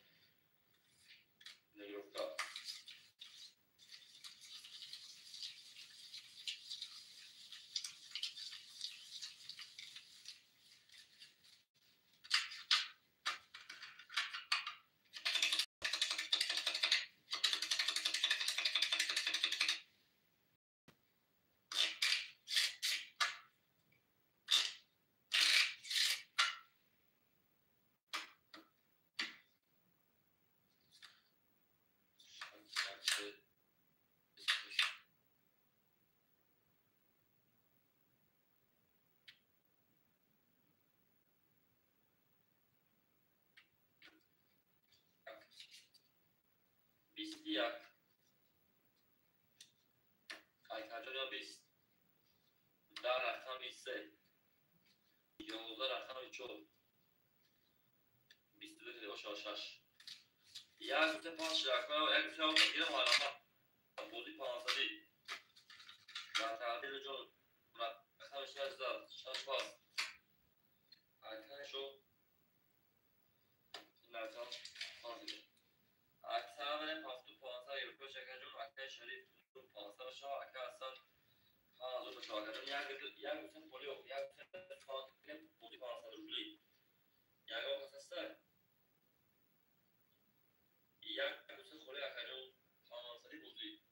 نگرفتا 21 اکجا 20 در رقم 3 11 رقم 4 22 دیگه باشه 6 یک تا 5 رقم و یک تا میگیرم علامت بودی 500 در تعبیر جون رقم 16 6 باز اکشو این رقم 5 اکثر 500 یورو شکر جون اکثر شریف 500 شاه اکثر اصلا خانه دو شاه کردن یک سن پولیو یک سن خانه بودی 500 روبلی یک آقا هسته یک سن خوری اکثر جون 500 بودی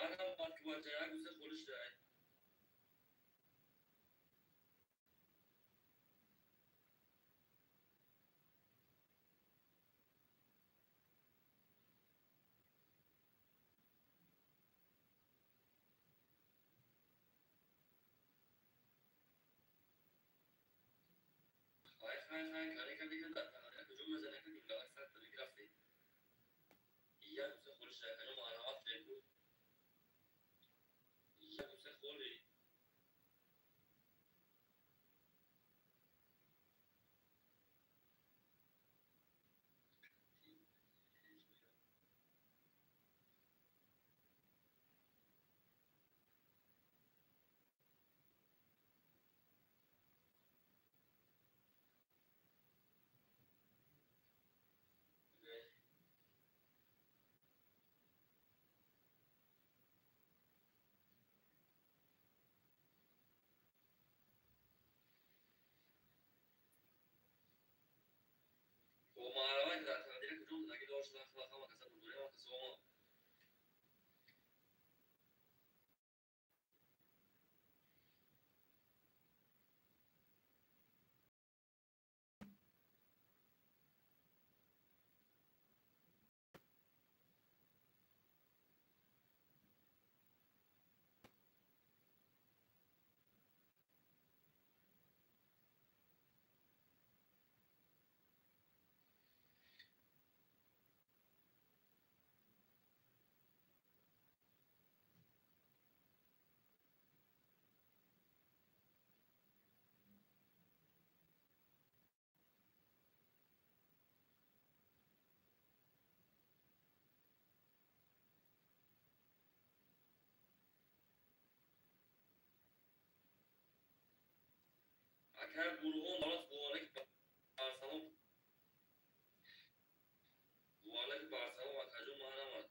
آنها وقتی وجه یک سن خورش داره خواهی کاری کردی که در تمام کجا مزنه که دیگه اکثر تلیگی رفتی یک سن خورش داره کجا معلومات بگو یک سن خوری اگر گروه مرات والک بارسلون و کجو مهرم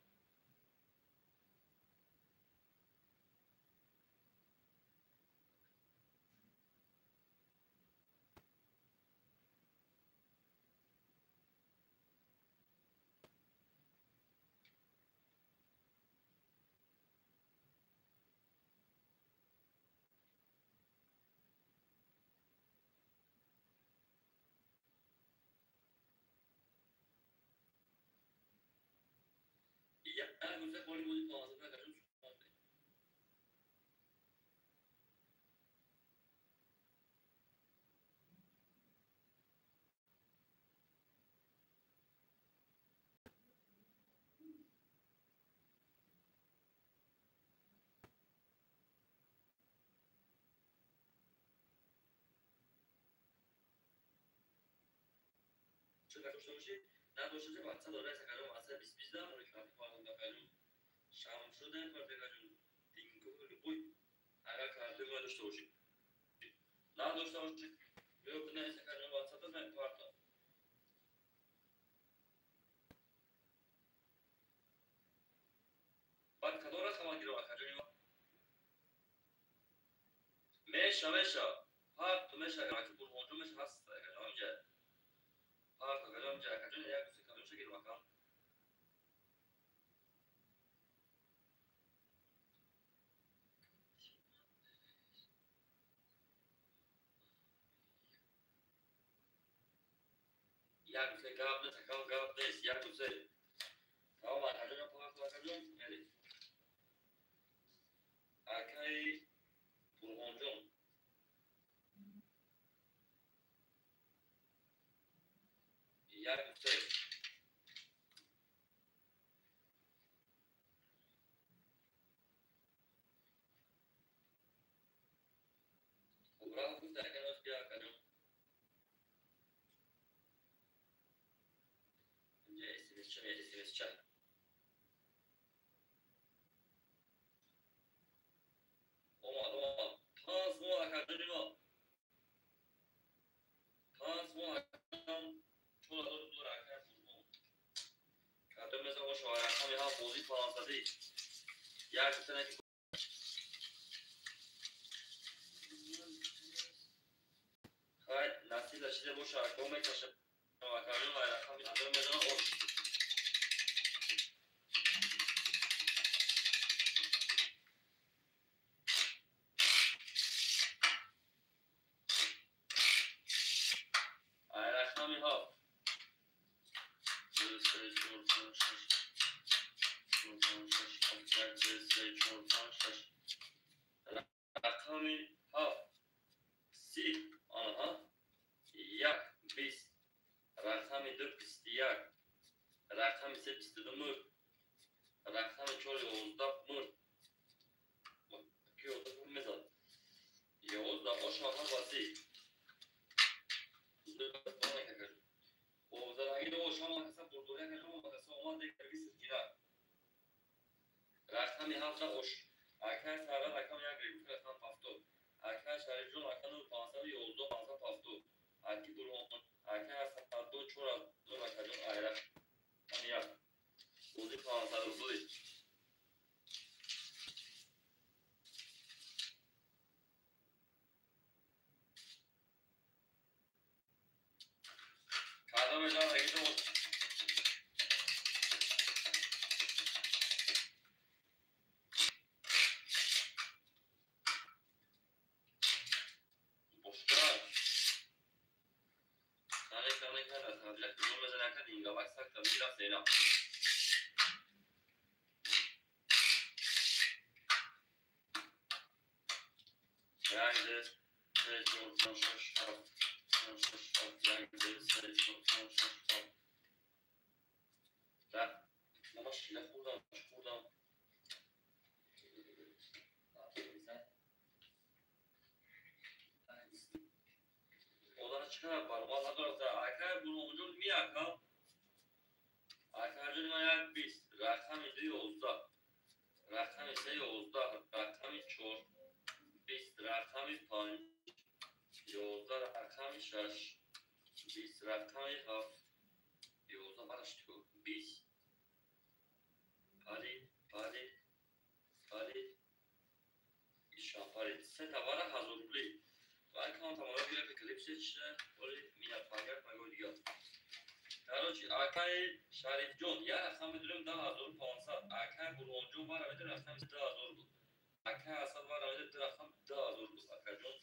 ya gusta poli muy famoso na kajun چه کجوش باشی نداشته چه وقت داره سکرم واسه 20 دلار رو کافی فاهم کجون شام شده کرده کجون دینگو بوی اگر کارت ما داشته باشی نداشته باشی بیا کنه سکرم واسه من پارتا بعد کدورت خواهد گیرم کجونی میشه پارت میشه اگر که بور موجود میشه هست کجون جه پارت کجون جه کجون یک دوستی کجون شو گیرم کام یک دوستی گاب نه تکام گاب نیست یک دوستی کام کجون پارت کجون میری اکی بور موجود یک دوستی برای دوست اگر نوش بیا کجون اینجا اسمش چه میاد اسمش چه اومد پانس ماه کجونی ما پانس ماه کجون چون دور اکر بور کجون مثل اون شوهر اکامی ها بوزی فرانسوی یک سنه که خواهد نسیل داشته باشه اکامی میکشه و کجون های اکامی ندارم بدن اوش های اکامی ها دو سه چهار پنج شش چهار پنج شش هفت یک سه چهار پنج شش اکامی ها سی آنها یک بیست رقم دو بیست یک رقم سه بیست دو مرد رقم چهار یازده مرد که یازده میزد یازده آشاق هم باسی وزرگی دو شما کسا بردوری که شما کسا اومد یک روی سکیده رقم هفته اوش اکر سره رقم یک ریگوش رقم پفتو اکر شهر جون رقم دو پانسد یازده پانسد پفتو اکی برون اکر سفر دو چورا دو رقم جون ایره هم یک بودی پانسد و دوی کدام جان اگه تو بشتر کنه که از حضرت کدوم بزنه که اینگا بک سکتا بگیر از دینا یک ده سه چهار پنج شش هفت پنج شش هفت یک ده سه چهار پنج شش هفت نه ماما شیله خوردم odana çıkarlar. Valla da arkaya bunu ucun mi yakam? Arkadaşım ayak biz. Rakam ise yolda. Rakam ise yolda. Rakam çok. Biz rakam pan. Yolda رقم 6 20 رقم 7 11 برش تو 20 پرید ایشان پرید سه تباره هزار روبلی و اکان تمام بیره که کلیپس چیه ولی میاد پاگر پاگو دیگه کاروچی آکای شریف جون یا رقم بدونیم 10500 آکای برون جون بار میده رقم 10000 بود آکای اصلا بار میده رقم 10000 بود آکای جون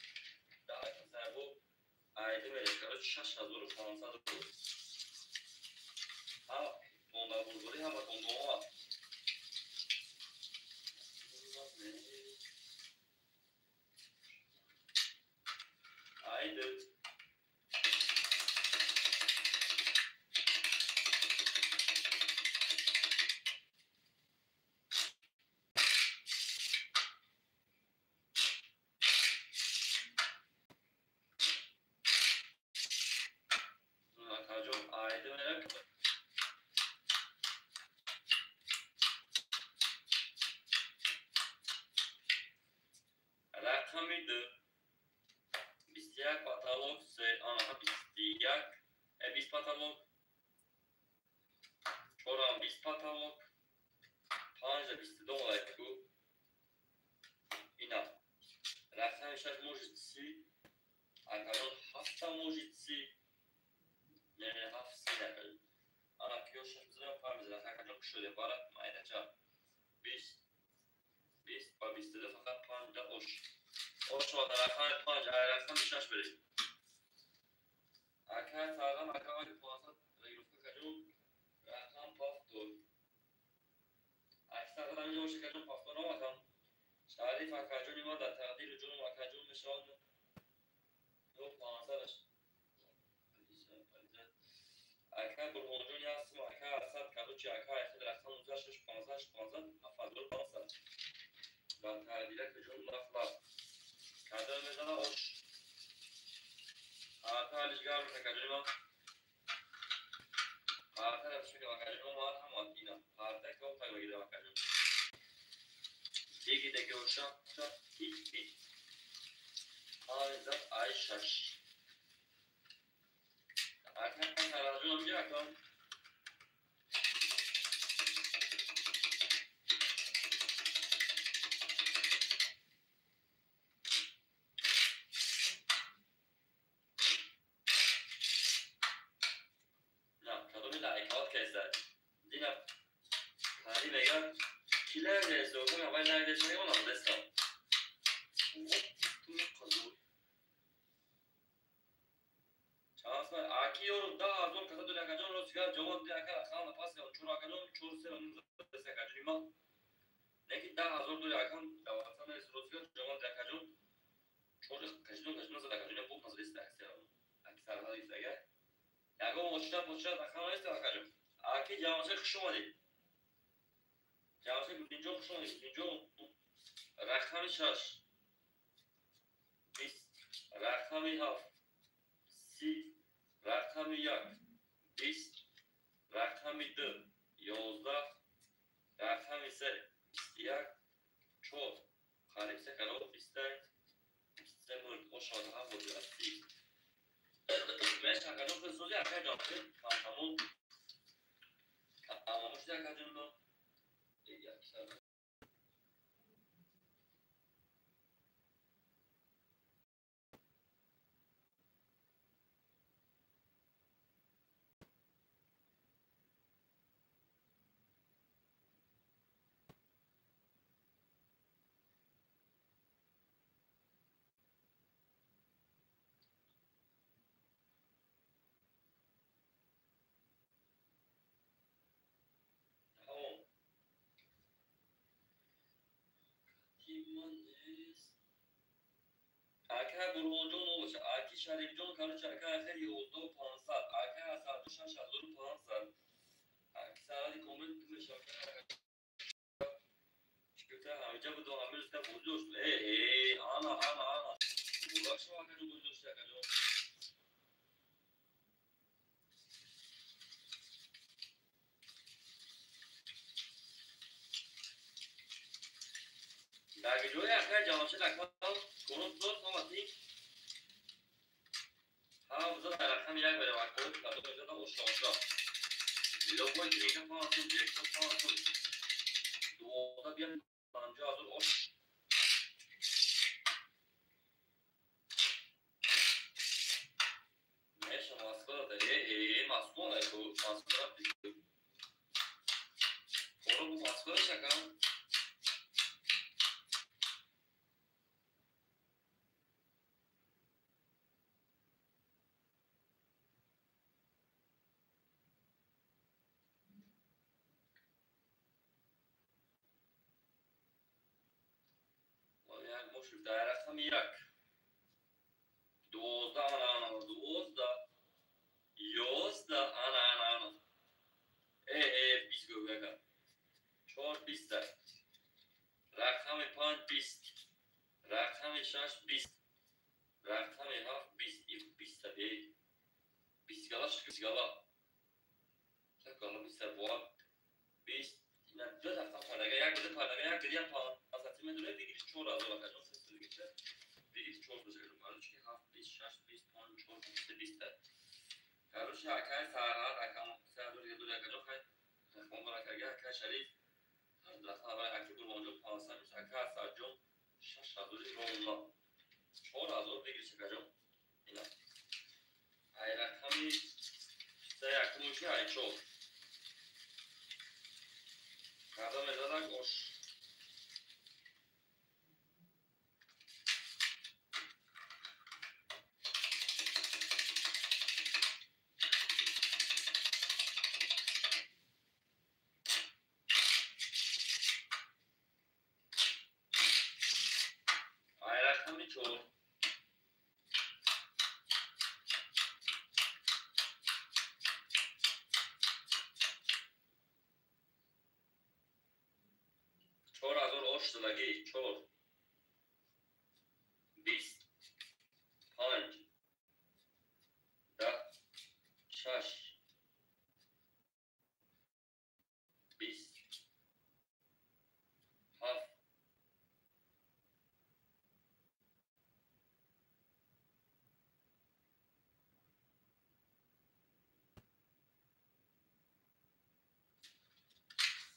دا مثلا بو ایده میره کاروچ 6500 بود ها اون بولگوری هم اون دوم ایده Kajol aydı merak rakamıydı 21 katalog se ana 21 20 katalog çoran 20 katalog panja 22 olayku ina rakam şart mojitsi akadon hafta mojitsi yani hafsi nakal ana kiyoş bizden farmızda akadon şöyle barat maydaca 20 با 22 فقط 5 اوش و رقم 5 رقم 6 بریم اکر سلام اکر 500 یوفا کجون رقم پافتور اکثر قدم جوش کجون پافتور نمکم شریف اکجونی ما در تقدیر جون اکجون نشان دو 500 اکر برهونجون یاستم اکر اصد کدوچی اکر اخیر رقم 19 500 افضل 500 با تقدیر کجون مفلس کادر میزنه اوش آتا لیجگار میشه کجونی ما آتا نفسه که کجونی ما هم واتینا آتا که اوتا بگیره کجون دیگه اوشا تا هیچ آیزد آیشش آتا کجون هم بیا کن رقم 6 20 رقم 7 30 رقم 1 20 رقم 2 11 رقم 3 21 4 خریب سه کلو 25 سه مورد خوشحال هم بود راستی من شکلو خصوصی اکر جامعه کامتمون اماموش در کجون با یک اکثر اکر برهونجون نوشه اکی شریف جون کارو چکر اخیر 11500 اکر اصلا 6500 اکثر کامل میشه شکلته همه جا بدو همه رسته بودوش آنا بودوش شما کنو بودوش کنو در ویدیوی اخیر جوانشه لکن کنو دور سامتی 11 رقم یک بره و کد کادو میده و شانسا لوگو گرین پاسون دیکتور پاسون 12 بیان 50000 اوش میشه ماسکارا داره ماسکارا کو ماسکارا برو ماسکارا شکم یک مشت در رقم یک 12 آنا 12 11 آنا بیست گو بگم 4 20 رقم 5 20 رقم 6 20 رقم 7 20 20 دی 20 گلاش 20 گلا چه گلا 20 بوام 20 اینا دو رقم پرداگه یک بده پرداگه یک دیگه 5 سانتی متر دیگه 4000 کجا سه دیگه چه دیگه 4 بزنیم حالا چه 7 20 6 20 5 4 20 کاروش اکای سارا رقم سه دو کجا خواهد رقم برای که اکای شریف رقم برای اکی برمانجو 500 میشه اکای ساجم 6000 رونا 4000 دیگه چه کجا اینا ای رقمی سه یک موشه ای چور کادا مدادن گوش ای رقمی چور 4000 اوش دلگی چور 20 5 10 6 20 7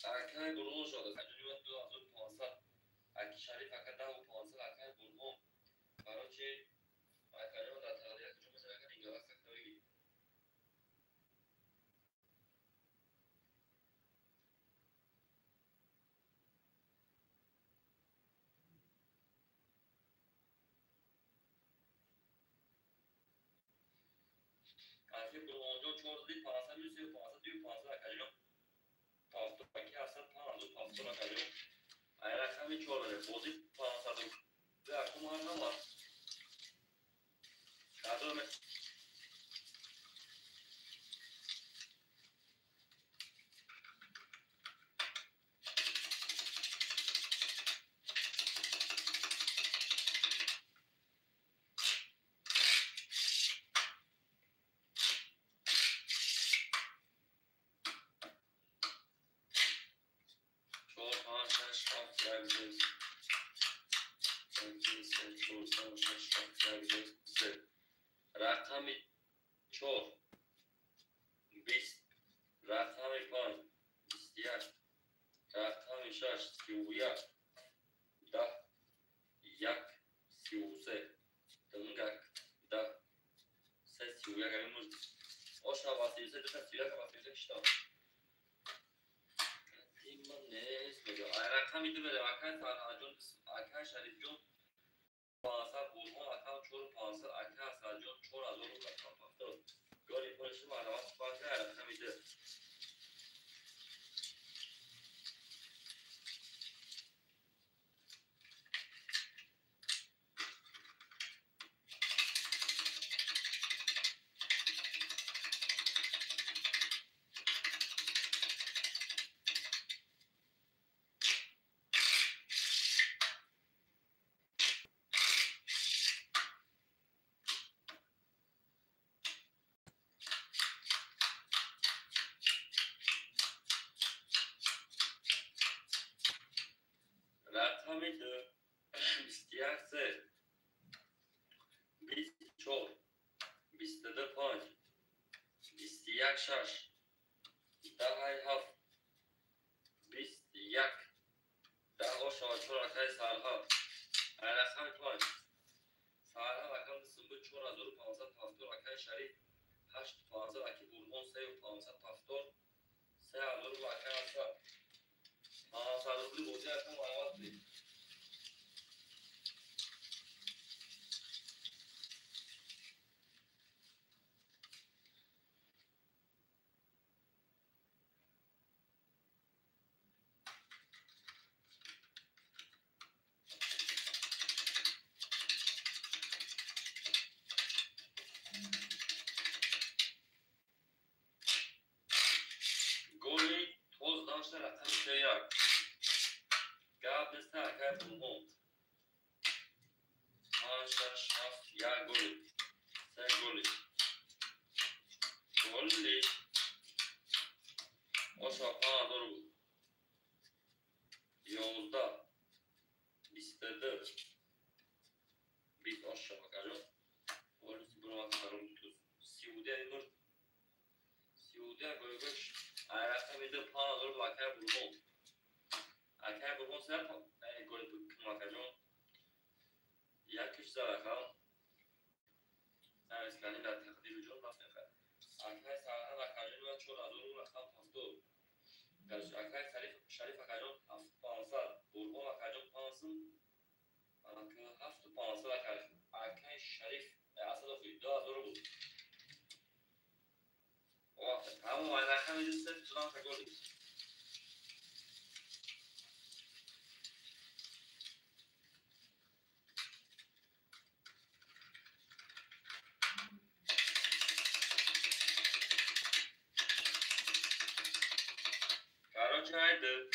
اکای گروه شده تجربه 2500 اکی شریف اکا 10 و 500 اکای گروه برای چی اکای ما در تغییر کجا مثل اکا اینجا هست اکا بگی اکی گروه اونجا 4 دی 500 میشه 500 دیو 500 اکا جنو پافتو اکی اصلا 500 و پافتو اکا جنو ای رقمی 4 بده بودی 500 ده اکو ما هم نمار کادو 4 5 6 7 1 2 رقم 4 20 رقم 5 21 رقم 6 31 10 1 33 دنگک 10 3 31 همین آشنا با 33 دو تا 31 با 33 کشتا این من نیست بگو رقمی دو بده اکای فرها جون اکای شریف جون 500 بولمان اکای 4 500 اکای اصلا جون 4000 رو رقم پافتاد گاری پرشی معلومات پاکه رقمی دو رقم 21 3 24 22 5 شش ده هفت 21 ده شاچور رکای سالها رقم 5 سالها رقم سنبه 4570 رکای شریف 8500 رکی برهان 3570 3000 رکای اصلا 500 روبلی بوده رقم معلومات بید گولی توز داشته رقم 31 گاب دسته رکای برهان 5 6 7 1 گولی 3 گولی گولی Oşa pana doğru bu. 11 24 bit aşağı bakacağım. Orası buna bakarım. Siudiye koymuş. Ayakta bir de pana doğru bakaya bulmam. Akaya bulmam sen gol bakım bakacağım. Yakış zarakam. Evet kendi de takdir ucum nasıl yapar. Akaya sahne bakacağım ve çok azılı rakam pastı. Akay Şerif Akay'ın hafta pansa, Burhan Akay'ın pansın, hafta pansa Akay Şerif aslında iddia doğru bu. O hafta tamam aynı rakam edilse tutan takılır. Karaçay'dı.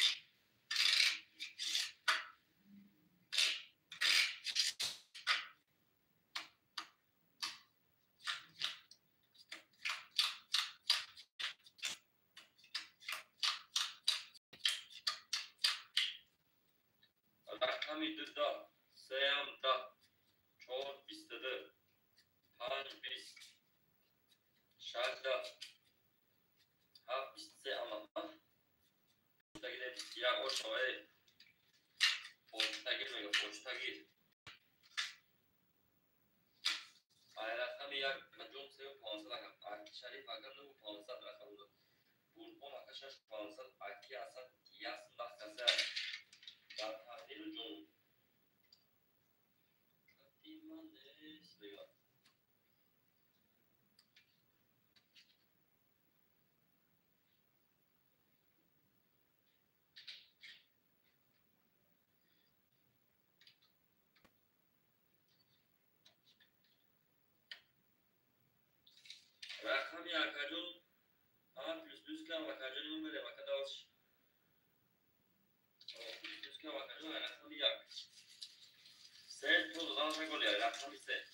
Rakam iddia, seyamda, çok istedi, panç bis, şarjda, haf istse ama, poçta gide ya o şovayı, poçta girmiyor, poçta gir. Ay rakam ya, macun sev pansa rakam, aki şerif rakam bu pansa rakamda. Burhan Akashash pansa, aki asat yasında kaza. در تحلیل جمله قدیما نیست بگم رقم یکجون هم پلوس پلوس کم وکجون میبره وکداش پلوس پلوس کم وکجون رقم یک سه تو دادن شکل رقم سه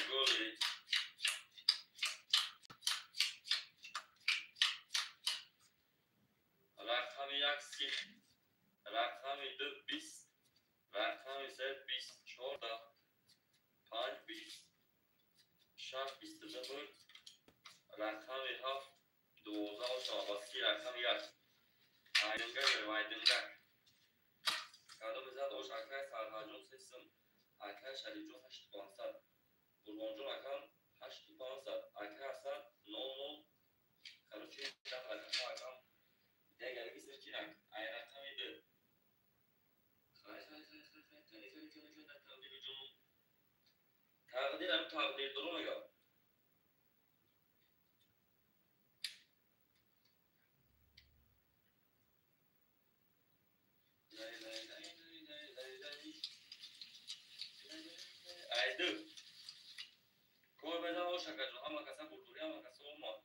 گلی رقم یک سی رقم دو بیست رقم سه بیست چهارده پنج بیست شش بیست صفر رقم هفت دوازده و شاباسی رقم یک aydıngar ve aydıngar kadın bize doğuş arkaya sarhacun sesim arkaya şericun haşt bansat burboncun akan haşt bansat arkaya asar no no karuçi dan rakam akam diye gelip isirkinak ay rakam idi kay kani takdir ucunun takdir hem takdir durumu yok aydı koy beza o şakacı ama kasa burduruya ama kasa olma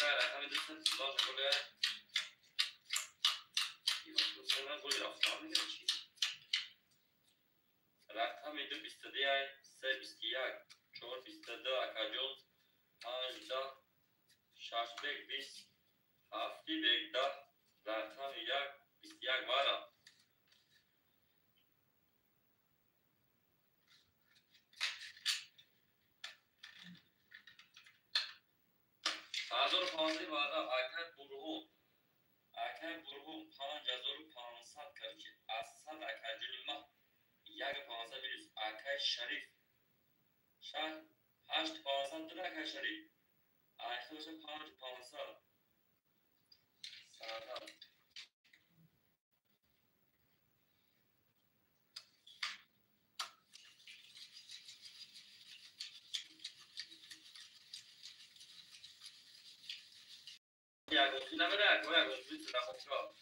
که رقم دوست باشه کله دوست من گوی رفتم میگه چی رقم دو 22 3 21 4 22 اکاجون 5 10 6 بیگ 20 7 بیگ 10 رقم 1 21 بارا هزار پانزده بارا اکای برهوم 5500 کرچی از 100 اکاجون ما یک 500 بیلیس اکای شریف شهر 8 500 دو اکای شریف اکای 5 500 ساده یک گفتی نمیره یک گفتی تو نخواه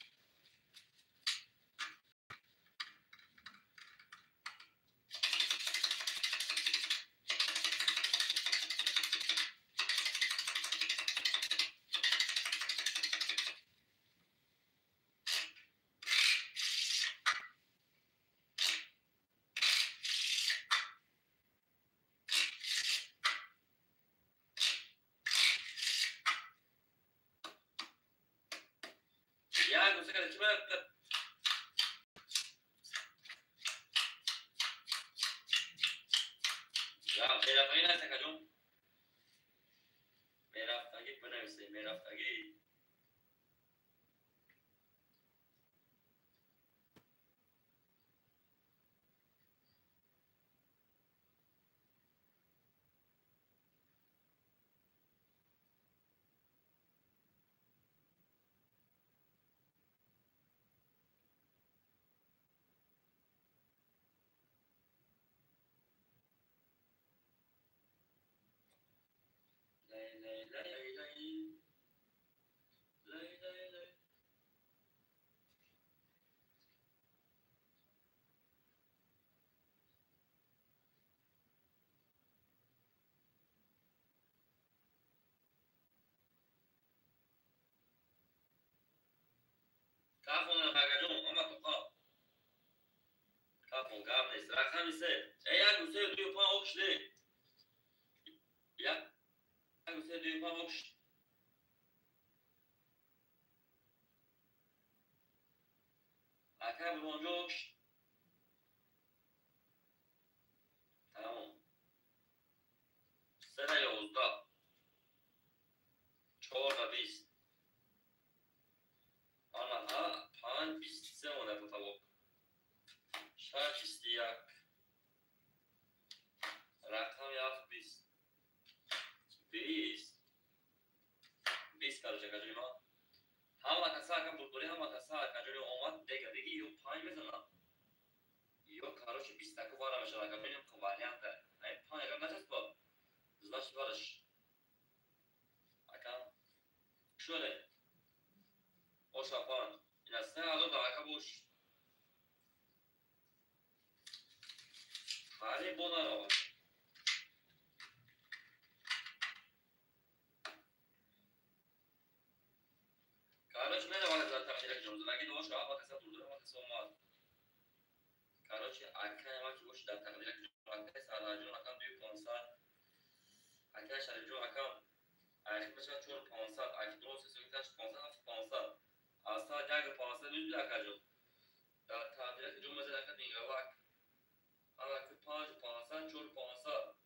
یا گفته که چی باید یا میرفتگی نه تکجون میرفتگی بنویسی میرفتگی کافون تکجون اما تو خواه کافون کاف نیست رقم سه یک گوسه دوی پا اکش دی یک گوسه دوی پا اکش اکا بلونجو اکش تمام سه یوزده 4 و 20 آنها 5 23 مونه تطابق 6 21 رقم 7 20 20 20 کارو چکا ما همه کسا که برداری همه کسا که جوری اومد دیگه یو پای میزنم یو کارو چه 20 که بارا میشه که بینیم که واریانت این پای اگر نجست با زباش بارش اکم شده اوشا پان این از 3000 دقیقه بوش خالی بونا رو کاروچ میده وقت زد تقدیر جمعه نگید اوش آقا کسا برداره ما کسا اومد کاروچ اکای ما که اوش در تقدیر جمعه اکای سالا جون اکم دوی 500 اکای شریف جون اکم اکی بچه 4 500 اکی درست سوی تاش 500 7 500 آسا جاگ 500 بیش اکا جون در تقدیر جمعه زد اکا دیگه وقت اکی 5 500 4 500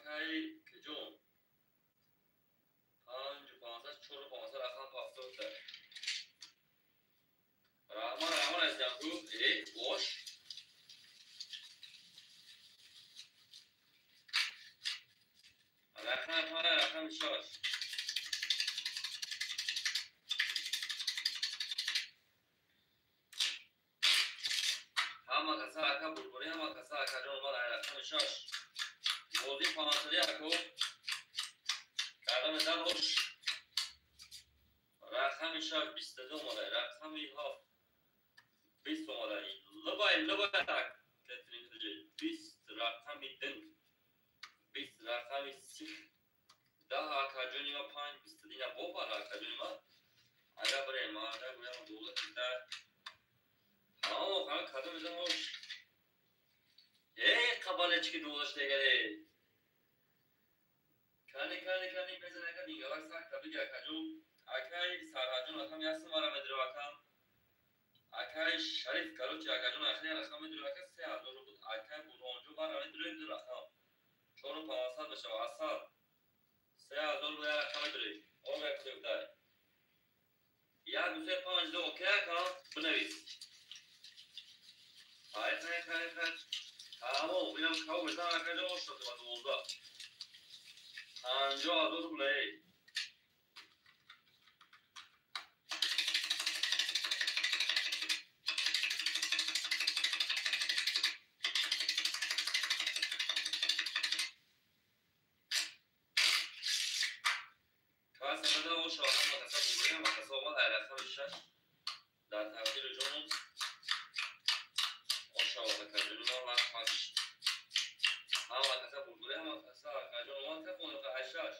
اکی که جون 5 500 4 500 اکم پافتو ده رحمان از جنگو boş rakam şaş ama kasa rakam bulguri ama kasa rakam var rakam şaş mozi panasari ako kadam dan hoş rakam şaş 22 مال rakam ha 20 اومدنی لبای تک کترین دیگه 20 رقمی دن 20 رقمی سی ده آکاجونی ما 5 20 دینا بابا آکاجونی ما اگر برای ما اگر برای دولت در آه خواهد کدو میزن هاش قباله چی که دولت دیگره کنی بزن اگر دیگه وقت سخت بگی آکاجون اکای سرحجون اکم یاسم آرام ادرو اکم اکای شریف کلوچی اکاجون اخری رقم ادرو اکم 3000 بود اکای برونجو بار ادرو رقم 4500 بشه واسه 3000 بود رقم ادرو اون رقم داره یا دوسه 5 دو اوکی کام بنویس های تمام اینم کاو بزن اکاجون شد و دوزا 50000 روبله در تفسیر جنون آشاوه کردن ما وقتش هم وقتا بردوره هم وقتا کردن ما تفونه که هشتاش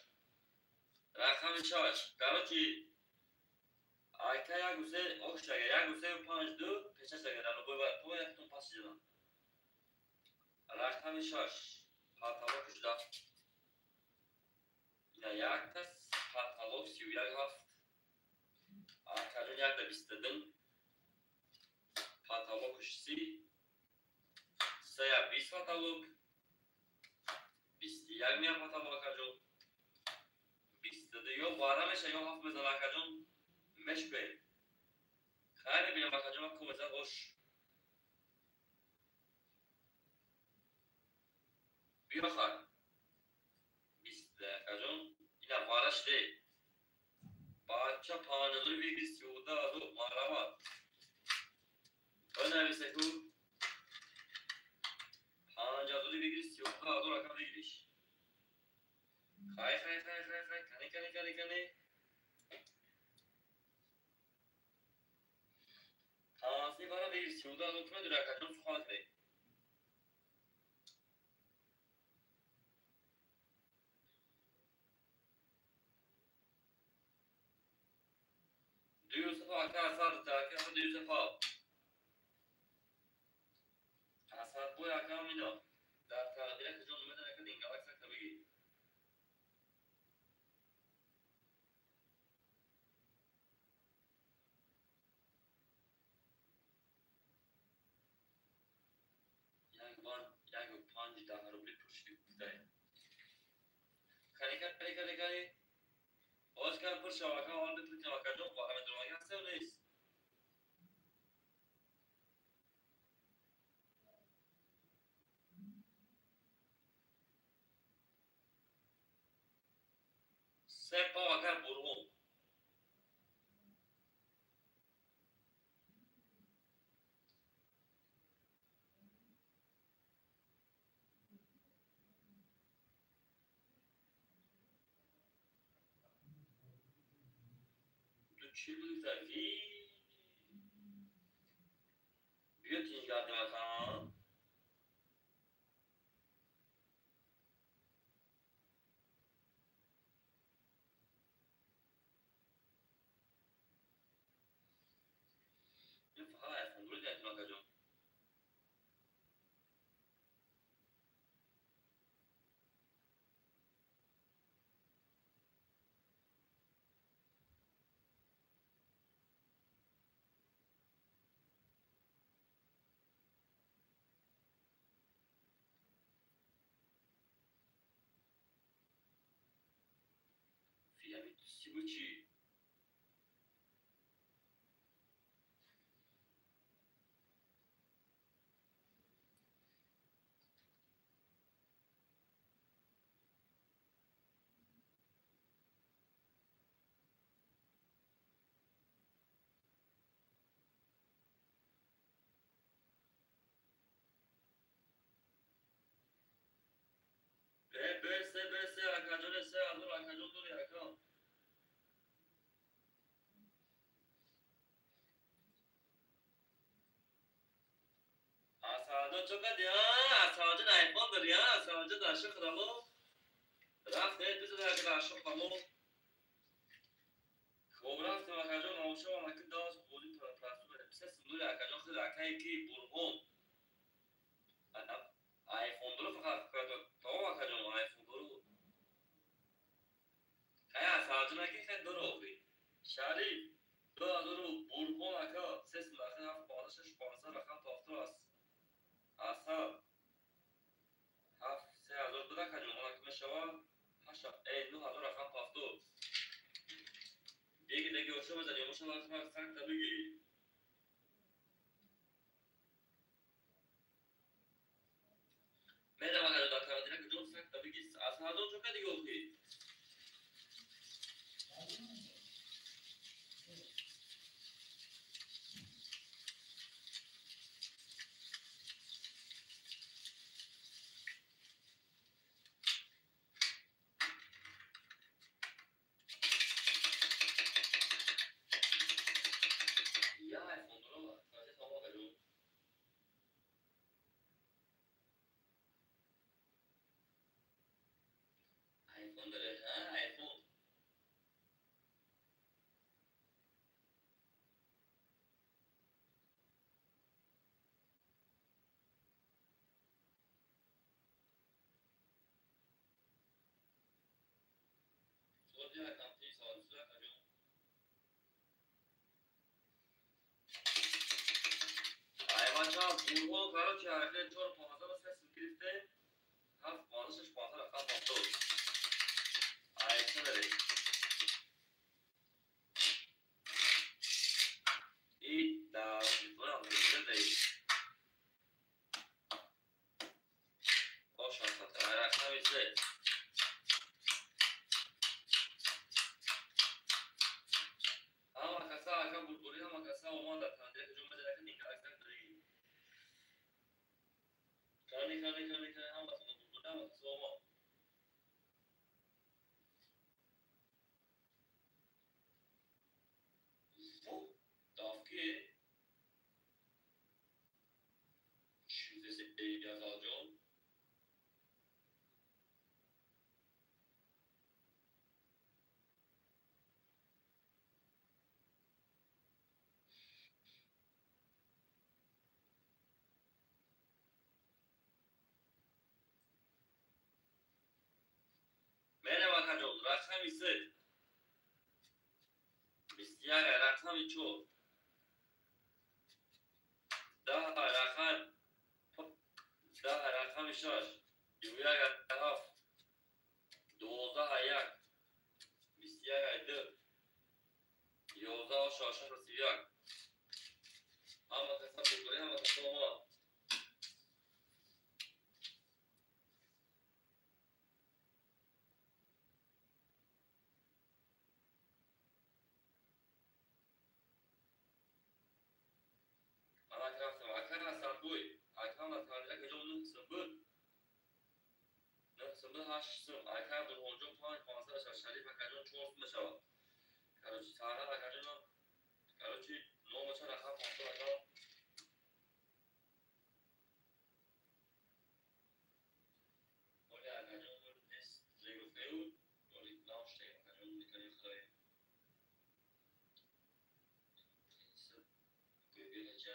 رقم شاش کاروچی آیتا یا گوشه اوشتاگه یا گوشه 5-2 پیشش داگه در نبوی تو یکتون پاس جدن رقم شاش پاتالوک جدا یا یک تس پاتالوک 31 هفت آکاجون یک ده 20 دن پاتالوکش 30 سه 20 پاتالوک 21 میا پاتالوک آکاجون 22 یا بارا میشه یا هفت بزن آکاجون مش به خیلی بینم آکاجون کو بزن خوش بیا خواهد 20 آکاجون اینا بارش ده بچه 5.32 مرامات بنویسه که 5.32 رقم بگیریش خای کنی تانسی بارا بگیر 32 کنه دو رقم سخواه کنه دویوسف آکا اصار تاکه اصار دویوسف اصار بوی آکا مینا در تقدیره که جون اومده نکد اینگه وقت سکتا بگیر یک بار یک 5 روبلی پرشتی بوده کنی باز کم پر شواکه آن بپرید شواکه جون با همه درمانی هسته و نیست سه پا واکه برون دو چی بودی زدی بیا تینج گرده مکان این فقط ایفون گروه دیگه مکان جون فیامی سی بود چی برسه اکاجون سه آدور اکاجون دوری اکام ساعتون چقدر یا ساعتون آیفون داری یا ساعتون داشته خدامو رفته بیشتر از داشته خدامو خب رفته و کجا ناموشه و مکه داز بودی تو پرستو بده پس سندوری کجا خود راکای کی برهون آیفون دارو فقط تو و کجا آیفون دارو کیا ساعتون کی خد دارو بی شریف دارو برهون اکا سه ساعت هفت بالشش 500 رقم تافتو است اصلا هفت 3000 بده کجا مال که میشوا هشت ای 9000 رقم تافتو دیگه دیگه اوشو بزنی اوشو واسه سنگ تا بگیری میدم اگر دکتر دیگه که جون سنگ تا بگیری از هزار جو که دیگه اوکی یا آیفون رو فقط تمام کردم آیفون داره ها آیفون تو بیا کم تی سال سویا کجا ای بچا برو کارو چه حرکت 4500 گرفته هفت بالشش 500 رقم تافتو آیفون داره این در دوران دیگه باشه خاطر رقم میشه اما کسا اکا بودوری اما کسا اومد تنده که جمعه دیگه نیکه اکثر داری کانی هم بسونه بودوری اما کسا اومد او دافکی چیزی سیدی از آجون مینه وکا جون رقمی سه 21 رقمی چور 10 رقم 6 21 هفت 12 یک 21 دو 11 شاشه 31 اما کسا بودوری اما کسا اومد اما رفتم اکر سنبوی اکر نتانیه که جون نه سنبول 908 سم اکر بود اونجا 500 شریف اکر جون 4 سم شود کاروچی سانا اکر جون کاروچی 9 مچه رقم 500 اکر ولی اکر جون نیست زیگو فیو ولی ناشته اکر جون میکنی خدای ببینه چه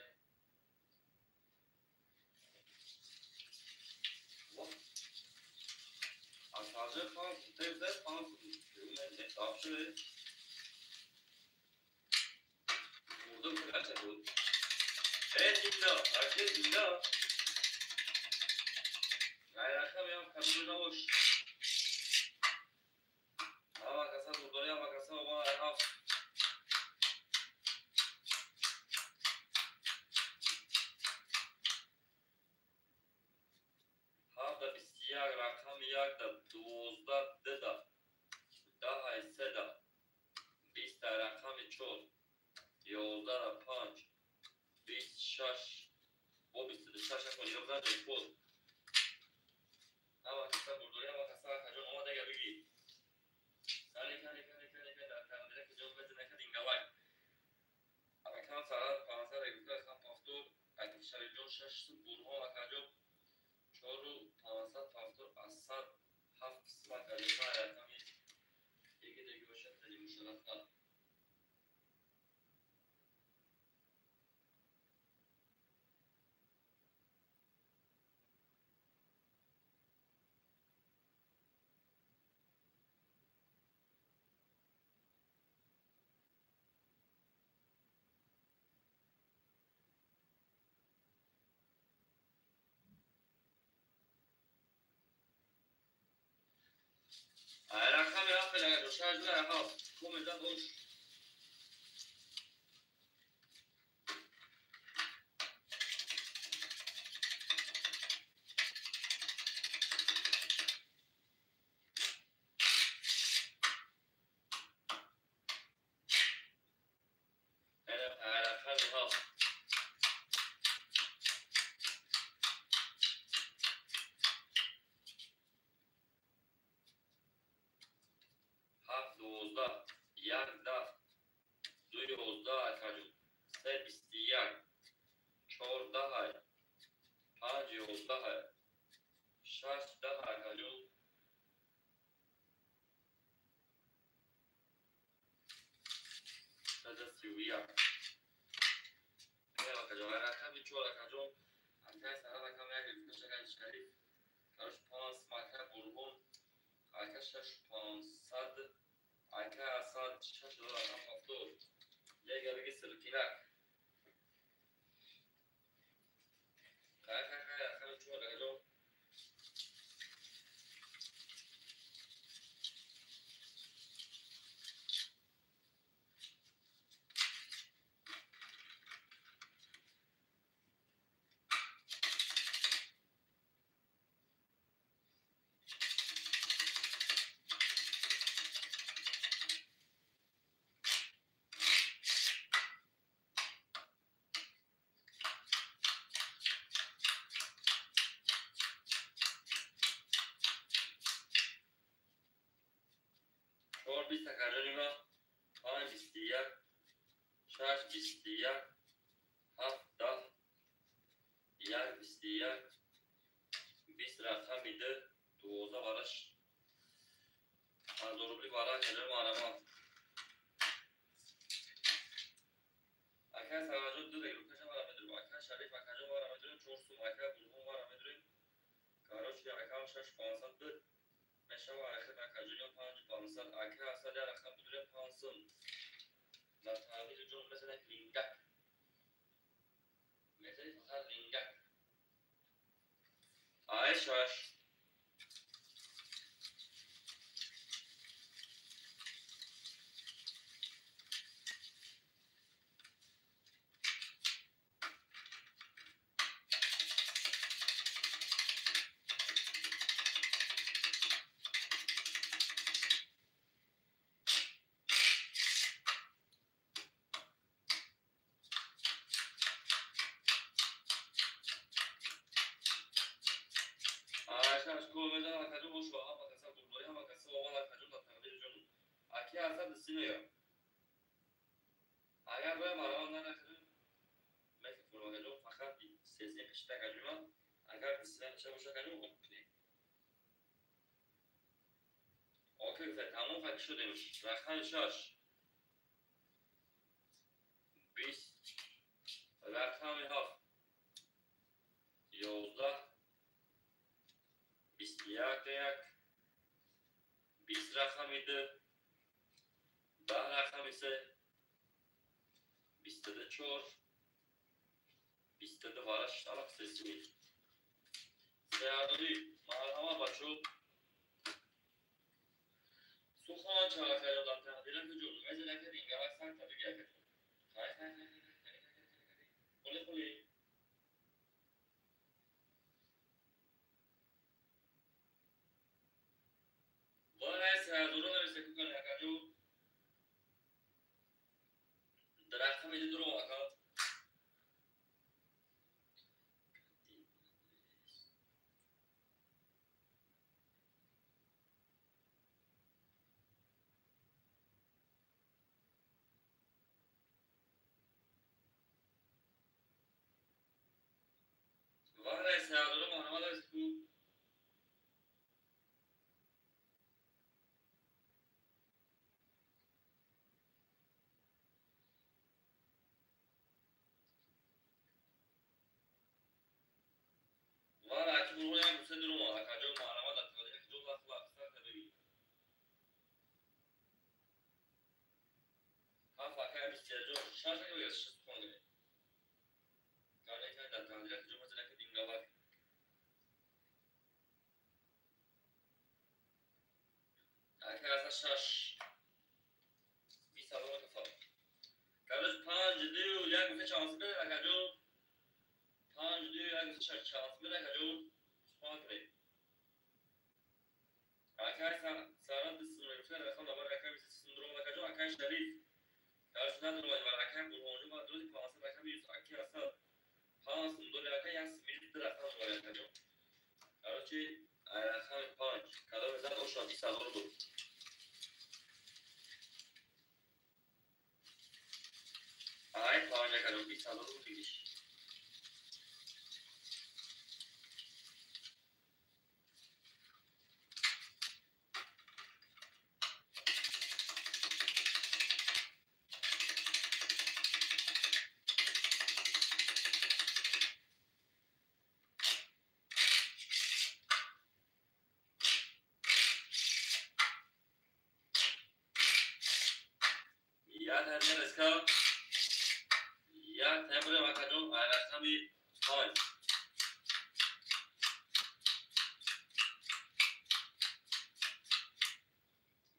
از حاضر خواهم تیزده خواهم ببینه نتاب شده بردم کلچه بود زنده اکر زنده غیرخه میام کبیر نوش اما کسا برداری اما کسا اومد هفت هفت 21 رقم 1 12 ده 10 3 ده 20 رقم 4 11 5 26 و 26 کنیم زد فوت اما کسا برداری اما کسا کجا اومد دیگه بگی کانی در کندره که جون بزنه که دینگوای اما کم سرات 500 رگوکه کم پافتور اکی شری جون 6 برها و کجا رقم هفت اگر دو شش بله هفت کاملا خوش رقم هفت هفت دوازده یک ده دو یازده اکجون سه بیست یک چهار ده پنج یازده شش ده اکجون سه سی و یک اکجون رقم چهار اکجون اکه سر رقم یک ریفته شکن شریف کارش پانس مکه برگون اکه شش پانصد اکه اصد شش دو رقم هفتاد یک بگی سلکینک رقم چهار اکجون چهار بیست اکجون ما پنج بیست یک شش بیست یک هفت ده یک بیست یک بیست رقم میده دوازده براش از روبلی برای کلر مانما اکه سواجد دو دیگه کشم برای مدرم اکه شریف اکجون برای مدرم چهار سوم اکه بلغم برای مدرم کاروش که اکه شش پانصد دو میشه و اکه اکجون یا پنج پانصد اکه اصد یا رقم مدرم پانصد در تحویل جون مثل لینگک مثل فقط لینگک شش شش کل میزن اکجون باش و هم اکسا بلغاری هم اکسا و اول اکجون در تحویل جون اکه اصد سینه اگر باید مرمان نکنیم مثل فرمانجون فقط سیزی کشته کجوما اگر بسیار نشه باشه کجوم کنیم اوکی تمام فکر شدیم رقم شش بیست رقم هفت یازده بیست یک بیست رقم ده ده رقم سه بیست ده چهار بیست ده بارش طرف سیزی سیادوی مرحبا بچو سخان چرا کجا در تحویل کجون مثل که دینگه وقت سر تبیگه کجون خلی خلی وای سیادورو نمیسته که کنه کجون درخت میده درو آکاد وای سیادورو مرحبا دست کو وای اکی برو هم بسه درو آکاد جو مرحبا دست کو دو وقت وقت سر تبیگی هم فاکر بیسته جو شش که بیست شش کنه کاری که در تحویل کجون مثل که دینگه وقت شش 20 متفاوت کارش 5 2 یک گوشه چانس بده اگه 5 2 یک گوشه چانس بده اگه سپانکری اگه سارا دستور رقم نمبر رقم سندروم اگه شریف کارش نداره و رقم برونجو ما دو پاس رقم یوز اکی اصلا پاس دو رقم یک سپید رقم وارد کجا کارش رقم 5 کدام زد اوشا 20 دو آی 5 کدام 20 دو دیگه یاد همیشه اسکا یاد نمیره و کدام رقمی 5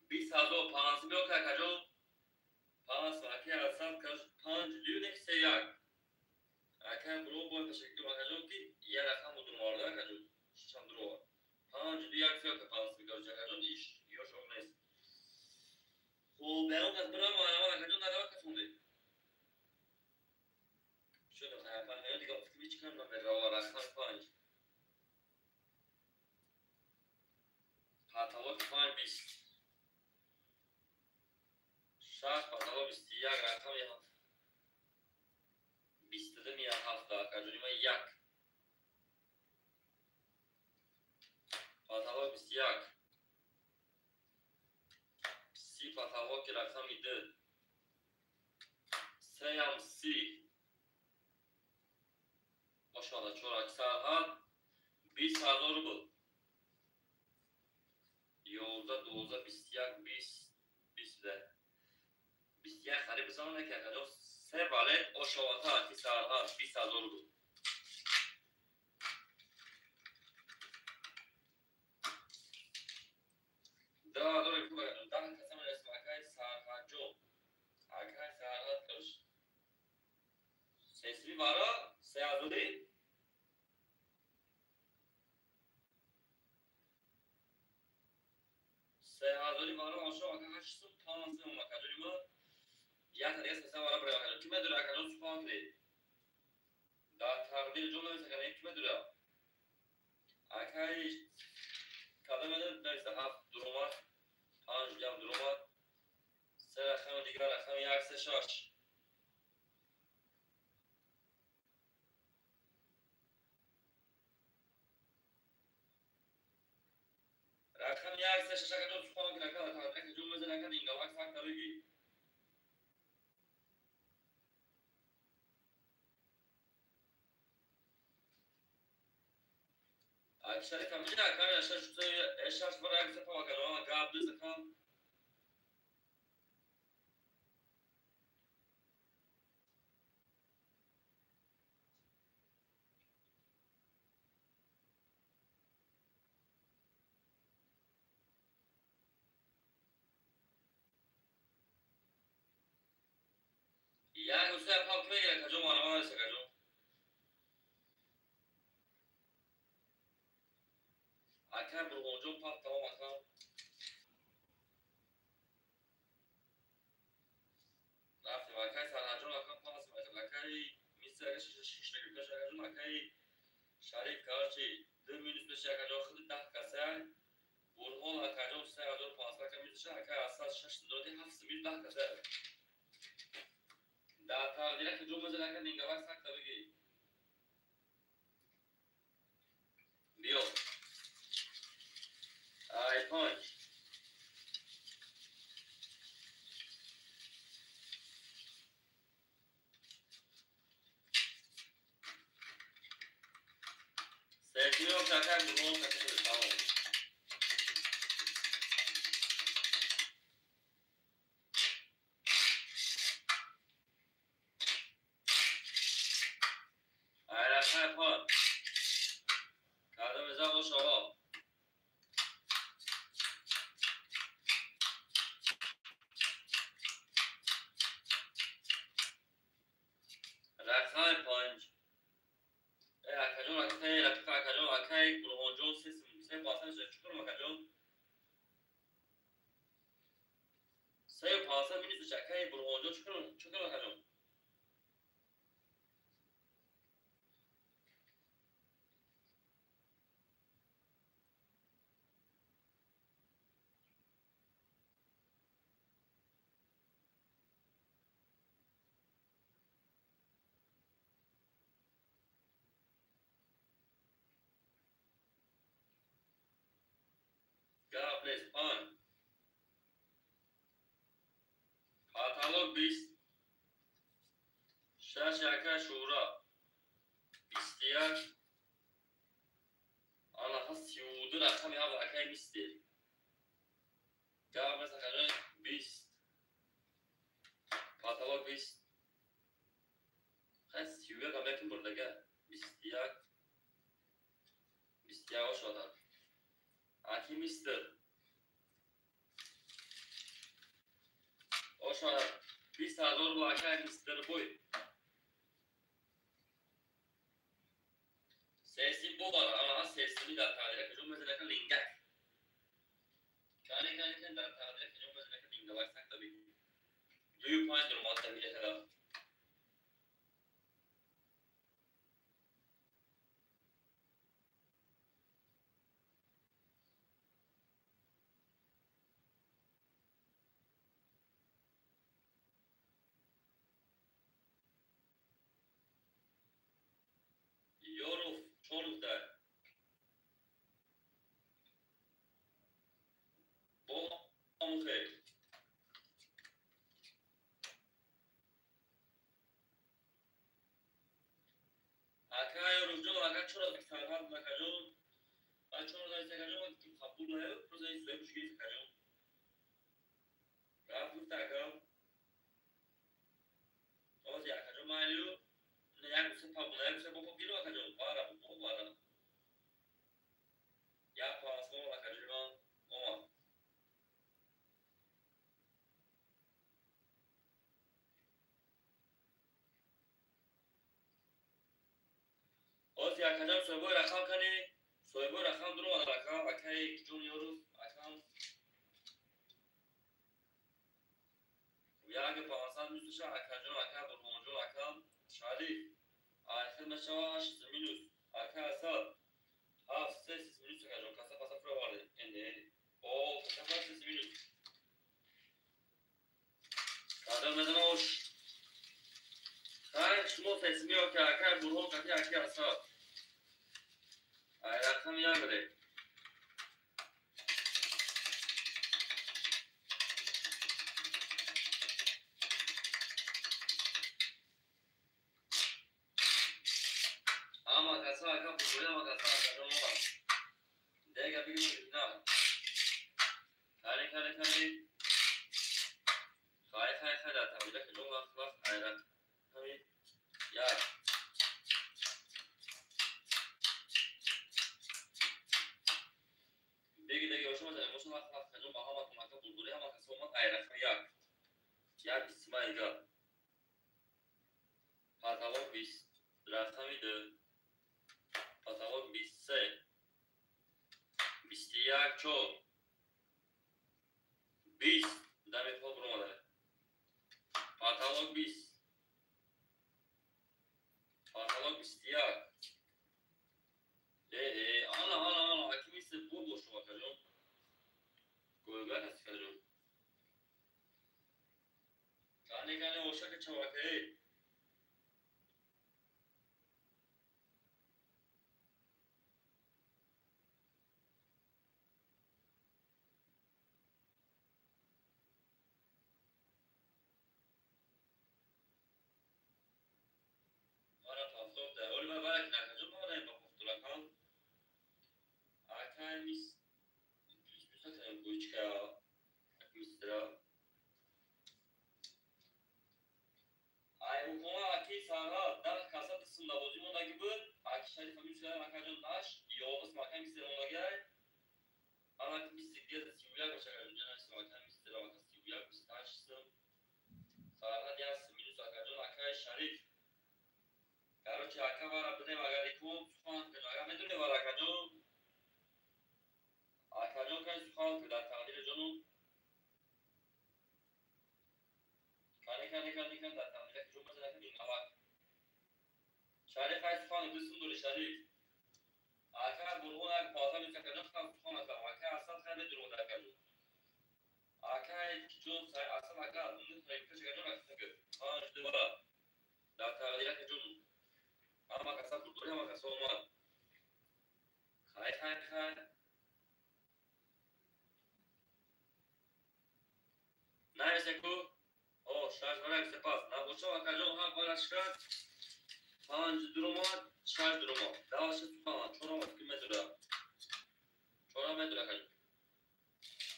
20 دو 5 بیو که کجا 5 واقعی اصلا کاش 5 دیونه سه یک اگر برو باید تشکیل کجا کی یه رقم بود مورد کجا چند درو 5 دو یک فیو که 5 بیو که کجا ایش یا شغل نیست خوب بیرون از برای ما کجا نداره کسونده شده خیلی پنهایی دیگه افتی بیچ کنم به روا رقم 5 پاتوات 5 20 شاش پاتوات 21 رقم یه 20 دنیا هفته کجوری ما یک پاتوات 21 سی پاتوات که رقم میده سه هم سی ماشاءالله چور اکثر هم 20,000 بود 11 12 21 20 21 خریب بزنه که کجا سه بالت اشواتا که سالها 20,000 بود داره که باید ده کسیم اسم اکای سالها جو اکای سالها کش سیسوی بارا سه آزوری سه آزوری بارا آشو اکا 815 اومد کجوری ما یا تا دیگه سه بارا برای کجا کی مداره کجا سپان کری دا تقدیر جمعه میشه کنه کی مداره اکای کده مداره نیسته 7 درومات 5 جمع درومات سه رقم دیگر رقم یک سه شاش رقم یک سه شش کجا سپان کری کده جمعه میشه نکنه اینگه وقت فکر دارگی اکشاری کمیجه اکاری اشارش برای اکسه پا کنه گاب دوست کن یا گوشه پا کنه کجا مانما نشه کجا اکر برونجو پا تمام اکرام رفتیم اکر سرحجون اکرام پاس میکنم اکری میسته اگر شش نگیرده شکرجون اکری شریک کارچی 2 میلیون بشه کجا خود 10 کسر برهان اکرجون 3,500 میشه اکر اساس 6 دادی 7 میلیون 10 کسر در تقدیره که جو مزه نکن اینگه وقت سکتا بگی بیو آی 5 سیکیو ککر برون ککر تمام آی رقم 5 کدام ازا و شما اصلا مینیست چکه برهانجا چکن آکا گا پلیس آن کاتالوگ 20 شش اکا شورا 21 آن اصلا 32 رقمی ها اکای میسته گا پلیس اکا 20 کاتالوگ 20 خیلی 31 هم یکی بردگه 21 21 شده اکی میسته شده 20,000 با اکای میستر بوی سیسی بودار آنها سیسی در تغییر که جمعه زنه که لینگک کانی در تغییر که جمعه زنه که لینگه باید سکتا بگی دوی پایین در ماده بیده کدا یورو چون در با آمخه اکا یورو جو اکا چرا بکترها مکا جو چون داری سکا جو که خبور نهی روزایی سوی بشگی سکا جو رفت گفت اکا آزی اکا جو مالیو نه گفت پابو نه گفت بابا بیرو اکا جو بارا بارا یا پاسمو اکا جو آما آزی اکا جو سوی بای رخام کنی سوی بای رخام درو رخام اکای جون یورو اکام یا که پاسان میشه اکا جو اکا برمونجو اکام شالی اکا مشاش زمینوس اکا اصلا هفت سیس minus اکا جو کسا پاسا فرو وارده اینده او کسا پاسا 6 minus کادر مدنوش شما فسمیو که اکا برهو کتی اکی اصلا رقم یا بره اما کسا اکا برهوی اما کسا اکا جو موا دیگه بگیم نه کاری خای در تبیده که جو وقت ایران کمی یا دیگه شما در موشن وقت که جو با همه کمکا برگوری همه کسا اومد ایران کمی یا بیسیما ایگا پاتاوک 20 رقمی ده پاتاوک 23 21 چو 20 دمی خوب رو مده پاتاوک 20 پاتاوک 21 آنا اکی میسته بو شما کجون گویگاه هستی کجون کانی اوشا که چواکه آنا پاسدار ده اولی برای نکجون ما داریم با پفتولا کن اکی میست میسته کنیم گوچکه اکی میسته را حکومت اکی سالا در کاسات سندابوزی مونده بود اکی شریف میشه مکجون ناش یوبس مکه میسته مونده اما که میسته دیگه سیویا باشه که جناش مکه میسته را مکه سیویا میستاش سم سالا دیگه سمینوس اکجون اکی شریف کاروچه اکا بارا بده مگر کو سخن که اگه میدونه بارا اکجون که سخن که در تقدیر جنون نکن در تمام یک جمله نکن این نواک شریف های سخان دوستون دوری شریف آکه برون اگه پاسا میشه که نخواهم سخان کنم آکه اصلا خیلی درون نکنم آکه جون سای اصلا آکه نخواهی کسی که نمکسه که آنش دوباره در تغییره که جون اما کسا بردوری اما کسا اومد خای نایسه کو او شاش برای سپاس نبوشه و کجون هم بالش کرد پنج درومات شش درومات دواش سوپان چورامات که مدره چورا مدره کن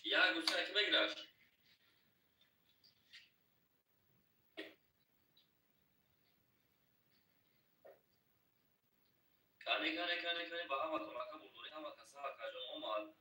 یا گوشه که بگیرش کنی با همه کمکه بردوری همه کسا کجون اومد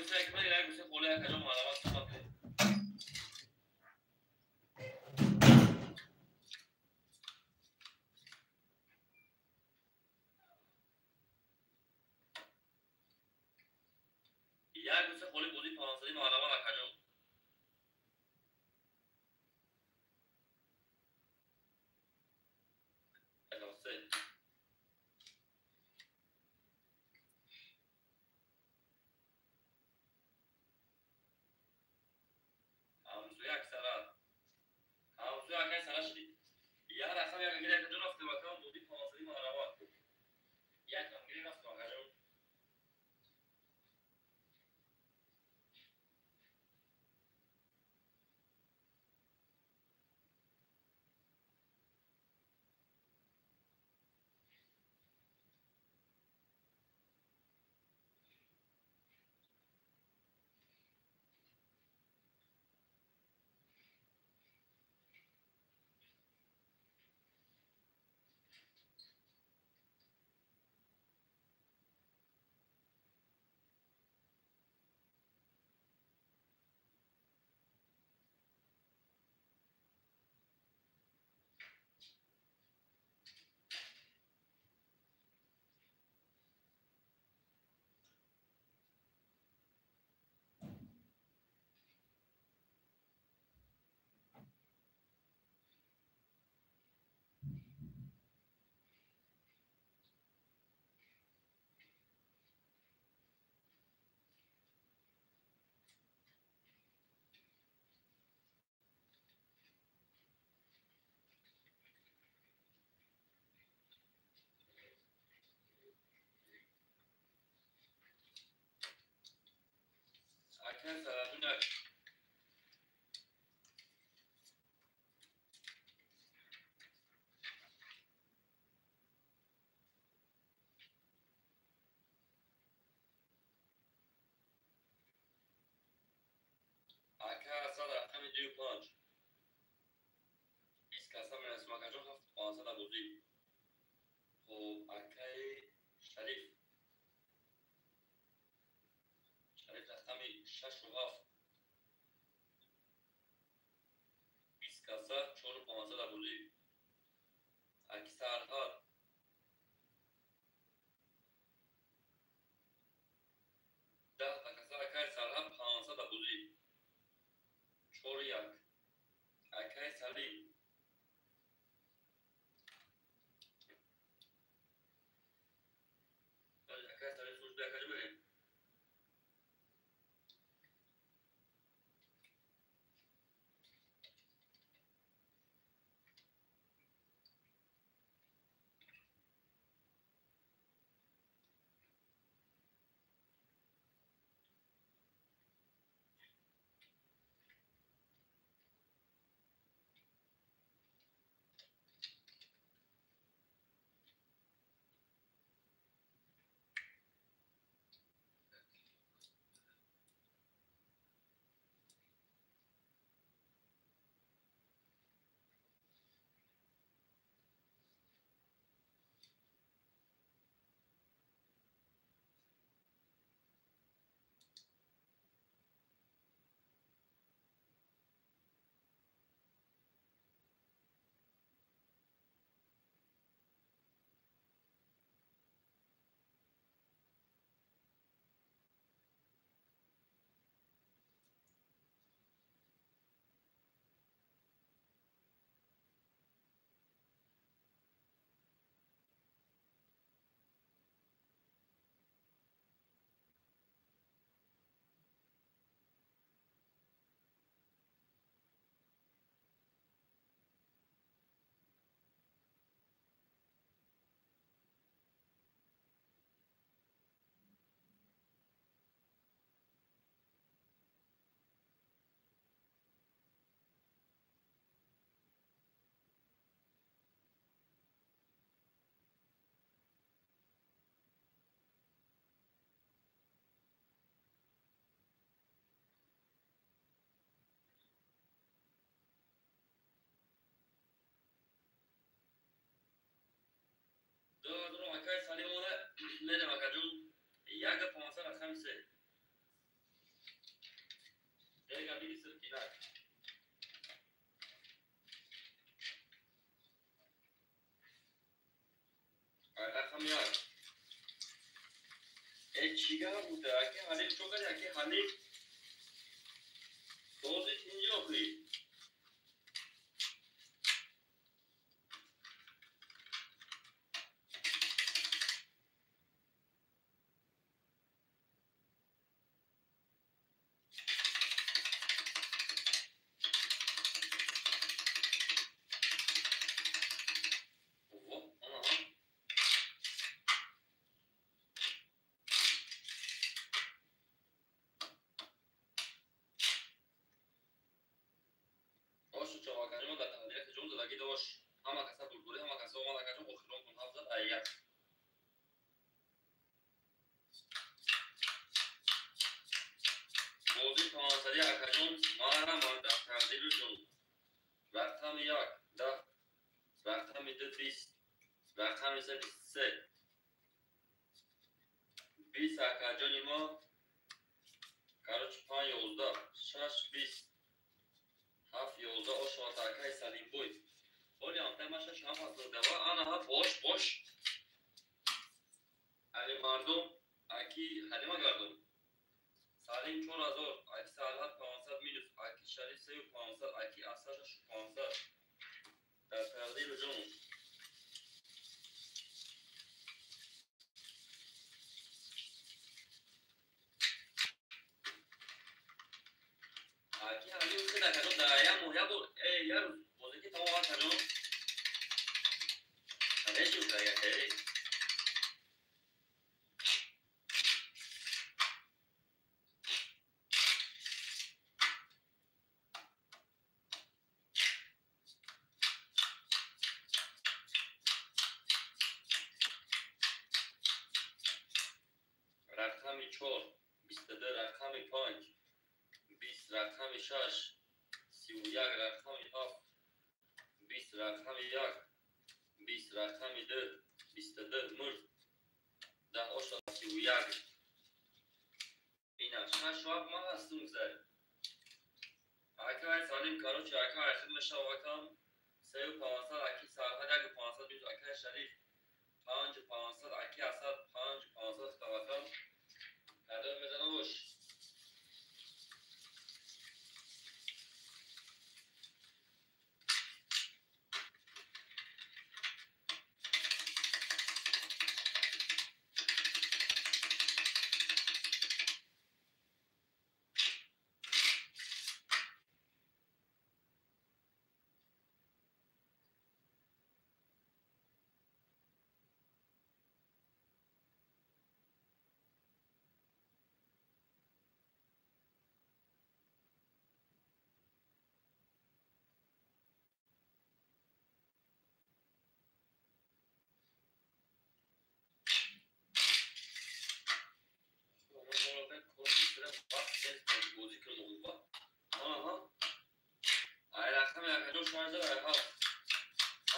گوشه که من گوشه خوله کجا معلومات شما کنید یک گوشه خوله بودی پانسدی معلومات کجا اجازه همسوی اکثرات همسوی اکثرات شدی یک رقم یک میره کجا رفته بکنم بودی پانسدی معلومات یک هم میره رفته کجا اکثرات رقم 25 20 کسا من اسم کجا هفت 500 بودی خب اکای شریف رقم 6 و 7 20 کسا 4 و 500 بودی اکثر ها 10 تا کسا اکای سرها 500 بودی 4 یک اکای سلی اکای سلی سوچ بیا کجا بریم دو اکای سلی مونه میرم کجا یک 500 رقم 3 سرکینک رقم یک چیگاه بوده اگه حالی چوکر اگه حالی توضیح اینجا کنید همه کسا بلبوری همه کسا اومد اگر چون اخیرون کن حفظت ایک موضوع پانسدی اکجون ماهرم در تبدیل جون رقم یک ده رقم دو بیست رقم سه بیست سه بیست اکجونی ما کاروچ پان یوزده شش بیست هفت یوزده او شما تاکای سلیم بوی بولی هم تماشا شما فضل دوا آنها ها باش علی مردم اکی حلیمه گردم سالیم 4000 اکی سالات 500 مینوس اکی شریف 3500 اکی اصلش 500 در تقدیر جون اکی حلیم که در کنون در ایم مویا بود یار بوده که تمام آن کنون همیشه بود اگر خیلی رقم 4 22 رقم 5 20 رقم 6 31 رقم 7 20 رقم 1 20 رقم 2 22 مرد 10 آشتا 31 اینا 6 وقت ما هستیم زد اکای سالیم کارو چه اکای خدمت شواکم 3500 اکی سالها یک 500 بیش اکای شریف 5500 اکی اصد 5500 شواکم کدام میزنوش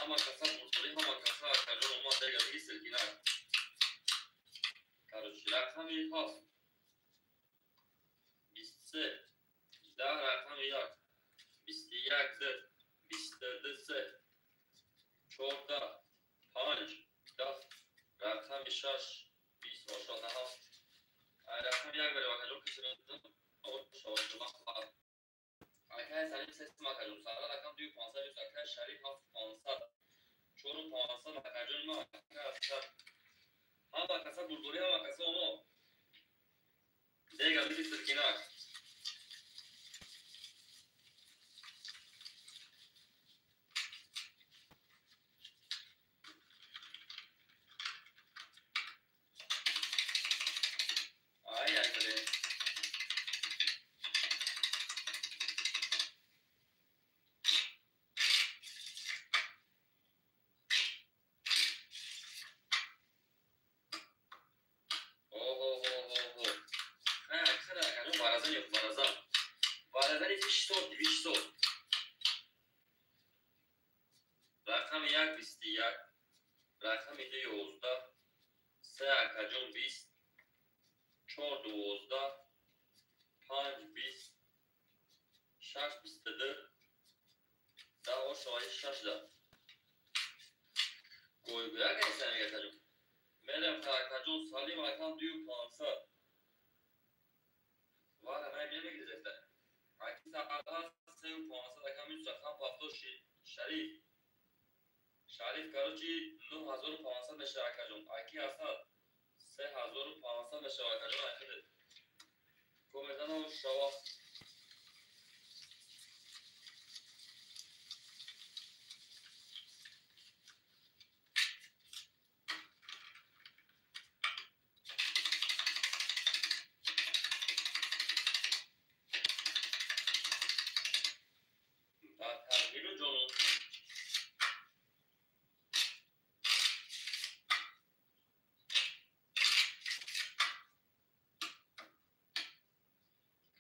Ama kasa bulturi ama kasa kajun ama dega isir ginar. Karoç rakam ilk has. 23 10 rakam 1 21 zır 24 zır 14 5 10 rakam 6 20 aşağıda ha. Rakam yak böyle bakacağım kısırın o şaşırmak. Arkadaşlar salim sesli bakacağım. Sağda rakam diyor 500 arkadaşlar şerif hafif 500 چون 500 مکجون ما هم کسا بلبوری هم کسا اومو دیگه بیدی سرکیناک آی اگره رقم 1 21 رقم 2 11 3 اکجون 20 4 12 5 20 شش بیستده ده و شای شش ده گوی گویا که ایسا میگه کجون میرم کجون سالی مکان دیو پانسد وارا من میگه زفته اکی ساعت سه و پانسد اکا میشه رقم پافتو شریف شریف کاروچی 9500 میشه کجون اکی اصلا 3500 میشه کجون اکی ده کومتن و شوا تغییر جنون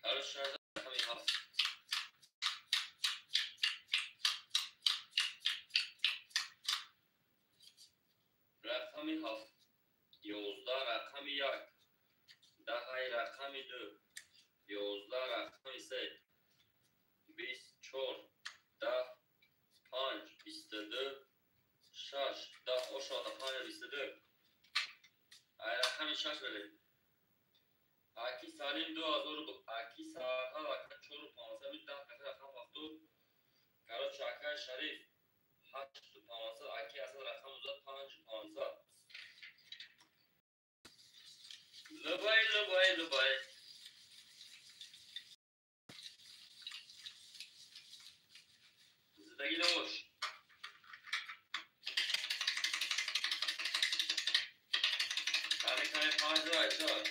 کاروش شده همین هفت رقمی هفت 11 رقمی یک دهی رقمی دو 11 رقمی سه 24 ده 5 22 6 ده و شاده 5 22 ای رقمی شش بله اکی سالیم 2000 اکی ساعت رقم 4500 ده کسی رقم هفتو کارو چاکای شریف 8500 اکی اصلا رقم زد 5500 لبای زدگی نموش کاری کمی 5000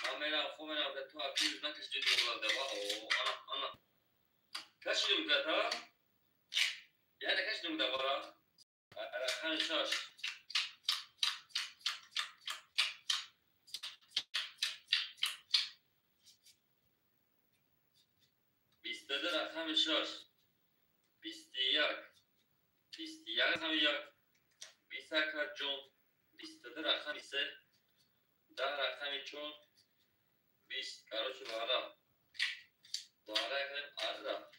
من میرم خوب میرم که تو اپیز نکشید بولاده واو انا کشیدم که تا یعنی کشیدم دوباره رقم شش 22 رقم شش 21 رقم یک 21 جون 22 رقم سه 10 رقم چون 20 کاروچ بارا کنیم اردا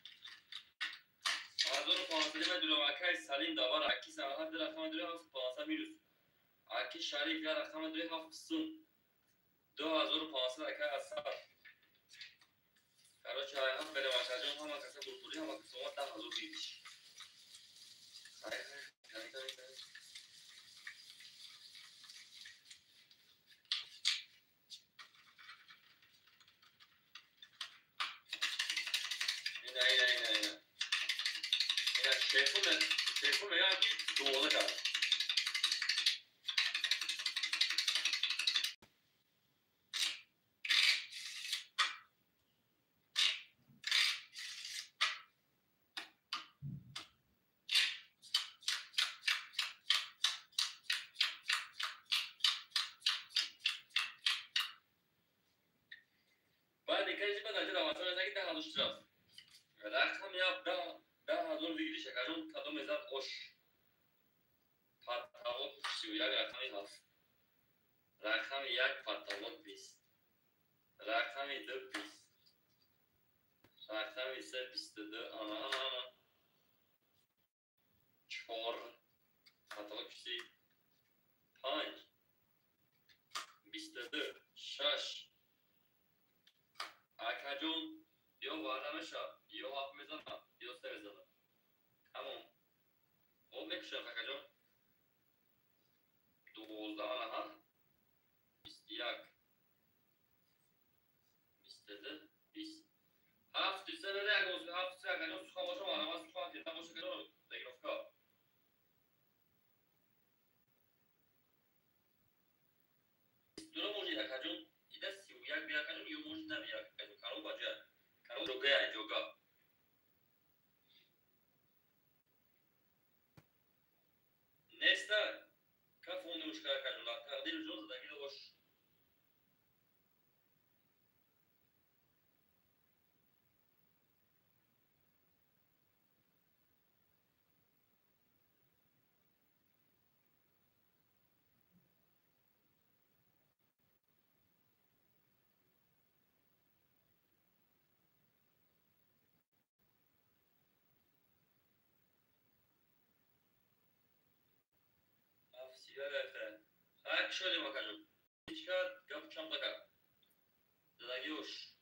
1500 من دلو اکی سالیم دوباره اکی ساعت رقم دوی هفت 500 میرس اکی شریف یا رقم دوی هفت سون 2500 اکی اصلا کاروچ های هم بره وکجون هم کسی بلبولی هم کسی اومد 10000 بیش کمی اینا شیفون میگم دوله کرد باید دیگه بعد از دوازده نگی 10000 شرف رقم یا 10000 دیگری شکرون کدوم میزد اوش پتاوت 31 رقمی هفت رقم یک پتاوت 20 رقم دو 20 رقم سه 22 آنا 4 پتاوت 5 22 6 اکجون یا وارد میشه یا هفت میزنم یا سه میزنم تمام او میکشه اکجون 12 ها 21 22 20 هفت سه بده اگه هفت سه اگه نوش خواه باشه مانم از خواه که نموشه که نو بگرفکا دونه موجی اکجون ایده 31 بیا اکجون یو موج نبیا اکجون کارو باجه کارو جوگه جوگا نستا کفون نوشکا اکجون لا تقدیر جون زدگی دوش Tibete. Hak şöyle bakalım. Çıkar, yapacağım da Dadagiush.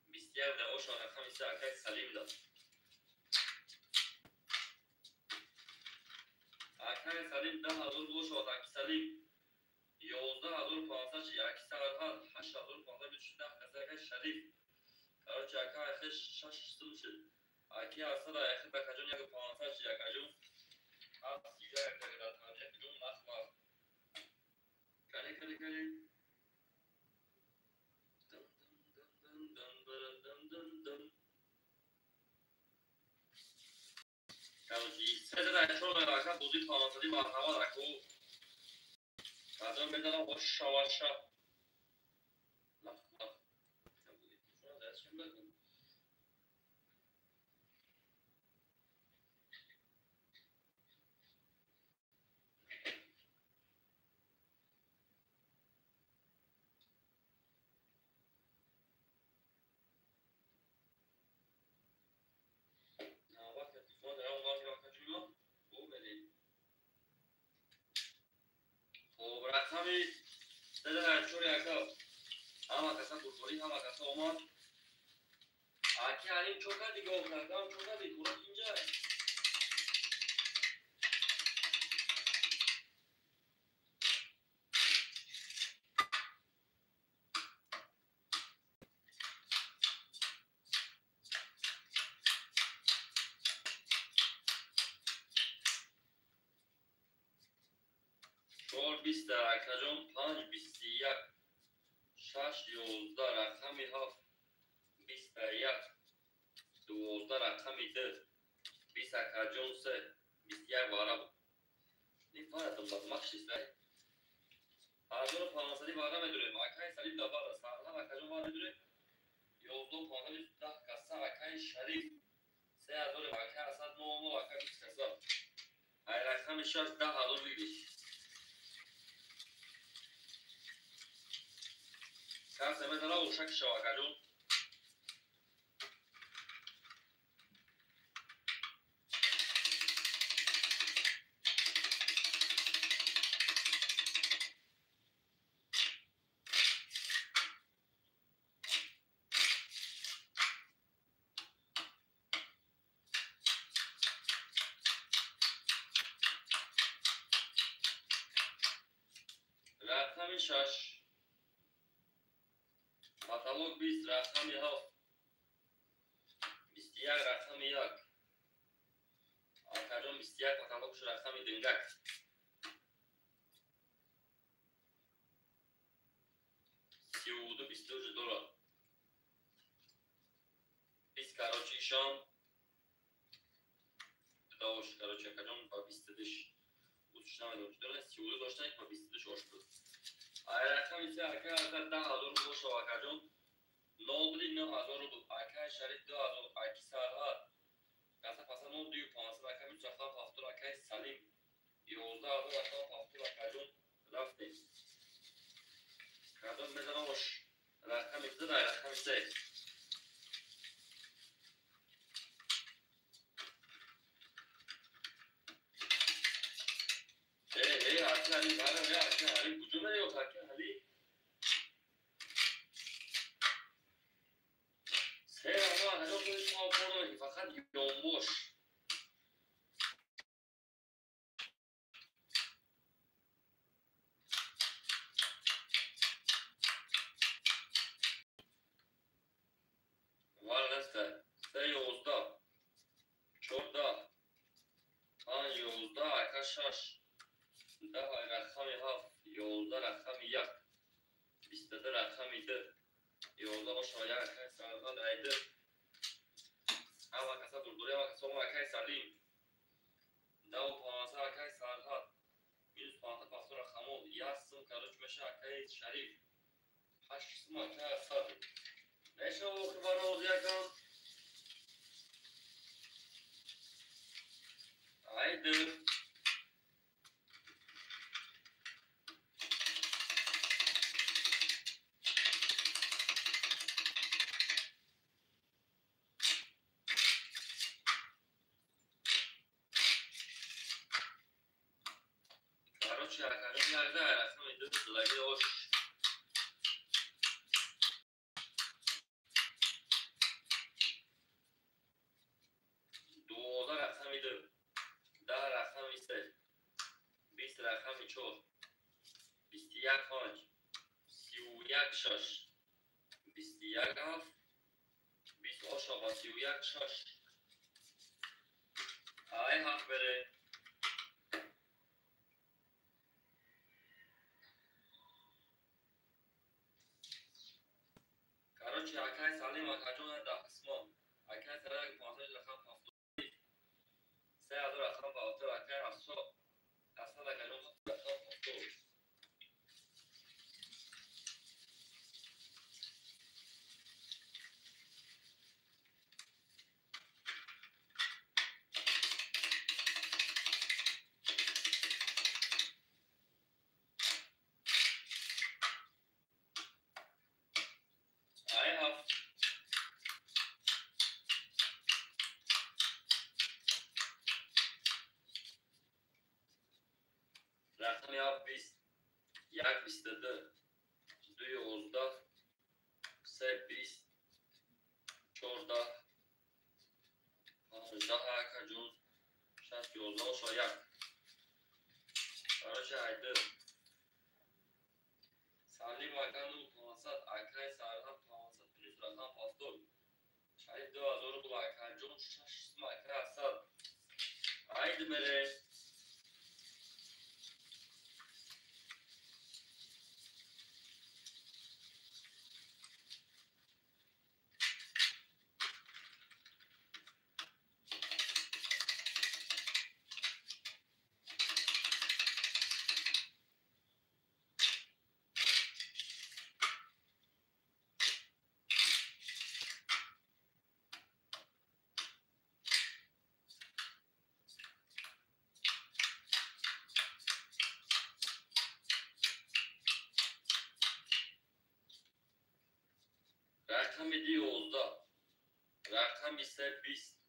Bistiyer de oş olarak hamisi akay salim da. Akay salim da hazır boş olarak salim. Yolda hazır pansaç yaki sağırhan. Haş hazır pansaç bütüşünde akasakay şerif. Karoç akay akış şaşıştırmışı. Aki asada yakı bakacın yakı pansaç yakacın. Az sigara yakacın yakacın nakma. Kale kale kale. Sedere çok alaka bozuk pansaçı var hava da ko. Kadın bedava hoş şavaşa. Laf. Şuna da şimdi Rakami sedere çok alaka ama kasa kurtuli ama kasa olmaz. Aki halim çok hadi gövlerden çok hadi kurak ince. Çor biste akacım panj bistiyak. Şaş yolda rakami haf. Biste yak. Duolda rakami de. Bis akacım se. Bistiyak varab. Ne faradım bakmak şişler. Hazır panasali varam ediyorum. Akay salim da var. Sağlar akacım var ediyorum. Yolda panasali da kasa akay şerif. Se hazır akay asad noğumlu akay bis kasa. Ay rakami şaş da hazır bilmiş. Sen semet ala uşak şavakacım. Rakami şaş. Katalog biz rakami haf. Bistiyak rakami yak. Akacım bistiyak katalog şu rakami dingak. Siudu bistucu dolar. Biz karoçi şam. Daoş karoçi akacım pa bistediş. Uçuştan ve uçuştan siudu doştan pa bistediş hoştu. Ay rakami ise arkadaşlar daha hazır boş akacım. Nobli ne hazır oldu. Akay şerit de hazır. Aki sarhat. Kasa pasa ne oldu? Pansı rakami çakal haftur akay salim. Yolda hazır akal haftur akacım. Rafte. Kadın mezana hoş. Rakami ise de rakami ise. Aki Ali bana ve Aki Ali gücüme yok Aki Ali. Sen ama hadi onu savunma fakat yolmuş. Var neste. Sen yolda. Çorda. Han yolda arkadaşlar. Daha rakami haf. Yolda rakami yak. Bizde de rakami de. Yolda boş ayağı arkadaşlardan aydı. Ama kasa durduruyor ama kasa akay salim. Dav panasa akay sarhat. Yüz panasa pastora kamu. Yazsın karıç meşe akay şerif. Haşkısım akay sadı. Neşe o kıvara olacak kan. Haydi. شاکرم یارده رقم دو دلگی اوش 12 رقم دو 10 رقم سه 20 رقم چهار 21 پنج 31 شش 21 هفت 20 آشاقا 31 شش های هفت بره کاروچی اکای سالیم اکاجون دا قسمه اکای سالیم پانسش رقم هفت سه از رقم هفت اکای هفت اصلا اکاجون رقم هفت های هفت رقم هفت 20 یک 22 دو 11 سه 20 14 15 اکاجون 6 11 شاید کاروچی ایده سالیم اکانو 500 اکای سالیم 500 پلیس رقم هفتاد شاید 2000 دو اکاجون 6 اکای هفتاد ایده بره رقم 11 رقم 3 20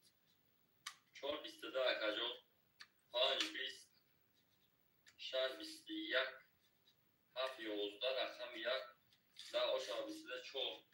4 22 اکاجون 5 20 6 21 7 11 رقم 1 10 آشا 24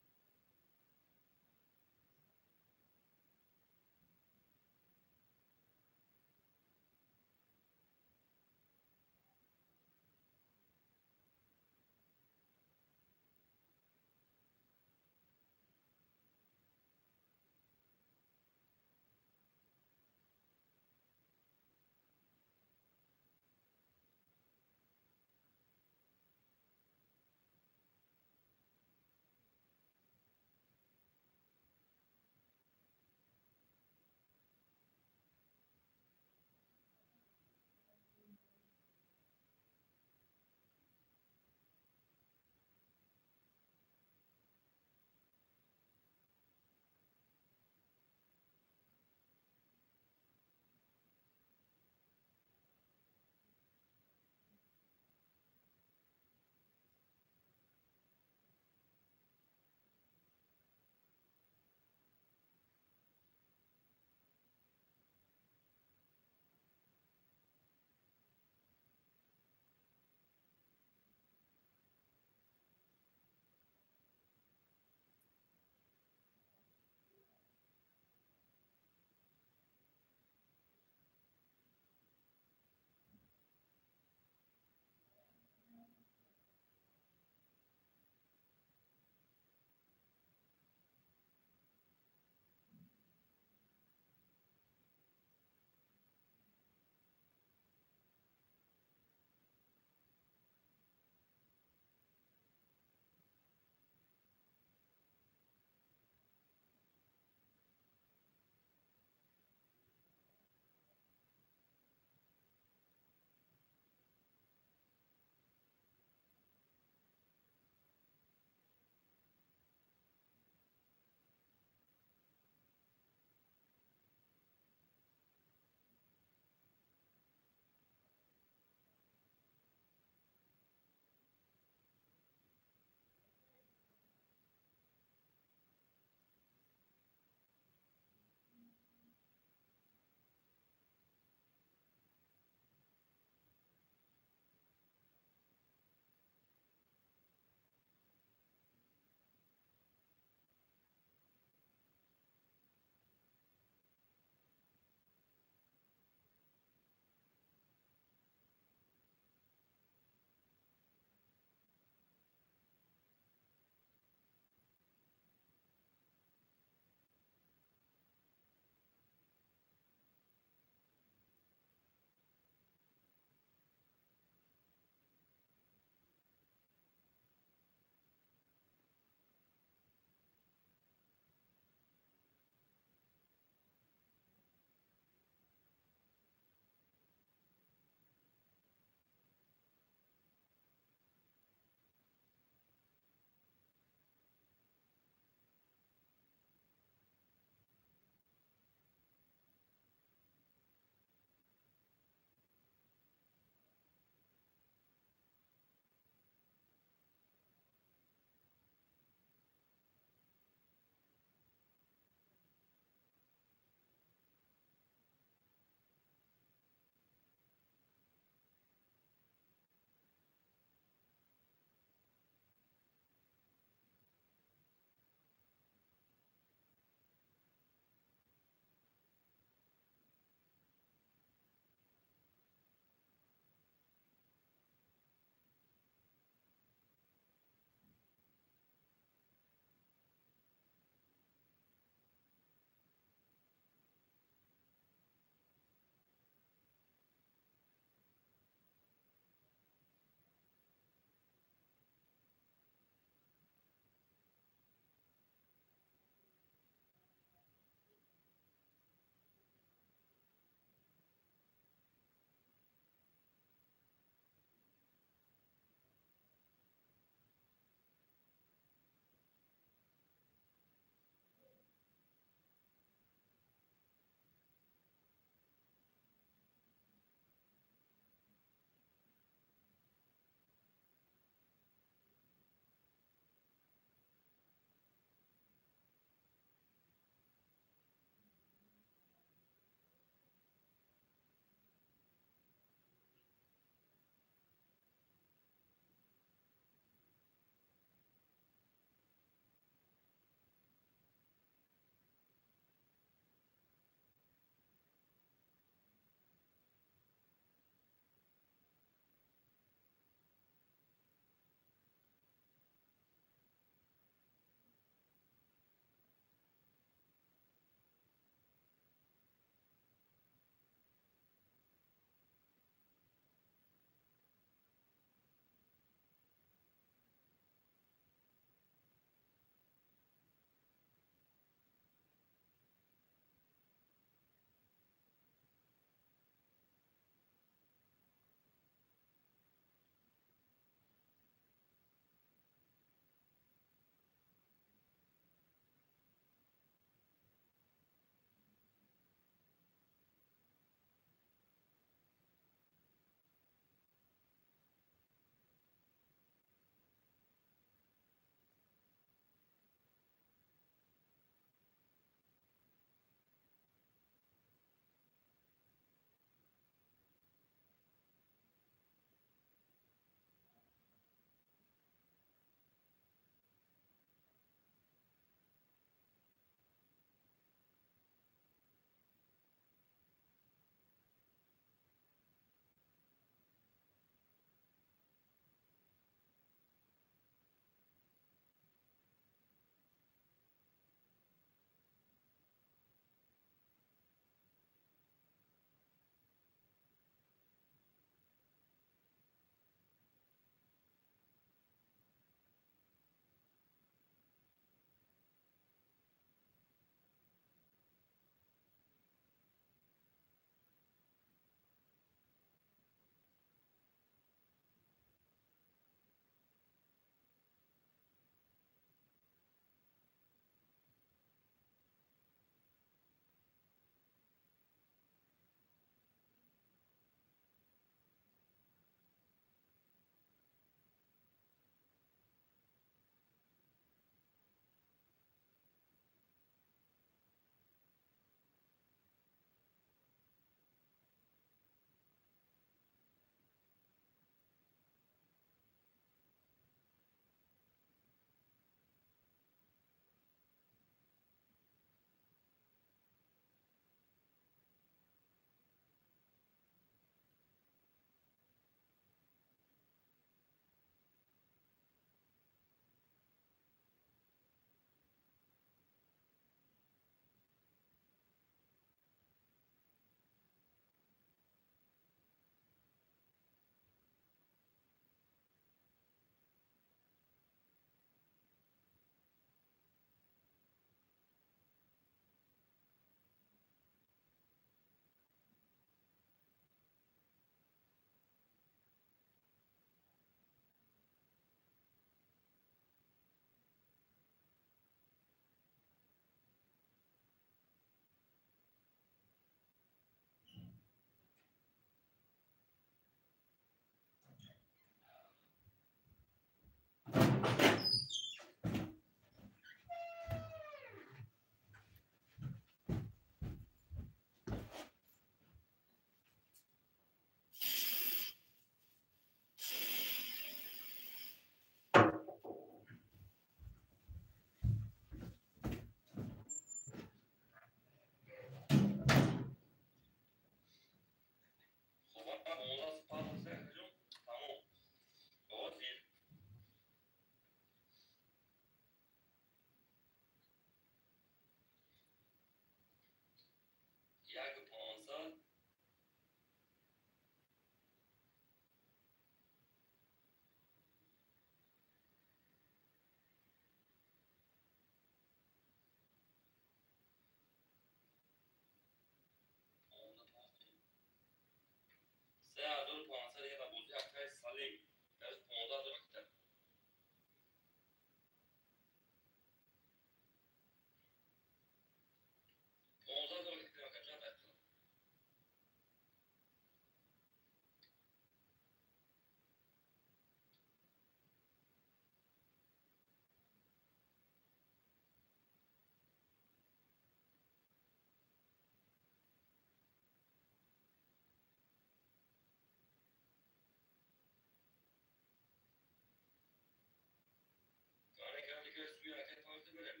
mi aka parti berem.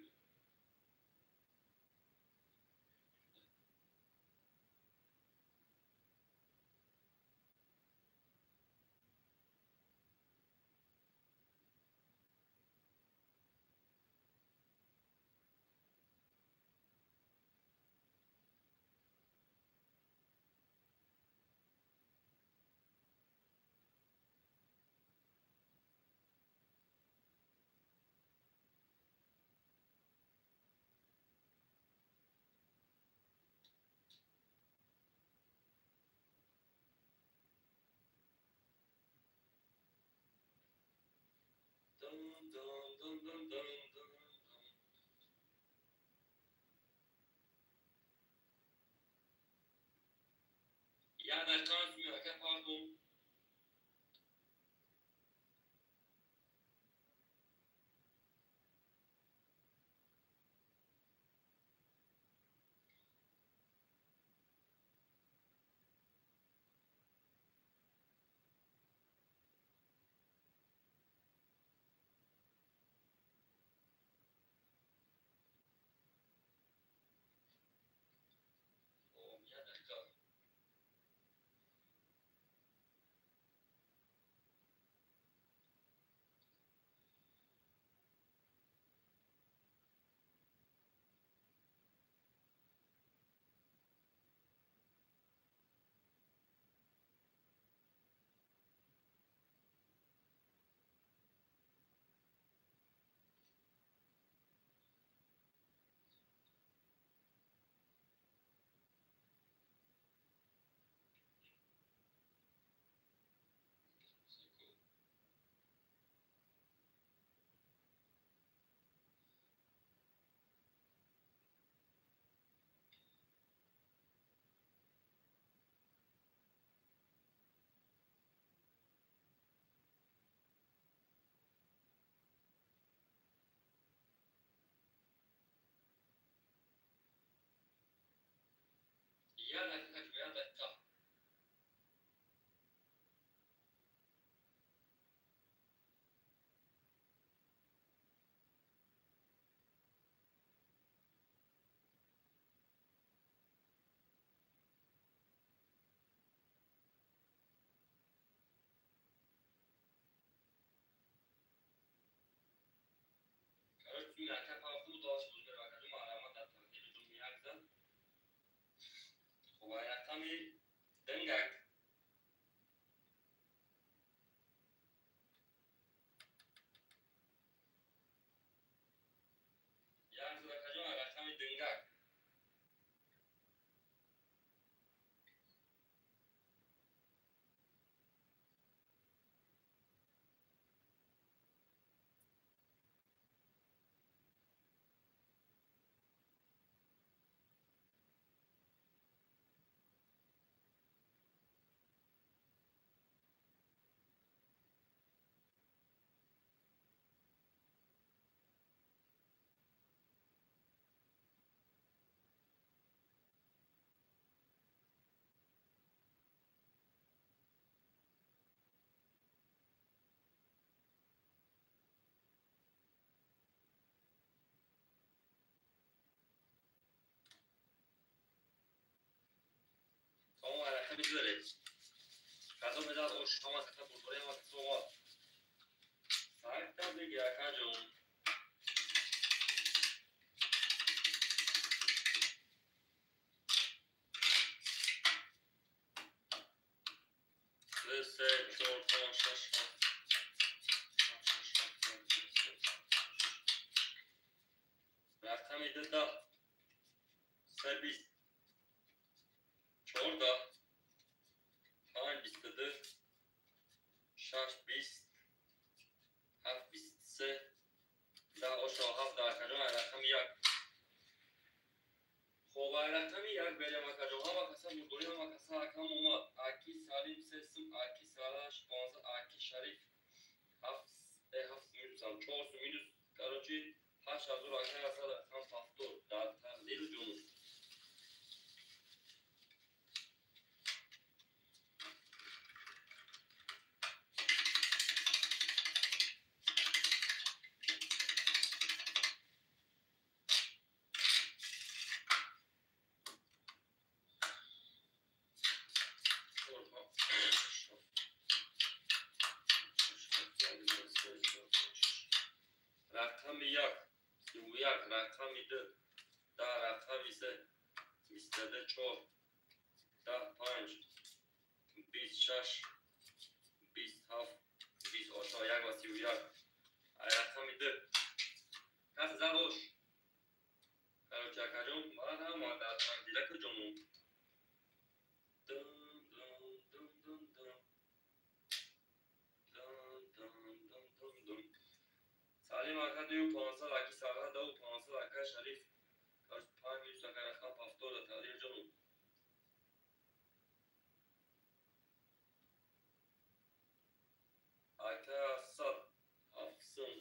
Dum dum dum dum dum dum. Ya da kans mi aka pardon. Oh ya da ka. Ya da ka ya da ka. Kans mi aka parti dash buzme aka jum alamat dar tartib jum miagda. خب رقمی دنگک یعنی تو کجا رقمی دنگک شما رقمی دارید کدام مداد او شما کتا بزرگی ما کتا ساکتا بگی اکا جون سه چهار پنج شش رقمی دادا سه بیست چهار دا پنج بیست دو شش بیست هفت بیست سه ده اشا هفت در کجا رقم یک خب رقم یک بریم کجا ها و کسا مدوری ها و کسا اکم اومد اکی سالیم سیستم اکی سالش پانزه اکی شریف هفت مینوسم چهار سو مینوس کراچی هشت از او رقم اصلا رقم پافتور در تقدیر جنوب یک رقمی دو ده رقمی سه 22 4 10 5 26 27 28 یک و 31 رقمی دو کس زباش کارو چکا جون بعد هم مادر دیلک جمون سالم آقا دیو 500 اکی سالها دو 500 اکی شریف کاش 5 میلیون اکی رقم پافتور تغییر جمون اکی صد افسون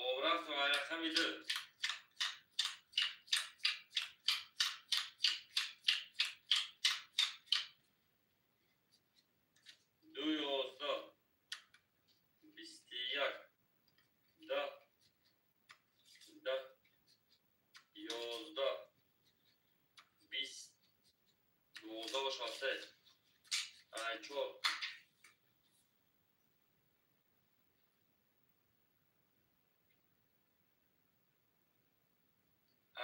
خوب رفت و رقمی دو دو 11 21 10 10 11 20 12 و 16 چهار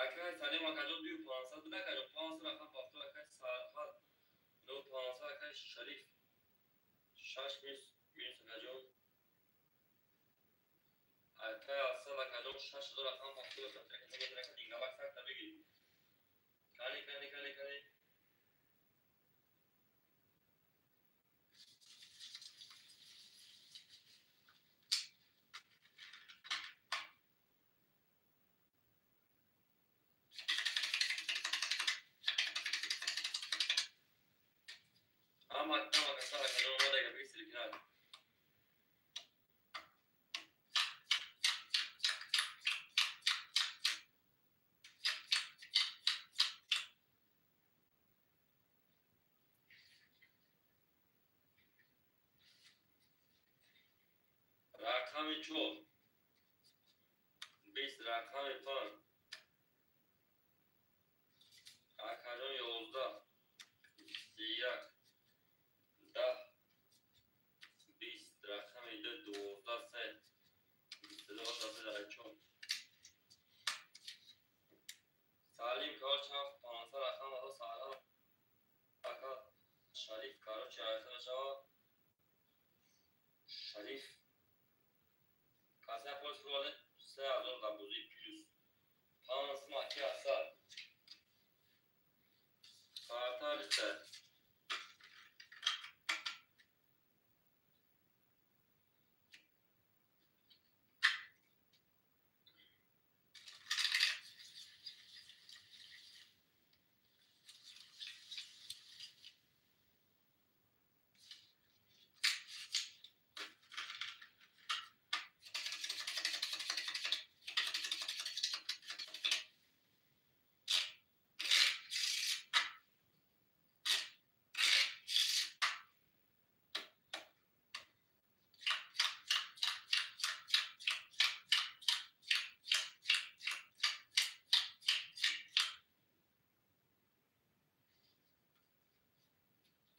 اکی سالم آقا جون دیو 500 بوده که جون 500 رقم پافتور اکی سالها دو 500 اکی شریف 6 میلیون اکی جون اکی اصلا اکی جون 6 رقم پافتور اکی جون دیگه وقت تا بگی کانی اما که سال اکی جون ما دیگه بگی سلیکنال رقم 4 20 رقم 5 اکی جون 11 21 10 20 رقم 2 12 3 22 13 4 سالم کار چاپ 500 رقم و سالها اکا شریف کارو چه شما شریف کاسه پوست روله 3000 قبوزی پلوس 5 ماه که اصلا کارتا لیسته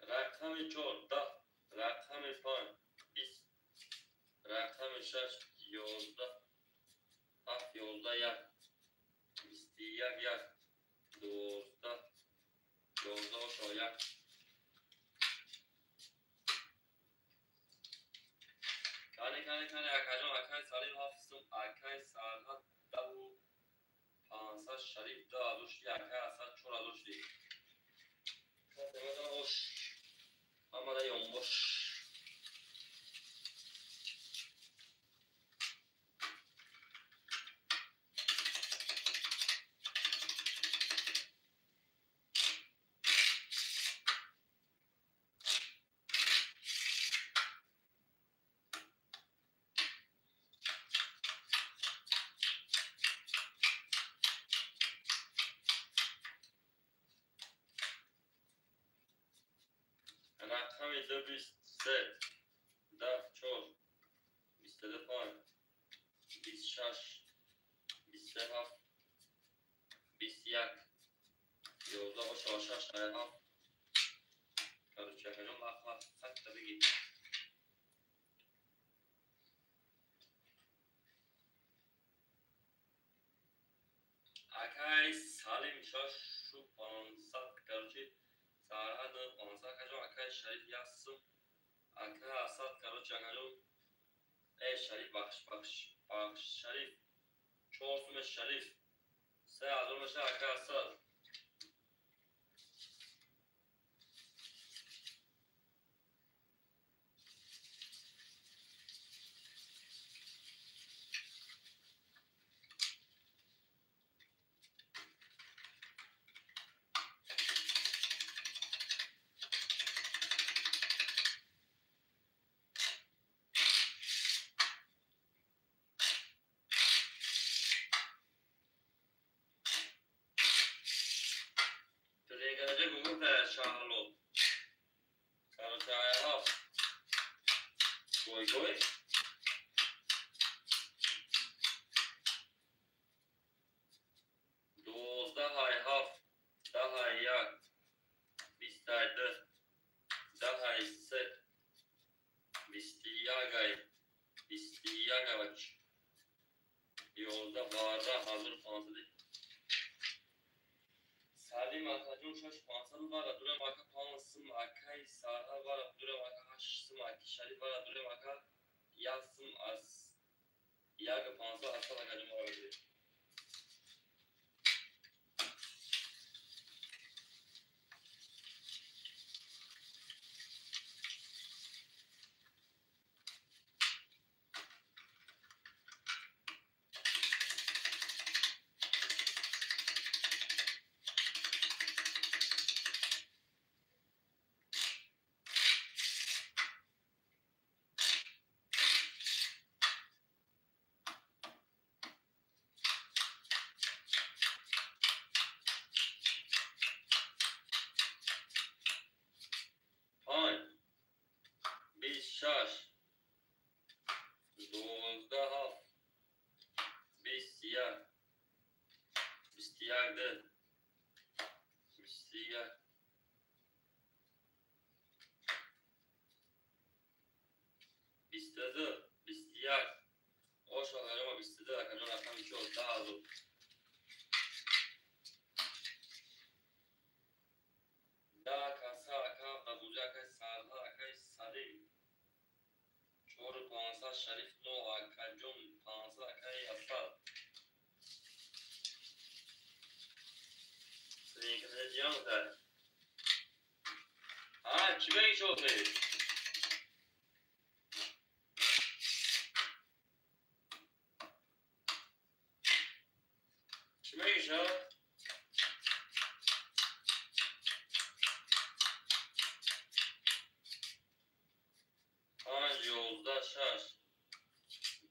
رقم 4 10 رقم 5 20 رقم 6 11 7 11 1 21 1 12 12 1 کانی اکجان اکای سالم حافظم اکای سالها دو 500 شریف دو ازوش اکای اصلا 4 ازوش دی کسی مدن اوش آمده یوموش رقم 2 20 شش 27 21 11 و 6 7 کارو چکنم آخر خط بگی اکای سالم شش شو 500 کارچی سارا دو 500 کارو اکای شریف یاسم اکای اسد کارو چکنم ای شریف بخش شریف چهارم شریف سه ازم شه اکای اسد شهرلو کارچای هفت گوی 12 های هفت 10 های یک 20 های ده 10 های سه 21 های 21 وچ 11 12 hazır 500 Salim Akacun şaş 500 var dure maka 500 akay sarha var dure maka 800 aki şarif var dure maka yasım az yaga 500 asal akacun var dedi شش 12 هفت 21 21 ده 21 22 21 آشغالم 22 کنون رقم شد 10 دا کاسا اکا بابوجا که سالها اکای سالیم 4 500 شریف نو اکا جون 500 اکای اصل سنین کنه جیان داره چی بگی شده چی بگی شد 11 6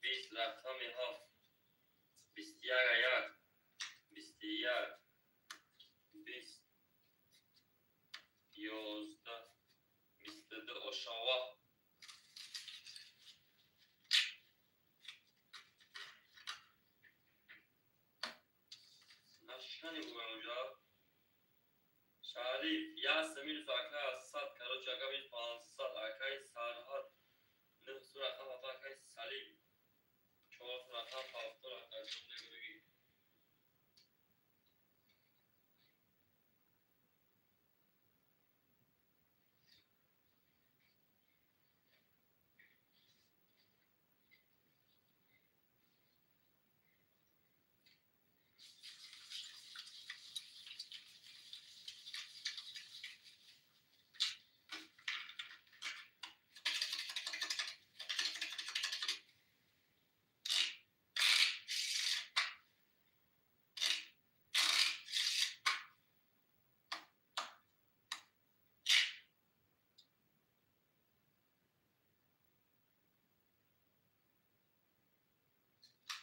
20 رقم هفت 21 1 21 20 11 22 اشاوا نشانی بگم اونجا شریف یاسمین فاکا 100 کارو چاکا 500 اکای سرحد نه رقم اکای سلیم 4 رقم 7 رقم بگی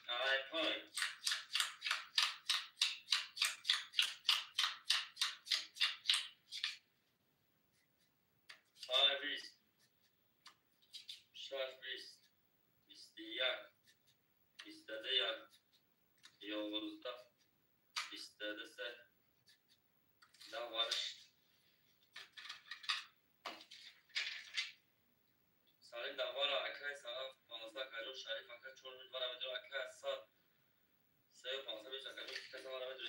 Alright, fine. Five is 6 20 21 بیستده یک 11 بیستده سه 10 ورش سالم 10 ور اکای سلام 15 کجو شریف اکای 4 ور بدون اکای 100 سه 15 بیش کجو کجا ور بدون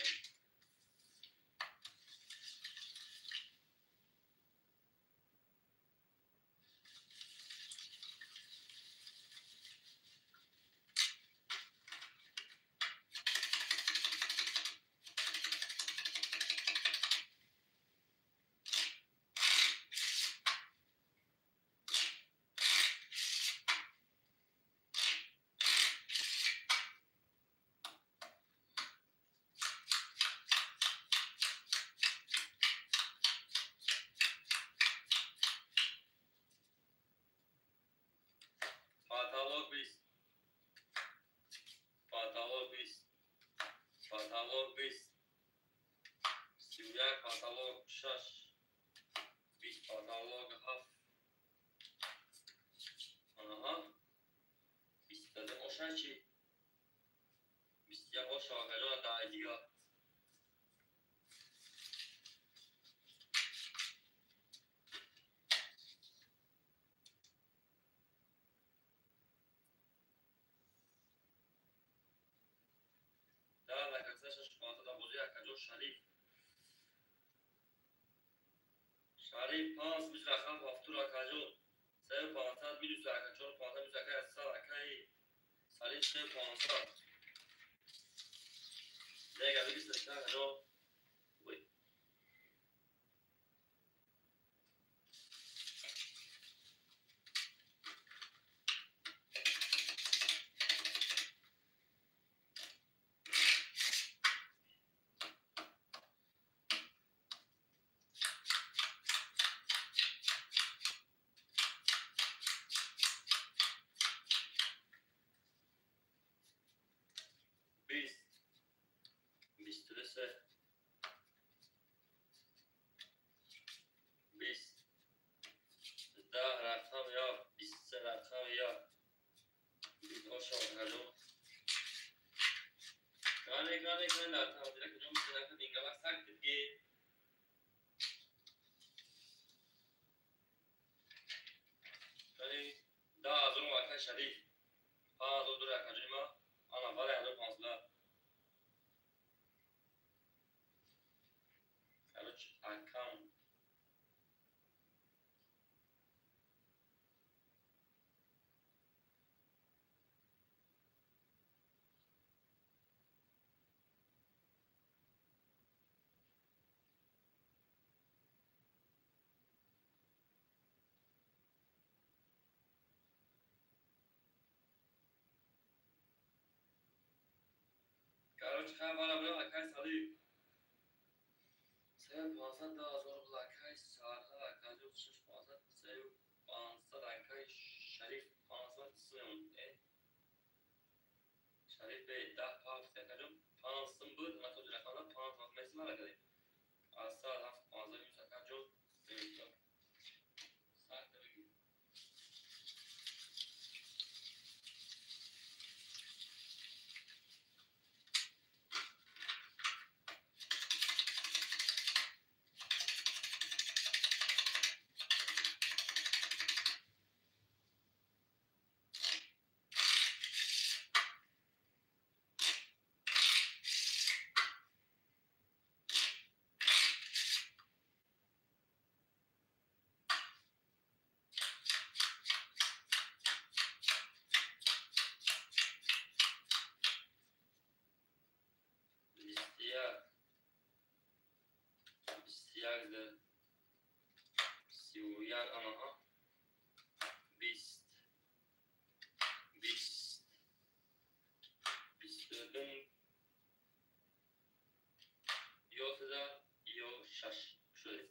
پاتالوگ 20 پاتالوگ 20 پاتالوگ 20 31 پاتالوگ 6 20 پاتالوگ 7 آنها 20 اوشن چی 21 اوشن کجا دایدیگا در لکسش 15 بوزی کجا شریف شریف 5 بیش رقم بافتور کجو 3 500 بیش رقم 4 500 بیش رقم 100 اکای شریف 3 500 دیگه بیش رقم کجو وی 20 23 20 10 رقم یا 23 رقم یا 20 اوشن کجو گانه در تمام دیگه کجا میشه که دیگه وقت سخت دیگه گانه 10 از اون وقت شریف 5 دو رقم ما آنا بالا از 15 کلوچ اکام کلوچ خواهم بالا برو اکای سالی 3 500 10 از اکای سارها کجو 6 500 3 500 اکای شریف 500 3 شریف به 10 500 کجو 500 بود من کجا رقم 500 مثل لگه اصلا 7 500 میشه کجو 3 ساعت بگی بیستیاگ ده 31 آنها 20 20 22 11 6 شده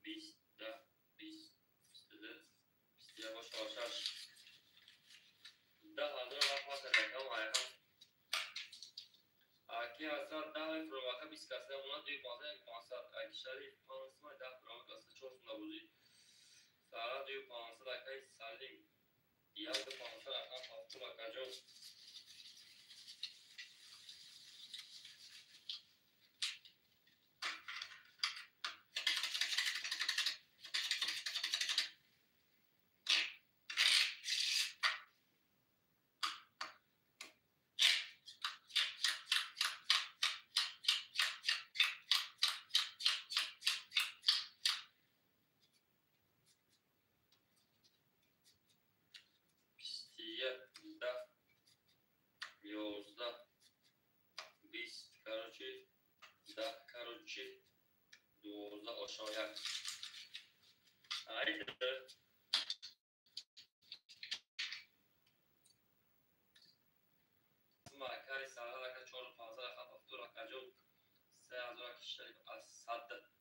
20 ده 20 22 21 6 ده هزار رقم رقم آیا aqui a só dá uma provoca biscação uma de quase passa aqui شریف 500 ده provoca se چون نبودی سارا de 500 aqui salim یا de 500 رقم هفتم کجا شاید عید ما کاری سال که 4 15 رقم افتور که جو 3000 کشتری از 100